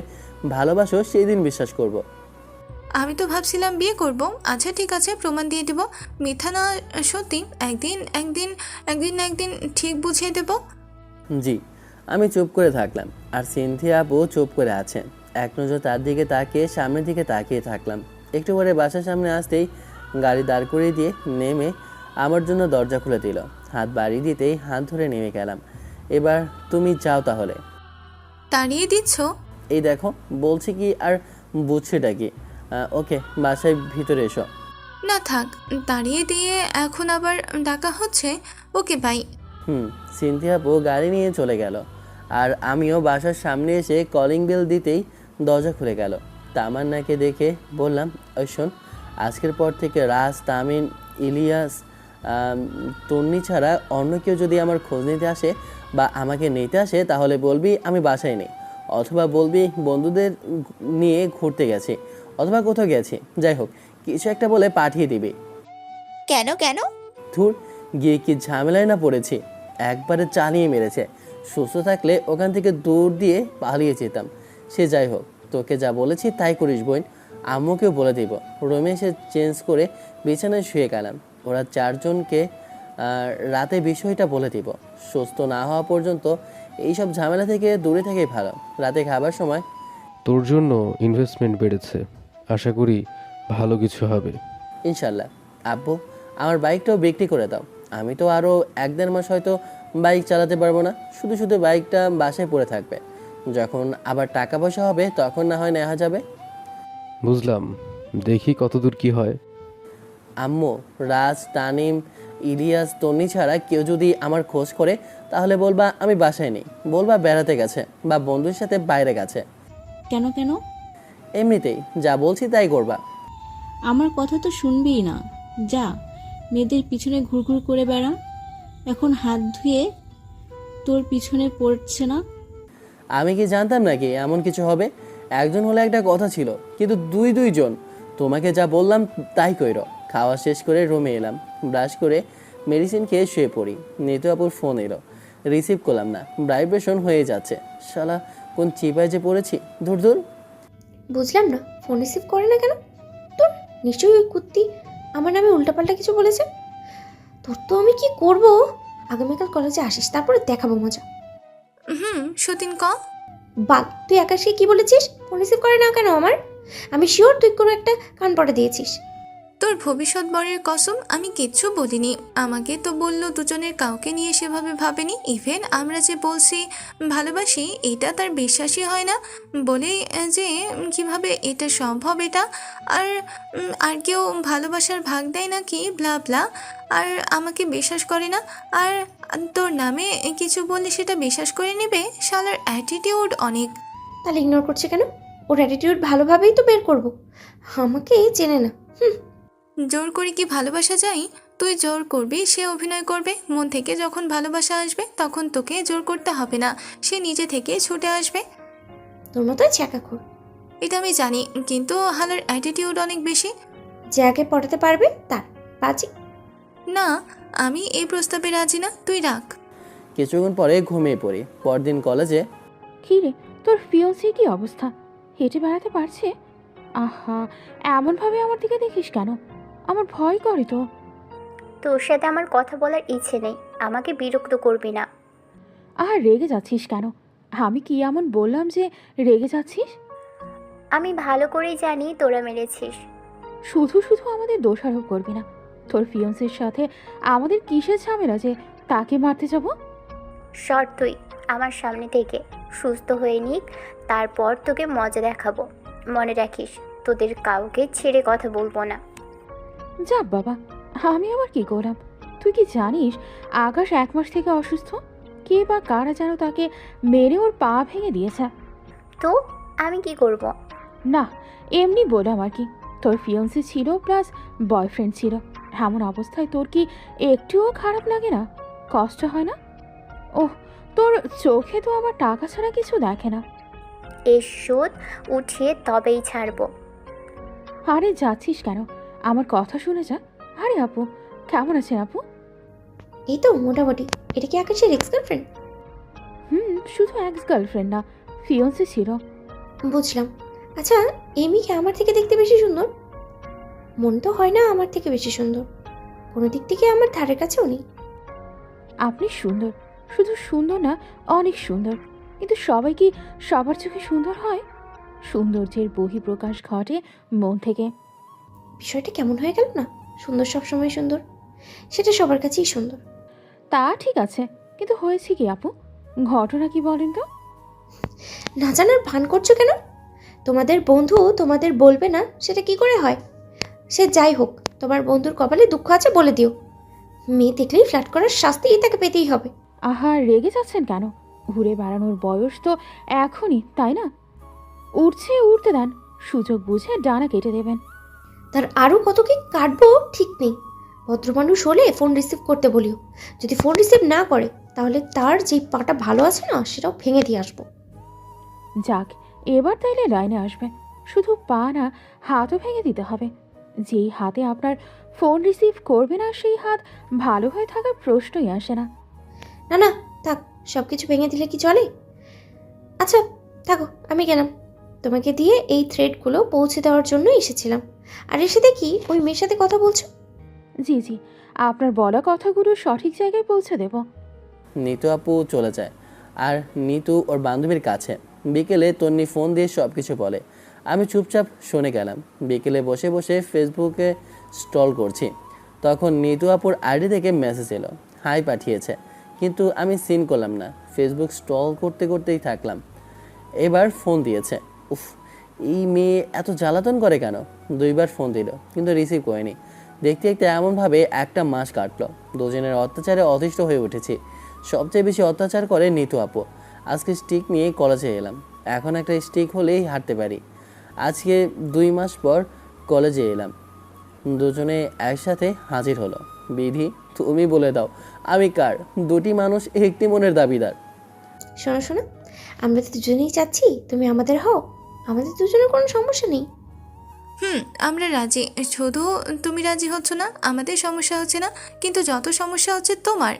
ভালোবাসো, সেই দিন বিশ্বাস করব। আমি তো ভাবছিলাম বিয়ে করব। আচ্ছা ঠিক আছে, প্রমাণ দিয়ে দেব। মিথ্যা না সত্যি, একদিন একদিন একদিন না একদিন ঠিক বুঝিয়ে দেব। জি। আমি চুপ করে থাকলাম, আর সিনথিয়া আপু চুপ করে আছে। এক নজর তার দিকে তাকিয়ে সামনের দিকে তাকিয়ে থাকলাম। একটু পরে বাসার সামনে আসতেই গাড়ি দাঁড় করিয়ে দিয়ে নেমে আমার জন্য দরজা খুলে দিল। হাত বাড়িয়ে দিতেই হাত ধরে নেমে গেলাম। এবার তুমি যাও তাহলে। তাড়িয়ে দিচ্ছ? এই দেখো, বলছি কি আর বুঝছেটা কি? ওকে, বাসায় ভিতরে এসো। না থাক, তাড়িয়ে দিয়ে এখন আবার ডাকা হচ্ছে। Okay bye. সিনথিয়া আপু গাড়ি নিয়ে চলে গেল, আর আমিও বাসার সামনে এসে কলিং বেল দিতেই দরজা খুলে গেল। তামান্নাকে দেখে বললাম, ওই শোন, আজকের পর থেকে রাজ, তামিন, ইলিয়াস, তন্নি ছাড়া অন্য কেউ যদি আমার খোঁজ নিতে আসে বা আমাকে নিতে আসে, তাহলে বলবি আমি বাসায় নেই, অথবা বলবি বন্ধুদের নিয়ে ঘুরতে গেছি, অথবা কোথাও গেছি, যাই হোক কিছু একটা বলে পাঠিয়ে দিবি। কেন কেন? ধুর, গিয়ে কি ঝামেলায় না পড়েছি। একবারে চালিয়ে মেরেছে। সুস্থ থাকলে ওখান থেকে দৌড় দিয়ে পালিয়ে যেতাম। সে যাই হোক, তোকে যা বলেছি তাই করিস বোন। আম্মুকেও বলে দিব। রুমে এসে চেঞ্জ করে বিছানায় শুয়ে গেলাম। ওরা চারজনকে রাতে বিষয়টা বলে দিব। সুস্থ না হওয়া পর্যন্ত এইসব ঝামেলা থেকে দূরে থাকাই ভালো। রাতে খাবার সময় তোর জন্য ইনভেস্টমেন্ট বেড়েছে, আশা করি ভালো কিছু হবে। ইনশাল্লাহ। আব্বু, আমার বাইকটাও বিক্রি করে দাও। আমি তো আরও 1-1.5 মাস হয়তো বাইক চালাতে পারবো না। শুধু শুধু বাইকটা বাসায় পড়ে থাকবে। যখন আবার টাকা পয়সা হবে তখন না হয় নেওয়া যাবে। বুঝলাম, দেখি কতদূর কি হয়। আম্মু, রাজ, তানিম, ইলিয়াস, তন্নি ছাড়া কেউ যদি আমার খোঁজ করে তাহলে বলবা আমি বাসায় নেই। বলবা বেড়াতে গেছে বা বন্ধুর সাথে বাইরে গেছে। কেন কেন? এমনিতেই যা বলছি তাই করবা। আমার কথা তো শুনবেই না। যা, মেয়েদের পিছনে ঘুরঘুর করে বেড়া। এখন হাত ধুয়ে তোর পিছনে পড়ছে না? আমি কি জানতাম নাকি এমন কিছু হবে? একজন হলে একটা কথা ছিল, কিন্তু দুইজন। তোমাকে যা বললাম তাই কইরো। খাওয়া শেষ করে রুমে এলাম। ব্রাশ করে মেডিসিন খেয়ে শুয়ে পড়ি। নিতু আপুর ফোন এলো, রিসিভ করলাম না। ভাইব্রেশন হয়ে যাচ্ছে। শালা কোন চিপায় যে পড়েছি। দূর দূর। বুঝলাম না, ফোন রিসিভ করে না কেন? তোর নিশ্চয়ই ওই কুত্তি আমার নামে উল্টাপাল্টা কিছু বলেছে। তোর তো আমি কি করব? আগামীকাল কলেজে আসিস, তারপরে দেখাবো মজা। সতীন ক। বাল, তুই আকাশকে কি বলেছিস? ফোন রিসিভ করে না কেন আমার? আমি শিওর তুই কোনো একটা কান পড়ে দিয়েছিস। তোর ভবিষ্যৎ বরের কসম, আমি কিচ্ছু বলিনি। আমাকে তো বললো দুজনের কাউকে নিয়ে সেভাবে ভাবেনি। ইভেন আমরা যে বলছি ভালোবাসি এটা তার বিশ্বাসই হয় না। বলে যে কিভাবে এটা সম্ভব এটা, আর আর কেউ ভালোবাসার ভাগ দেয় নাকি ব্লা ব্লা, আর আমাকে বিশ্বাস করে না। আর তোর নামে কিছু বললে সেটা বিশ্বাস করে নেবে। শালার অ্যাটিটিউড অনেক। তাহলে ইগনোর করছে কেন? ওর অ্যাটিটিউড ভালোভাবেই তো বের করব। আমাকে চেনে না। জোর করে কি ভালোবাসা যায়? তুই জোর করবি, সে অভিনয় করবে। মন থেকে যখন ভালোবাসা আসবে তখন তোকে জোর করতে হবে না, সে নিজে থেকে ছুটে আসবে। তোর মতোই ছ্যাঁকাখোর। এটা আমি জানি, কিন্তু হালার অ্যাটিটিউড অনেক বেশি। যাকে পড়াতে পারবে তার বাজি। না, আমি এই প্রস্তাবে রাজি না, তুই রাখ। কিছুক্ষণ পরে ঘুমিয়ে পড়ি। পরদিন কলেজে। কি রে, তোর ফিয়ন্সি কি অবস্থা? হেঁটে বেড়াতে পারছে? আহা, এমনভাবে আমার দিকে দেখিস কেন? আমার ভয় করে তো। তোর সাথে আমার কথা বলার ইচ্ছে নেই। আমাকে বিরক্ত করবি না। আর রেগে যাচ্ছিস কেন? আমি কি এমন বললাম যে রেগে যাচ্ছিস? আমি ভালো করেই জানি তোরা মেরেছিস। শুধু শুধু আমাদের দোষারোপ করবি না। তোর ফিয়ন্সের সাথে আমাদের কিসের ঝামেলা যে তাকে মারতে যাব? সর তুই আমার সামনে থেকে। সুস্থ হয়ে নিক, তারপর তোকে মজা দেখাবো। মনে রাখিস, তোদের কাউকে ছেড়ে কথা বলবো না। যা বাবা, আমি আবার কি করলাম? তুই কি জানিস আকাশ 1 মাস থেকে অসুস্থ? কে বা কারা যেন তাকে মেরে ওর পা ভেঙে দিয়েছে। তো আমি কি করব? না, এমনি বললাম আর কি। তোর ফিয়ন্সি ছিল প্লাস বয়ফ্রেন্ড ছিল। এমন অবস্থায় তোর কি একটুও খারাপ লাগে না? কষ্ট হয় না? ওহ, তোর চোখে তো আবার টাকা ছাড়া কিছু দেখে না। এই শোধ উঠিয়ে তবেই ছাড়বো। আরে যাচ্ছিস কেন? আমার কথা শুনে যা। আরে আপু, কেমন আছেন আপু? এই তো মোটামুটি। এটা কি আকাশের এক্স গার্লফ্রেন্ড? শুধু এক্স গার্লফ্রেন্ড না, ফিয়ন্সি ছিল। বুঝলাম। আচ্ছা, এমি কি আমার থেকে দেখতে বেশি সুন্দর? মন তো হয় না আমার থেকে বেশি সুন্দর। কোনো দিক থেকে আমার ধারের কাছেও নেই। আপনি সুন্দর, শুধু সুন্দর না, অনেক সুন্দর। কিন্তু সবাই কি সবার চোখে সুন্দর হয়? সৌন্দর্যের বহিঃপ্রকাশ ঘটে মন থেকে। বিষয়টা কেমন হয়ে গেল না? সুন্দর সবসময় সুন্দর, সেটা সবার কাছেই সুন্দর। তা ঠিক আছে, কিন্তু হয়েছে কি আপু? ঘটনা কি বলেন তো? না জানার ভান করছো কেন? তোমাদের বন্ধু তোমাদের বলবে না সেটা কি করে হয়? সে যাই হোক, তোমার বন্ধুর কপালে দুঃখ আছে বলে দিও। মেয়ে দেখলেই ফ্ল্যাট করার শাস্তি তাকে পেতেই হবে। আহা, রেগে যাচ্ছেন কেন? ঘুরে বেড়ানোর বয়স তো এখনই, তাই না? উঠতে দেন, সুযোগ বুঝে ডানা কেটে দেবেন। তার আরও কত কি কাটবো ঠিক নেই। ভদ্রমানুষ হলে ফোন রিসিভ করতে বলিও। যদি ফোন রিসিভ না করে তাহলে তার যেই পাটা ভালো আছে না সেটাও ভেঙে দিয়ে আসবো। যাক, এবার তাইলে লাইনে আসবে। শুধু পা না, হাতও ভেঙে দিতে হবে। যেই হাতে আপনার ফোন রিসিভ করবে না সেই হাত ভালো হয়ে থাকার প্রশ্নই আসে না। না না, থাক, সব কিছু ভেঙে দিলে কি চলে? আচ্ছা থাকো, আমি গেলাম। তোমাকে দিয়ে এই থ্রেডগুলো পৌঁছে দেওয়ার জন্য এসেছিলাম, আর এসে দেখি ওই মেয়ের সাথে কথা বলছো। জি জি, আপনার বলা কথাগুলো সঠিক জায়গায় পৌঁছে দেব। নিতু আপু চলে যায় আর নিতু ওর বান্ধবীর কাছে। বিকেলে তন্নি ফোন দিয়ে সব কিছু বলে। আমি চুপচাপ শুনে গেলাম। বিকেলে বসে বসে ফেসবুকে স্ক্রল করছি, তখন নিতু আপুর আইডি থেকে মেসেজ এলো, হাই পাঠিয়েছে, কিন্তু আমি সিন করলাম না। ফেসবুক স্ক্রল করতে করতেই থাকলাম। এবার ফোন দিয়েছে। উফ, এই মেয়ে এত জ্বালাতন করে কেন? 2বার ফোন দিল কিন্তু রিসিভ করেনি। দেখতে দেখতে এমনভাবে একটা মাস কাটলো। দুজনের অত্যাচারে অতিষ্ঠ হয়ে উঠেছি। সবচেয়ে বেশি অত্যাচার করে নিতু আপু। আজকে স্টিক নিয়ে কলেজে এলাম। এখন একটা স্টিক হলেই হাঁটতে পারি। আজকে 2 মাস পর কলেজে এলাম। দুজনে একসাথে হাজির হলো। বিধি, তুমি বলে দাও আমি কার? দুটি মানুষ একটি মনের দাবিদার। শোনো শোনো, আমরা তো দুজনেই চাচ্ছি তুমি আমাদের হও। আমাদের দুজনের কোনো সমস্যা নেই। আমরা রাজি, শুধু তুমি রাজি হচ্ছ না, আমাদের সমস্যা হচ্ছে না, কিন্তু যত সমস্যা হচ্ছে তোমার।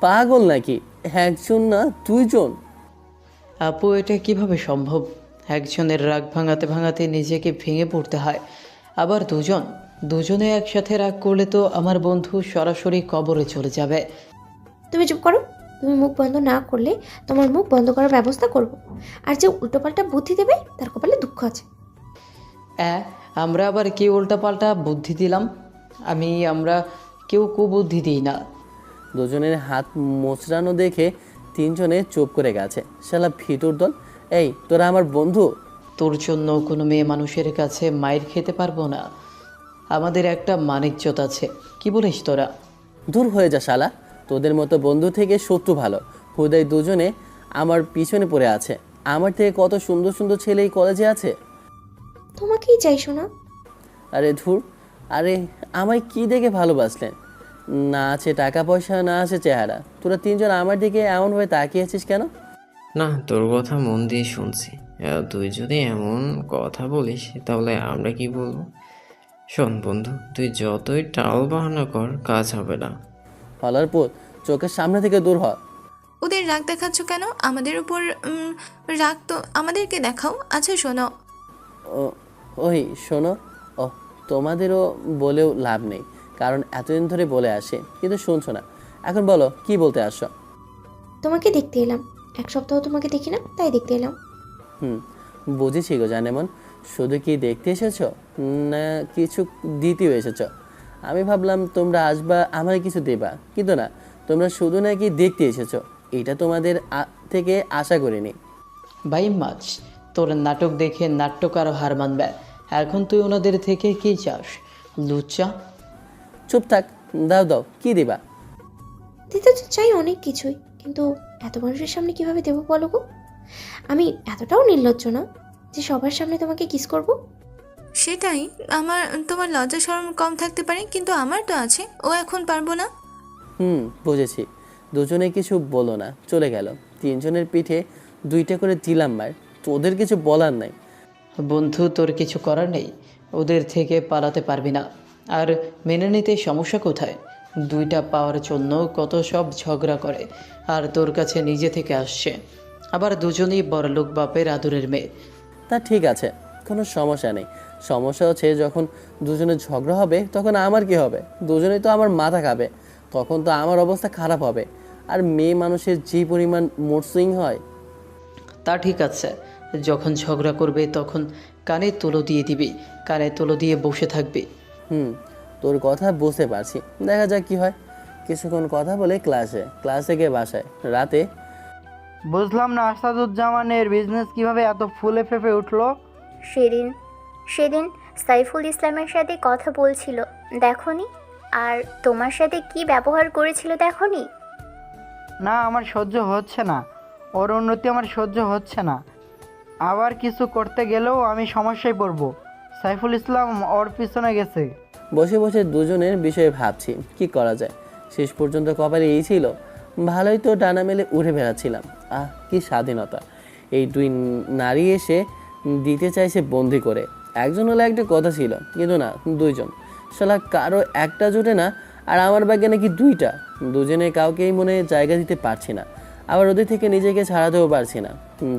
পাগল নাকি? একজন না 2 জন। আপু, এটা কিভাবে সম্ভব? একজনের রাগ ভাঙাতে ভাঙাতে নিজেকে ভেঙে পড়তে হয়, আবার দুজনে একসাথে রাগ করলে তো আমার বন্ধু সরাসরি কবরে চলে যাবে। তুমি চুপ করো। তুমি মুখ বন্ধ না করলে তোমার মুখ বন্ধ করার ব্যবস্থা করব। আর যে উল্টোপাল্টা বুদ্ধি দেবে তার কপালে দুঃখ আছে। আমরা আবার কি উল্টাপাল্টা বুদ্ধি দিলাম? আমরা কেউ কুবুদ্ধি দিই না। দুজনের হাত মোচড়ানো দেখে 3 জনে চুপ করে গেছে। শালা ভিতর দল। এই তোরা আমার বন্ধু? তোর জন্য কোনো মেয়ে মানুষের কাছে মাইর খেতে পারবো না। আমাদের একটা মানিজ্যত আছে, কি বলিস তোরা? দূর হয়ে যা শালা। তোদের মতো বন্ধু থেকে শত্রু ভালো। হুদাই দুজনে আমার পিছনে পড়ে আছে। আমার থেকে কত সুন্দর সুন্দর ছেলে এই কলেজে আছে। তোমাকেই চাইছো না? আরে ধুর, আরে আমায় কি দেখে ভালোবাসলেন? না আছে টাকা পয়সা, না আছে চেহারা। তোরা 3 জন আমার দিকে এমনভাবে তাকিয়ে আছিস কেন? না, তোর কথা মন দিয়ে শুনছি। তুই যদি এমন কথা বলিস তাহলে আমরা কি বলবো? শোন বন্ধু, তুই যতই টাল বাহানা কর, কাজ হবে না। হলার পুত, চোখের সামনে থেকে দূর হ। ওদের রাগ দেখাচ্ছ কেন? আমাদের উপর রাগ তো আমাদেরকে দেখাও। আচ্ছা শোনো, ওই শোনো। ও, তোমাদেরও বলেও লাভ নেই, কারণ এতদিন ধরে বলে আসে কিন্তু শুনছো না। এখন বলো কি বলতে আসছো? তোমাকে দেখতে এলাম। 1 সপ্তাহ তোমাকে দেখি না, তাই দেখতে এলাম। বুঝেছি গো জানেমন। শুধু কি দেখতে এসেছো না কিছু দিতেও এসেছো? আমি ভাবলাম তোমরা আসবা, আমার কিছু দেবা, কিন্তু না, তোমরা শুধু নাকি দেখতে এসেছো। এটা তোমাদের থেকে আশা করিনি। ভাই মাছ, তোর নাটক দেখে নাট্যকারও হার মানবে। এখন তুই ওনাদের থেকে কি চাস? লুচ্চা? চুপ থাক। দাও দাও, কি দিবা? দিতে তো চাই অনেক কিছুই, কিন্তু এত মানুষের সামনে কিভাবে দেবো বলো গো? আমি এতটাও নির্লজ্জ না যে সবার সামনে তোমাকে কিস করব। সেটাই। তোমার লজ্জা শরম কম থাকতে পারে, কিন্তু আমার তো আছে। ও এখন পারবো না। বুঝেছি। দুজনে কিছু বলো না, চলে গেল। 3 জনের পিঠে 2টা করে দিলাম মার। তোদের কিছু বলার নাই। বন্ধু, তোর কিছু করার নেই। ওদের থেকে পালাতে পারবি না। আর মেনে নিতে সমস্যা কোথায়? 2টা পাওয়ার জন্য কত সব ঝগড়া করে, আর তোর কাছে নিজে থেকে আসছে। আবার দুজনেই বড়লোক বাপের আদরের মেয়ে। তা ঠিক আছে, কোনো সমস্যা নেই। সমস্যা হচ্ছে যখন দুজনের ঝগড়া হবে তখন আমার কি হবে? দুজনেই তো আমার মাথা খাবে, তখন তো আমার অবস্থা খারাপ হবে। আর মেয়ে মানুষের যে পরিমাণ মুড সুইং হয়। তা ঠিক আছে, যখন ঝগড়া করবে তখন কানে তুলো দিয়ে দিবি, কানে তুলো দিয়ে বসে থাকবি। তোর কথা বুঝতে পারছি, দেখা যাক কি হয়। কিছুক্ষণ কথা বলে ক্লাসে গিয়ে বাসায়। রাতে বুঝলাম না আসাদুজ্জামানের বিজনেস কিভাবে এত ফুলে ফেঁপে উঠলো। সেদিন সাইফুল ইসলামের সাথে কথা বলছিল দেখনি? আর তোমার সাথে কি ব্যবহার করেছিল দেখনি? না, আমার সহ্য হচ্ছে না। ওর উন্নতি আমার সহ্য হচ্ছে না। আবার কিছু করতে গেলেও আমি সমস্যায় পড়ব। সাইফুল ইসলাম ওর পিছনে গেছে। বসে বসে দুজনের বিষয়ে ভাবছি কি করা যায়। শেষ পর্যন্ত কপালে এই ছিল। ভালোই তো ডানা মেলে উড়ে বেড়াচ্ছিলাম। কি স্বাধীনতা! এই 2 নারী এসে দিতে চাইছে বন্দি করে। একজন হলে একটা কথা ছিল, কিন্তু না, দুইজন। শালা কারো একটা জোটে না, আর আমার ভাগ্যে নাকি দুইটা। দুজনে কাউকেই মনে জায়গা দিতে পারছি না, আবার ওদের থেকে নিজেকে ছাড়াতেও পারছি না।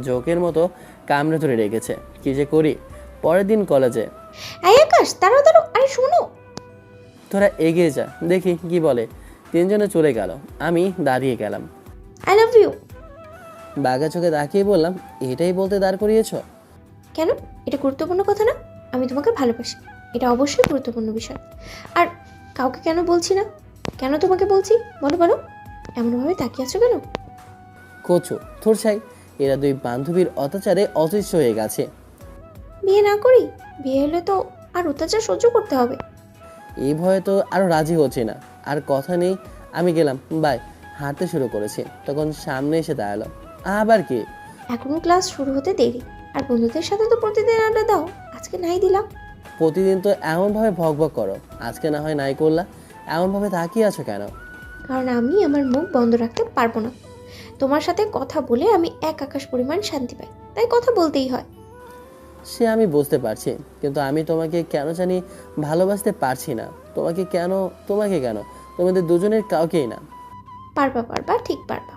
জোকের মতো কামড়ে ধরে রেখেছে। কী যে করি। পরের দিন কলেজে। এই আকাশ, দাঁড়াও দাঁড়াও, আরে শোনো। তোরা এগিয়ে যা, দেখি কি বলে। তিনজনে চলে গেল, আমি দাঁড়িয়ে গেলাম। I love you. বাঘা চোখে তাকিয়ে বললাম, এটাই বলতে দাঁড় করিয়েছ? কেন? এটা গুরুত্বপূর্ণ কথা না? আমি তোমাকে ভালোবাসি, এটা অবশ্যই গুরুত্বপূর্ণ বিষয়। আর কাউকে কেন বলছি না? কেন তোমাকে বলছি বলো বলো। এমনভাবে তাকিয়ে আছো কেন? কচু তোর চাই, এরা দুই বান্ধবীর অত্যাচারে অতিষ্ঠ হয়ে গেছে। বিয়ে না করি? বিয়ে হলে তো আর অত্যাচার সহ্য করতে হবে। এই ভয়ে তো আরও রাজি হচ্ছে না। আর কথা নেই, আমি গেলাম, বাই। হাঁটতে শুরু করেছি, তখন সামনে এসে দাঁড়ালো। আবার কি? এখনো ক্লাস শুরু হতে দেরি, আর বন্ধুদের সাথে তো প্রতিদিন আড্ডা দাও, আজকে নাই দিলাম। প্রতিদিন তো এমনভাবে ভকভক করো, আজকে না হয় নাই করলা। এমনভাবে তাকিয়ে আছো কেন? কারণ আমি আমার মুখ বন্ধ রাখতে পারবো না। তোমার সাথে কথা বলে আমি এক আকাশ পরিমাণ শান্তি পাই, তাই কথা বলতেই হয়। সে আমি বুঝতে পারছি, কিন্তু আমি তোমাকে কেন জানি ভালোবাসতে পারছি না। তোমাকে কেন? তোমাদের দুজনের কাউকেই না। পারবা পারবা, ঠিক পারবা।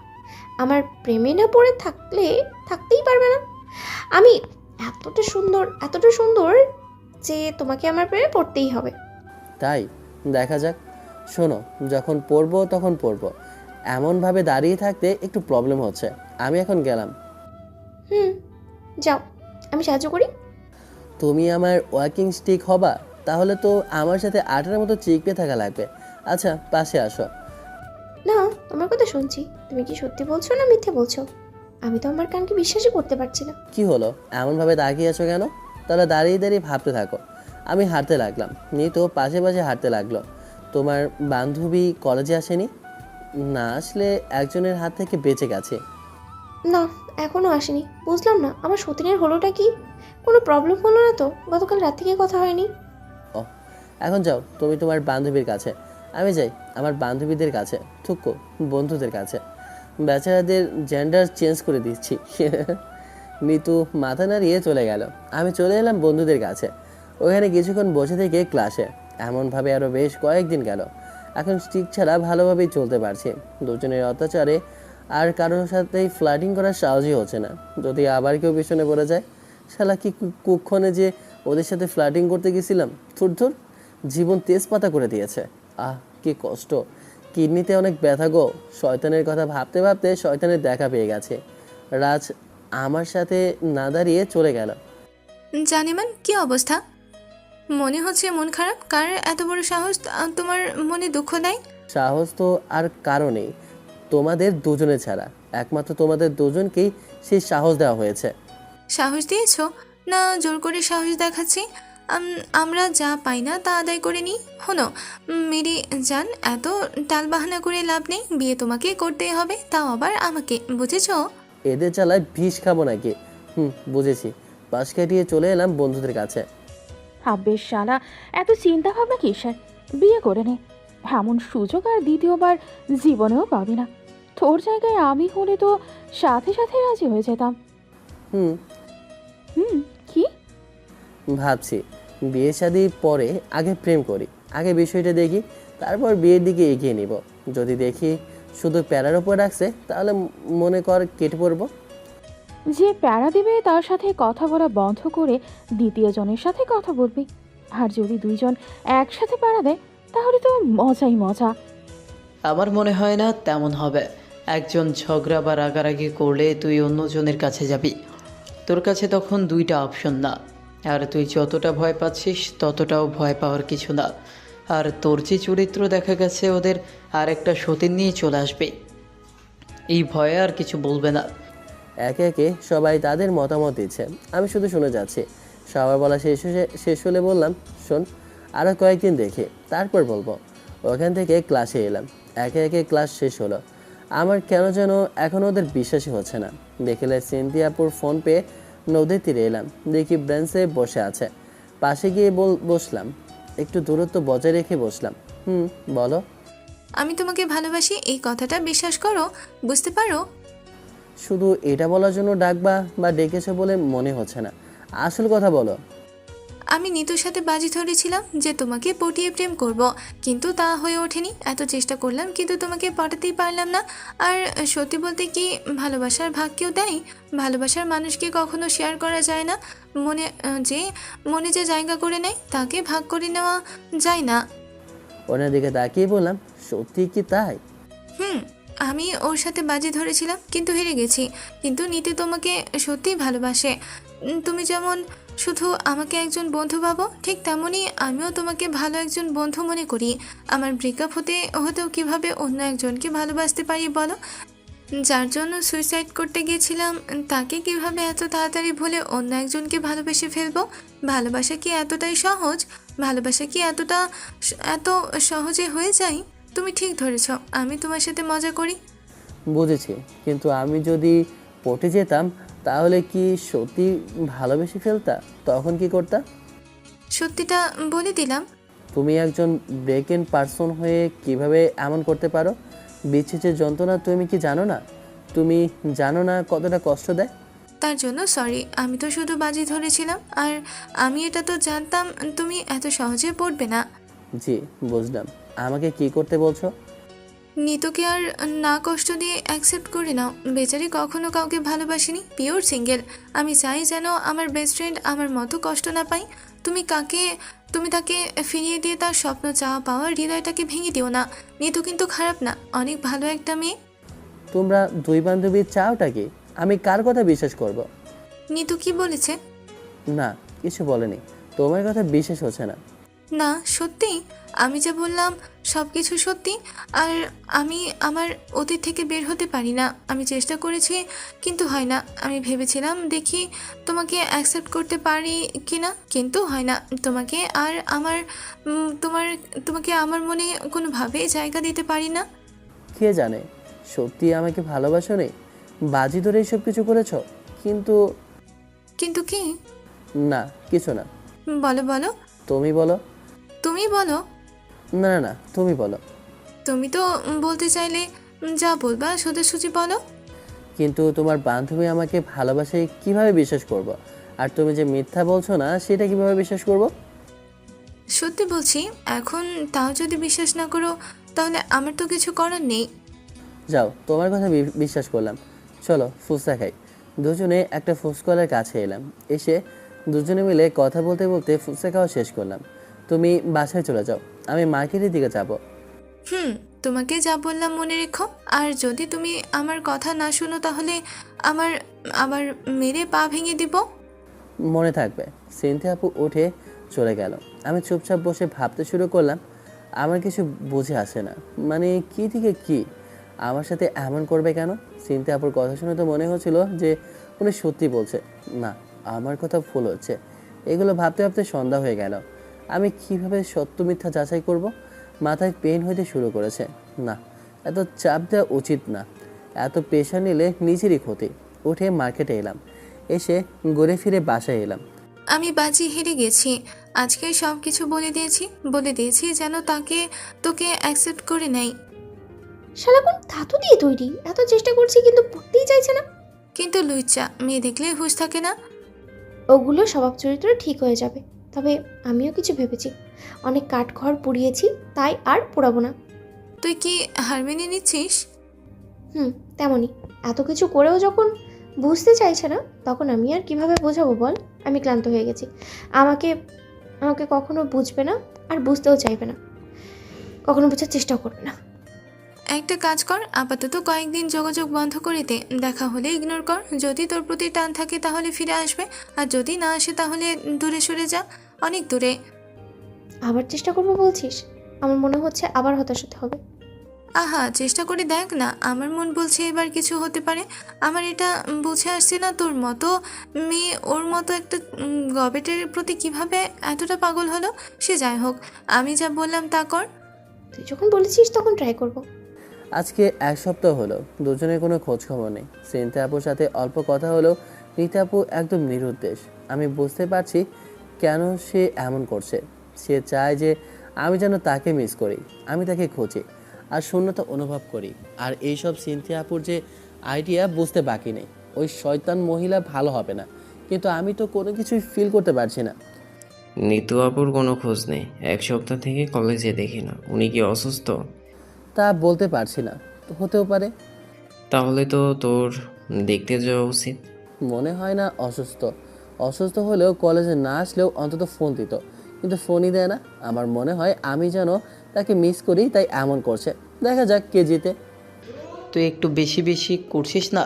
আমার প্রেমে না পড়ে থাকতেই পারবে না। আমি এতটা সুন্দর যে তোমাকে আমার প্রেমে পড়তেই হবে। তাই দেখা যাক। শোনো, যখন পড়বো তখন পড়বো। এমনভাবে দাঁড়িয়ে থাকতে একটু প্রবলেম হচ্ছে। আমি এখন গেলাম। যাও, আমি সাহায্য করি। তুমি আমার ওয়াকিং স্টিক হবা? তাহলে তো আমার সাথে আটার মতো চিপকে থাকা লাগবে। আচ্ছা, পাশে আসো। না, তোমার কথা শুনছি। তুমি কি সত্যি বলছো না মিথ্যে বলছো? আমি তো আমার কানকে বিশ্বাসই করতে পারছি না। কি হলো, এমনভাবে তাকিয়ে আছো কেন? তাহলে দাঁড়িয়ে দাঁড়িয়ে ভাবতে থাকো। আমি হাঁটতে লাগলাম, নিতো পাশে পাশে হাঁটতে লাগলো। তোমার বান্ধবী কলেজে আসেনি? না আসলে একজনের হাত থেকে বেঁচে গেছে। না, এখনো আসেনি। বুঝলাম না, আমার সতীনের হলোটা কি? কোনো প্রবলেম হলো না তো? গতকাল রাত থেকে কথা হয়নি। ও, এখন যাও তুমি তোমার বান্ধবীর কাছে, আমি যাই আমার বান্ধবীদের কাছে, থুকো বন্ধুদের কাছে। বেচারাদের জেন্ডার চেঞ্জ করে দিচ্ছি। নিতু মাথা নাড়িয়ে চলে গেল। আমি চলে এলাম বন্ধুদের কাছে। ওখানে কিছুক্ষণ বসে থেকে ক্লাসে। এমনভাবে আরও বেশ কয়েকদিন গেল। এখন স্টিক ছাড়া ভালোভাবেই চলতে পারছি। দুজনের অত্যাচারে আর কারোর সাথেই ফ্লার্টিং করার সাহসই হচ্ছে না। যদি আবার কেউ পিছনে পড়ে যায়, শালা কি কুক্ষণে যে ওদের সাথে ফ্লার্টিং করতে গেছিলাম। থুর জীবন তেজপাতা করে দিয়েছে। কি কষ্ট, কিডনিতে অনেক ব্যথা গো। শয়তানের কথা ভাবতে ভাবতে শয়তানের দেখা পেয়ে গেছে। রাজ আমার সাথে না দাঁড়িয়ে চলে গেল। জানিমান, কি অবস্থা? মনে হচ্ছে মন খারাপ। কার এত বড় সাহস তোমার মনে দুঃখ দেয়? সাহস তো আর কারো নেই, তোমাদের দুজনে ছাড়া। একমাত্র তোমাদের দুজনকেই সেই সাহস দেওয়া হয়েছে। সাহস দিয়েছো না জোর করে সাহস দেখাচ্ছি? আমরা যা পাই না তা আদায় করে নিই। হনো মেরি জান, এত টালবাহানা করে লাভ নেই। বিয়ে তোমাকে করতেই হবে, তাও আবার আমাকে, বুঝেছো? এদের জ্বালায় বিষ খাবো নাকি? বুঝেছি। পাশ কাটিয়ে চলে এলাম বন্ধুদের কাছে। বেশ শালা, এত চিন্তা ভাবনা কিসের? বিয়ে করে নে। এমন সুযোগ আর দ্বিতীয়বার জীবনেও পাবি না। তোর জায়গায় আমি হলে তো সাথে সাথে রাজি হয়ে যেতাম। কি ভাবছি বিয়ে শাদী পরে আগে প্রেম করি, আগে বিষয়টা দেখি, তারপর বিয়ের দিকে এগিয়ে নিব। যদি দেখি শুধু প্যারার ওপর রাখছে, তাহলে মনে কর কেটে পড়বো। যে প্যারা দিবে তার সাথে কথা বলা বন্ধ করে দ্বিতীয় জনের সাথে কথা বলবি। আর যদি দুইজন একসাথে প্যারা দেয়, তাহলে তো মজাই মজা। আমার মনে হয় না তেমন হবে। একজন ঝগড়া বা রাগারাগি করলে তুই অন্যজনের কাছে যাবি। তোর কাছে তখন দুইটা অপশন না। আর তুই যতটা ভয় পাচ্ছিস ততটাও ভয় পাওয়ার কিছু না। আর তোর যে চরিত্র দেখা গেছে, ওদের আর একটা সতীন নিয়ে চলে আসবে। এই ভয়ে আর কিছু বলবে না। একে একে সবাই তাদের মতামত দিচ্ছে, আমি শুধু শুনে যাচ্ছি। সবার বলা শেষ হলে বললাম, শোন, আরও কয়েকদিন দেখে তারপর বলবো। ওখান থেকে ক্লাসে এলাম। একে একে ক্লাস শেষ হলো। আমার কেন যেন এখন ওদের বিশ্বাসই হচ্ছে না। বিকেলে সিনথিয়াপুর ফোন পেয়ে নদীর তীরে এলাম। দেখি ব্রেঞ্চে বসে আছে। পাশে গিয়ে বসলাম, একটু দূরত্ব বজায় রেখে বসলাম। বলো। আমি তোমাকে ভালোবাসি, এই কথাটা বিশ্বাস করো, বুঝতে পারো? শুধু এটা বলার জন্য ডাকবা বা ডেকেছো বলে মনে হচ্ছে না। আসল কথা বলো। আমি নিতুর সাথে বাজি ধরেছিলাম যে তোমাকে পটিয়ে প্রেম করব, কিন্তু তা হয়ে ওঠেনি। এত চেষ্টা করলাম কিন্তু তোমাকে পটাতেই পারলাম না। আর সত্যি বলতে কি, ভালোবাসার ভাগ কেউ দেয়? ভালোবাসার মানুষকে কখনো শেয়ার করা যায় না। মনে যে জায়গা করে নেয় তাকে ভাগ করে নেওয়া যায় না। ওনার দিকে তাকিয়ে বললাম, সত্যি কি তাই? আমি ওর সাথে বাজি ধরেছিলাম কিন্তু হেরে গেছি। কিন্তু নিতে তোমাকে সত্যিই ভালোবাসে। তুমি যেমন শুধু আমাকে একজন বন্ধু ভাবো, ঠিক তেমনই আমিও তোমাকে ভালো একজন বন্ধু মনে করি। আমার ব্রেকআপ হতেও কিভাবে অন্য একজনকে ভালোবাসতে পারি বলো? যার জন্য সুইসাইড করতে গিয়েছিলাম তাকে কিভাবে এত তাড়াতাড়ি ভুলে অন্য একজনকে ভালোবেসে ফেলবো? ভালোবাসা কি এতটাই সহজ? ভালোবাসা কি এত সহজে হয়ে যায়? তুমি ঠিক ধরেছ, আমি তোমার সাথে মজা করি। বুঝেছি, কিন্তু আমি যদি পটে যেতাম তাহলে কি সত্যি ভালোবেসে ফেলতা? তখন কি করতা? সত্যিটা বলে দিলাম। তুমি একজন ব্রেকেন পারসন হয়ে কিভাবে এমন করতে পারো? বিচ্ছেদের যন্ত্রণা তুমি কি জানো না? তুমি জানো না কতটা কষ্ট দেয়? তার জন্য সরি। আমি তো শুধু বাজি ধরেছিলাম, আর আমি এটা তো জানতাম তুমি এত সহজে পড়বে না। জি বুঝলাম। আমাকে কি করতে বলছো? নিতুকে আর না কষ্ট দিয়ে অ্যাকসেপ্ট করে নাও। বেচারি কখনো কাউকে ভালোবাসিনি, পিওর সিঙ্গেল। আমি চাই যেন আমার বেস্ট ফ্রেন্ড আমার মতো কষ্ট না পাই। তুমি তাকে ফিরিয়ে দিয়ে তার স্বপ্ন চাওয়া পাওয়া হৃদয়টাকে ভেঙে দিও না। নিতু কিন্তু খারাপ না, অনেক ভালো একটা মেয়ে। তোমরা দুই বান্ধবী চাওটা কি? আমি কার কথা বিশ্বাস করব? নিতু কি বলেছে? না, কিছু বলেনি। তোমার কথা বিশ্বাস হচ্ছে না। না সত্যি, আমি যা বললাম সব কিছু সত্যি। আর আমি আমার অতীত থেকে বের হতে পারি না। আমি চেষ্টা করেছি কিন্তু হয় না। আমি ভেবেছিলাম দেখি তোমাকে অ্যাকসেপ্ট করতে পারি কি না, কিন্তু হয় না। তোমাকে আমার মনে কোনোভাবেই জায়গা দিতে পারি না। কে জানে সত্যি আমাকে ভালোবাসো নেই, বাজি ধরে এইসব কিছু করেছো। কিন্তু কিন্তু কি? না, কিছু না। বলো বলো। তুমি বলো। তুমি বলো। না না না, তুমি বলো। তুমি তো বলতে চাইলে যা বলবা সোজাসুজি বলো। কিন্তু তোমার বান্ধবী আমাকে ভালোবাসে কিভাবে বিশ্বাস করব? আর তুমি যে মিথ্যা বলছো না সেটা কিভাবে বিশ্বাস করব? সত্যি বলছি। এখন তাও যদি বিশ্বাস না করো তাহলে আমার তো কিছু করার নেই। যাও, তোমার কথা বিশ্বাস করলাম। চলো ফুচকা খাই। দুজনে একটা ফুচকলার কাছে এলাম। এসে দুজনে মিলে কথা বলতে বলতে ফুচকা খাওয়া শেষ করলাম। তুমি বাসায় চলে যাও, আমি মার্কেটের দিকে যাব। তোমাকে যা বললাম মনে রেখো। আর যদি তুমি আমার কথা না শুনো তাহলে আবার মেরে পা ভেঙে দিব। মনে থাকবে। সিনথিয়া আপু উঠে চলে গেল। আমি চুপচাপ বসে ভাবতে শুরু করলাম। আমার কিছু বুঝে আসে না, মানে কি থেকে কি আমার সাথে এমন করবে কেন? সিনথিয়া আপুর কথা শুনে তো মনে হচ্ছিল যে উনি সত্যি বলছে। না, আমার কথা ভুল হচ্ছে। এগুলো ভাবতে ভাবতে সন্ধ্যা হয়ে গেল। আমি কিভাবে সত্য মিথ্যা যাচাই করব? মাথায় পেন হইতে শুরু করেছে। না, এত চাপ দেওয়া উচিত না। এত প্রেশার নিলে নিজেরই ক্ষতি। উঠে মার্কেটে এলাম। এসে ঘুরে ফিরে বাসায় এলাম। আমি বাজি হেরে গেছি। আজকে সব কিছু বলে দিয়েছি যেন তোকে অ্যাকসেপ্ট করে নেয়। শালা কোন ধাতু দিয়ে তৈরি? এত চেষ্টা করছি কিন্তু পড়তেই চাইছে না। কিন্তু লুচ্চা মেয়ে দেখলে হুঁশ থাকে না। ওগুলো স্বভাব চরিত্র ঠিক হয়ে যাবে। তবে আমিও কিছু ভেবেছি। অনেক কাঠখড় পুড়িয়েছি, তাই আর পোড়াবো না। তুই কি হার মেনে নিচ্ছিস? তেমনই। এত কিছু করেও যখন বুঝতে চাইছে না, তখন আমি আর কিভাবে বোঝাবো বল? আমি ক্লান্ত হয়ে গেছি। আমাকে কখনো বুঝবে না, আর বুঝতেও চাইবে না, কখনো বোঝার চেষ্টাও করবে না। একটা কাজ কর, আপাতত কয়েকদিন যোগাযোগ বন্ধ করে দে। দেখা হলে ইগনোর কর। যদি তোর প্রতি টান থাকে তাহলে ফিরে আসবে, আর যদি না আসে তাহলে দূরে সরে যা, অনেক দূরে। আবার চেষ্টা করবো বলছিস? আমার মনে হচ্ছে আবার হতাশ হতে হবে। আহা, চেষ্টা করে দেখ না। আমার মন বলছে এবার কিছু হতে পারে। আমার এটা বুঝে আসছে না তোর মতো মেয়ে ওর মতো একটা গবেটের প্রতি কিভাবে এতটা পাগল হলো। সে যাই হোক, আমি যা বললাম তা কর। তুই যখন বলেছিস তখন ট্রাই করব। আজকে এক সপ্তাহ হলো দুজনের কোনো খোঁজ খবর নেই। সিনথিয়া আপুর সাথে অল্প কথা হলো। রিতা আপু একদম নিরুদ্দেশ। আমি বুঝতে পারছি কেন সে এমন করছে। সে চায় যে আমি যেন তাকে মিস করি, আমি তাকে খুঁজি আর শূন্যতা অনুভব করি। আর এইসব সিনথিয়া আপুর যে আইডিয়া বুঝতে বাকি নেই। ওই শয়তান মহিলা ভালো হবে না, কিন্তু আমি তো কোনো কিছুই ফিল করতে পারছি না। নিতু আপুর কোনো খোঁজ নেই, 1 সপ্তাহ থেকে কলেজে দেখি না। উনি কি অসুস্থ? তা বলতে পারছি না, হতেও পারে। তাহলে তো তোর দেখতে যাওয়া উচিত। মনে হয় না অসুস্থ। অসুস্থ হলেও কলেজে না আসলেও অন্তত ফোন দিত, কিন্তু ফোনই দেয় না। আমার মনে হয় আমি যেন তাকে মিস করি, তাই এমন করছে। দেখা যাক কে জিতে। তুই একটু বেশি বেশি করছিস না,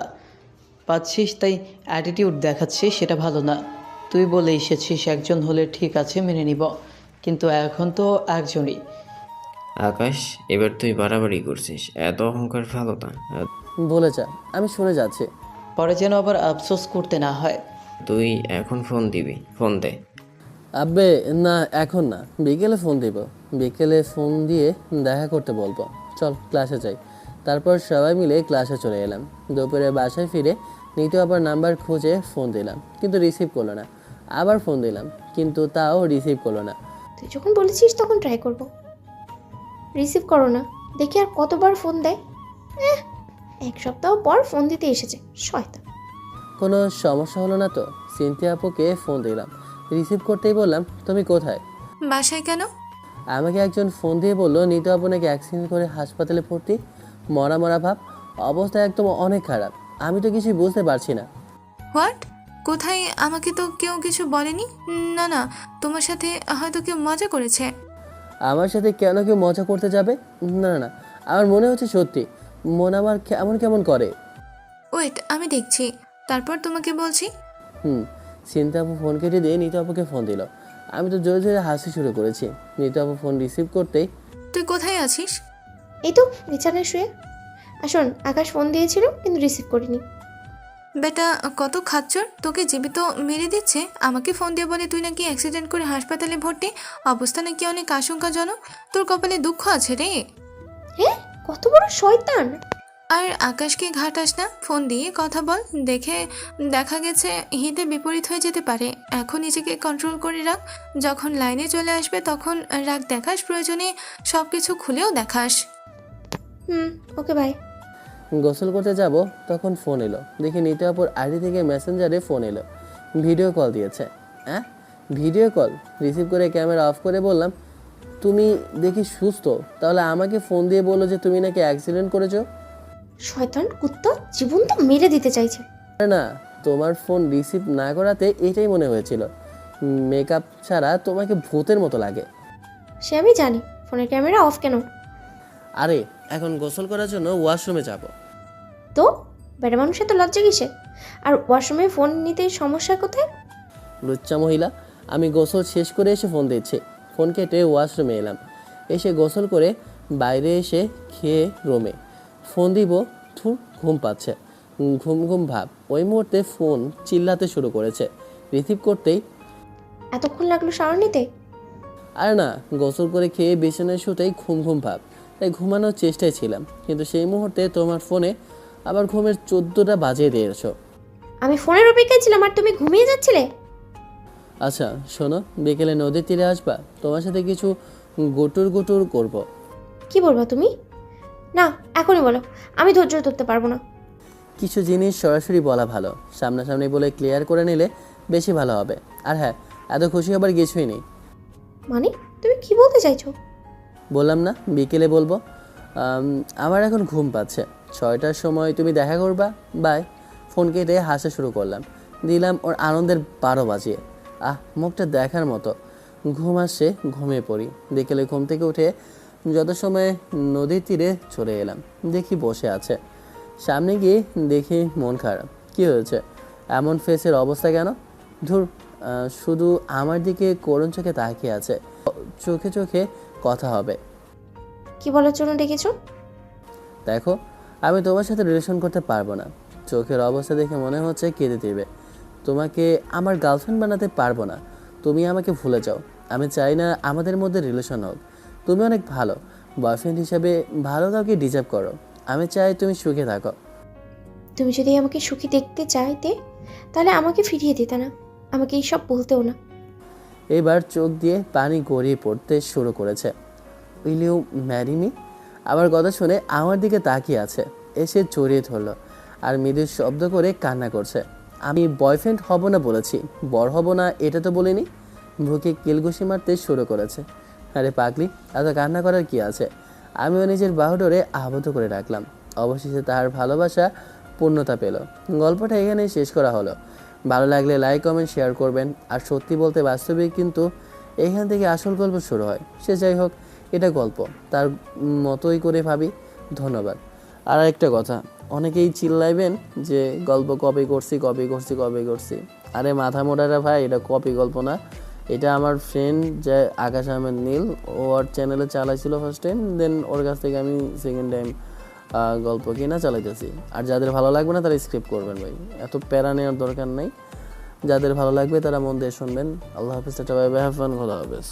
পাচ্ছিস তাই অ্যাটিটিউড দেখাচ্ছিস, সেটা ভালো না। তুই বলে এসেছিস একজন হলে ঠিক আছে মেনে নিব, কিন্তু এখন তো একজনই। আকাশ, এবার তুই বাড়াবাড়ি করছিস, এত অহংকার ভালো না। বলে যা, আমি শুনে যাচ্ছি। পরে যেন আবার আফসোস করতে না হয়। তুই এখন ফোন দিবি, ফোন দে। আব্বে না, এখন না, বিকেলে ফোন দিব। বিকেলে ফোন দিয়ে দেখা করতে বলবো। চল ক্লাসে যাই। তারপর সবাই মিলে ক্লাসে চলে এলাম। দুপুরে বাসায় ফিরে নিতু আবার নাম্বার খুঁজে ফোন দিলাম, কিন্তু রিসিভ করলো না। আবার ফোন দিলাম, কিন্তু তাও রিসিভ করলো না। তুই যখন বলেছিস তখন ট্রাই করব। রিসিভ করো না, দেখি আর কতবার ফোন দেয়। 1 সপ্তাহ পর ফোন দিতে এসেছে, শয়তান। কোনো সমস্যা হলো না তো? সিনথিয়া আপুকে ফোন দিলাম, রিসিভ করতেই বললাম তুমি কোথায়। বাসায় কেন? আমাকে একজন ফোন দিয়ে বললো নিতু আপু নাকি অ্যাক্সিডেন্ট করে হাসপাতালে ভর্তি, মরা মরা ভাব, অবস্থা একদম অনেক খারাপ। আমি তো কিছুই বুঝতে পারছি না। হোয়াট? কোথায়? আমাকে তো কেউ কিছু বলেনি। না না, তোমার সাথে হয়তো কেউ মজা করেছে। আমার সাথে কেন কেউ মজা করতে যাবে? না না না, আমার মনে হচ্ছে সত্যি। মন আমার কেমন কেমন করে। ওয়েট, আমি দেখছি, তারপর তোমাকে বলছি। সিনথিয়া আপু ফোন কেটে দিয়ে নিতু আপুকে ফোন দিল। আমি তো জোরে জোরে হাসি শুরু করেছি। নিতু আপু ফোন রিসিভ করতেই, তুই কোথায় আছিস? এই তো বিছানায় শুয়ে। আসুন, আকাশ ফোন দিয়েছিল কিন্তু রিসিভ করিনি। বেটা কত খাচ্চর, তোকে জীবিত মেরে দিচ্ছে। আমাকে ফোন দিয়ে বলে তুই নাকি অ্যাক্সিডেন্ট করে হাসপাতালে ভর্তি, অবস্থা নাকি অনেক আশঙ্কাজনক। তোর কপালে দুঃখ আছে রে। হ্যাঁ, কত বড় শয়তান। আর আকাশকে ঘাটাস না, ফোন দিয়ে কথা বল। দেখা গেছে হিতে বিপরীত হয়ে যেতে পারে। এখন নিজেকে কন্ট্রোল করে রাখ। যখন লাইনে চলে আসবে তখন রাগ দেখাস, প্রয়োজনে সব কিছু খুলেও দেখাস। Okay bye. গোসল করতে যাব, তখন ফোন এলো। দেখি নিতু আপুর আইডি থেকে মেসেঞ্জারে ফোন এলো, ভিডিও কল দিয়েছে। হ্যাঁ, ভিডিও কল। রিসিভ করে ক্যামেরা অফ করে বললাম তুমি দেখি সুস্থ, তাহলে আমাকে ফোন দিয়ে বললো যে তুমি নাকি অ্যাক্সিডেন্ট করেছো। শয়তান কুত্তা, জীবন তো মেরে দিতে চাইছে। না, তোমার ফোন রিসিভ না করাতে এটাই মনে হয়েছিল। মেকআপ ছাড়া তোমাকে ভূতের মতো লাগে। সে আমি জানি, ফোনের ক্যামেরা অফ কেন? আরে এখন গোসল করার জন্য ওয়াশরুমে যাব। তো বেটা মানুষের তো লজ্জা কিসে? আর ওয়াশরুমে ফোন নিতে সমস্যা কোথায়? লুচ্চা মহিলা। আমি গোসল শেষ করে এসে ফোন দিচ্ছি। ফোন কেটে ওয়াশরুমে এলাম। এসে গোসল করে বাইরে এসে খেয়ে রুমে ফোন দিব। ঘুম পাচ্ছে, ঘুম ঘুম ভাব। ওই মুহূর্তে ফোন চিল্লাতে শুরু করেছে। রিসিভ করতেই, এতক্ষণ লাগলো শাওয়ার নিতে? আর না, গোসল করে খেয়ে বিছানায় শুতেই ঘুম ঘুম ভাব, তাই ঘুমানোর চেষ্টায় ছিলাম। কিন্তু সেই মুহূর্তে তোমার ফোনে আবার ঘুমের 14টা বাজিয়ে দিয়েছো। আমি ফোনের অপেক্ষায় ছিলাম আর তুমি ঘুমিয়ে যাচ্ছিলে। আচ্ছা শোনো, বিকেলে নদীর তীরে আসবা, তোমার সাথে কিছু গুটুর গুটুর করব। কি বলবা তুমি? না, এখনই বলো, আমি ধৈর্য ধরতে পারবো না। কিছু জিনিস সরাসরি বলা ভালো, সামনাসামনি বলে ক্লিয়ার করে নিলে বেশি ভালো হবে। আর হ্যাঁ, এত খুশি হবার কিছুই নেই। মানে তুমি কি বলতে চাইছো? বললাম না বিকেলে বলবো। আমার এখন ঘুম পাচ্ছে। 6টার সময় তুমি দেখা করবা। বাই। ফোন কেটে হাসা শুরু করলাম। দিলাম ওর আনন্দের 12 বাজিয়ে। মুখটা দেখার মতো। ঘুম আসছে, ঘুমিয়ে পড়ি। বিকেলে ঘুম থেকে উঠে যত সময় নদীর তীরে চলে এলাম। দেখি বসে আছে। সামনে গিয়ে দেখি মন খারাপ। কি হয়েছে? এমন ফেসের অবস্থা কেন? ধুর, শুধু আমার দিকে করুণ চোখে তাকিয়ে আছে। চোখে চোখে কথা হবে। কি বলার জন্য ডেকেছো? দেখো, আমি তোমার সাথে রিলেশন করতে পারবো না। চোখের অবস্থা দেখে মনে হচ্ছে কেঁদে দিবে। তোমাকে আমার গার্লফ্রেন্ড বানাতে পারবো না। তুমি আমাকে ভুলে যাও। আমি চাই না আমাদের মধ্যে রিলেশন হোক। তুমি অনেক ভালো, বয়ফ্রেন্ড হিসাবে ভালো কাউকে ডিজার্ভ করো। আমি চাই তুমি সুখে থাকো। তুমি যদি আমাকে সুখী দেখতে চাইতে তাহলে আমাকে ফিরিয়ে দিতে না, আমাকে এইসব বলতেও না। এবার চোখ দিয়ে পানি গড়িয়ে পড়তে শুরু করেছে। Will you marry me? আমার কথা শুনে আমার দিকে তাকিয়ে আছে। এসে জড়িয়ে ধরলো আর মৃদু শব্দ করে কান্না করছে। আমি বয়ফ্রেন্ড হব না বলেছি, বর হব না এটা তো বলিনি। বুকে কিলঘুষি মারতে শুরু করেছে। আরে পাগলি, এত কান্না করার কি আছে? আমিও নিজের বাহুডোরে আবদ্ধ করে রাখলাম। অবশেষে তার ভালোবাসা পূর্ণতা পেল। গল্পটা এখানেই শেষ করা হলো। ভালো লাগলে লাইক কমেন্ট শেয়ার করবেন। আর সত্যি বলতে বাস্তবিক কিন্তু এখান থেকে আসল গল্প শুরু হয়। সে যাই হোক, এটা গল্প, তার মতোই করে ভাবি। ধন্যবাদ। আর একটা কথা, অনেকেই চিল্লাইবেন যে গল্প কপি করছি। আরে মাথা মোটারা ভাই, এটা কপি গল্প না। এটা আমার ফ্রেন্ড যে আকাশ আহমেদ নীল, ওর চ্যানেলে চালাইছিল ফার্স্ট টাইম, দেন ওর কাছ থেকে আমি সেকেন্ড টাইম গল্প কিনা চালাইতেছি। আর যাদের ভালো লাগবে না তারা স্ক্রিপ্ট করবেন ভাই, এত প্যারা নেওয়ার দরকার নেই। যাদের ভালো লাগবে তারা মন দিয়ে শুনবেন। আল্লাহ হাফিজ, tata, bye bye, have fun, খোদা হাফেজ।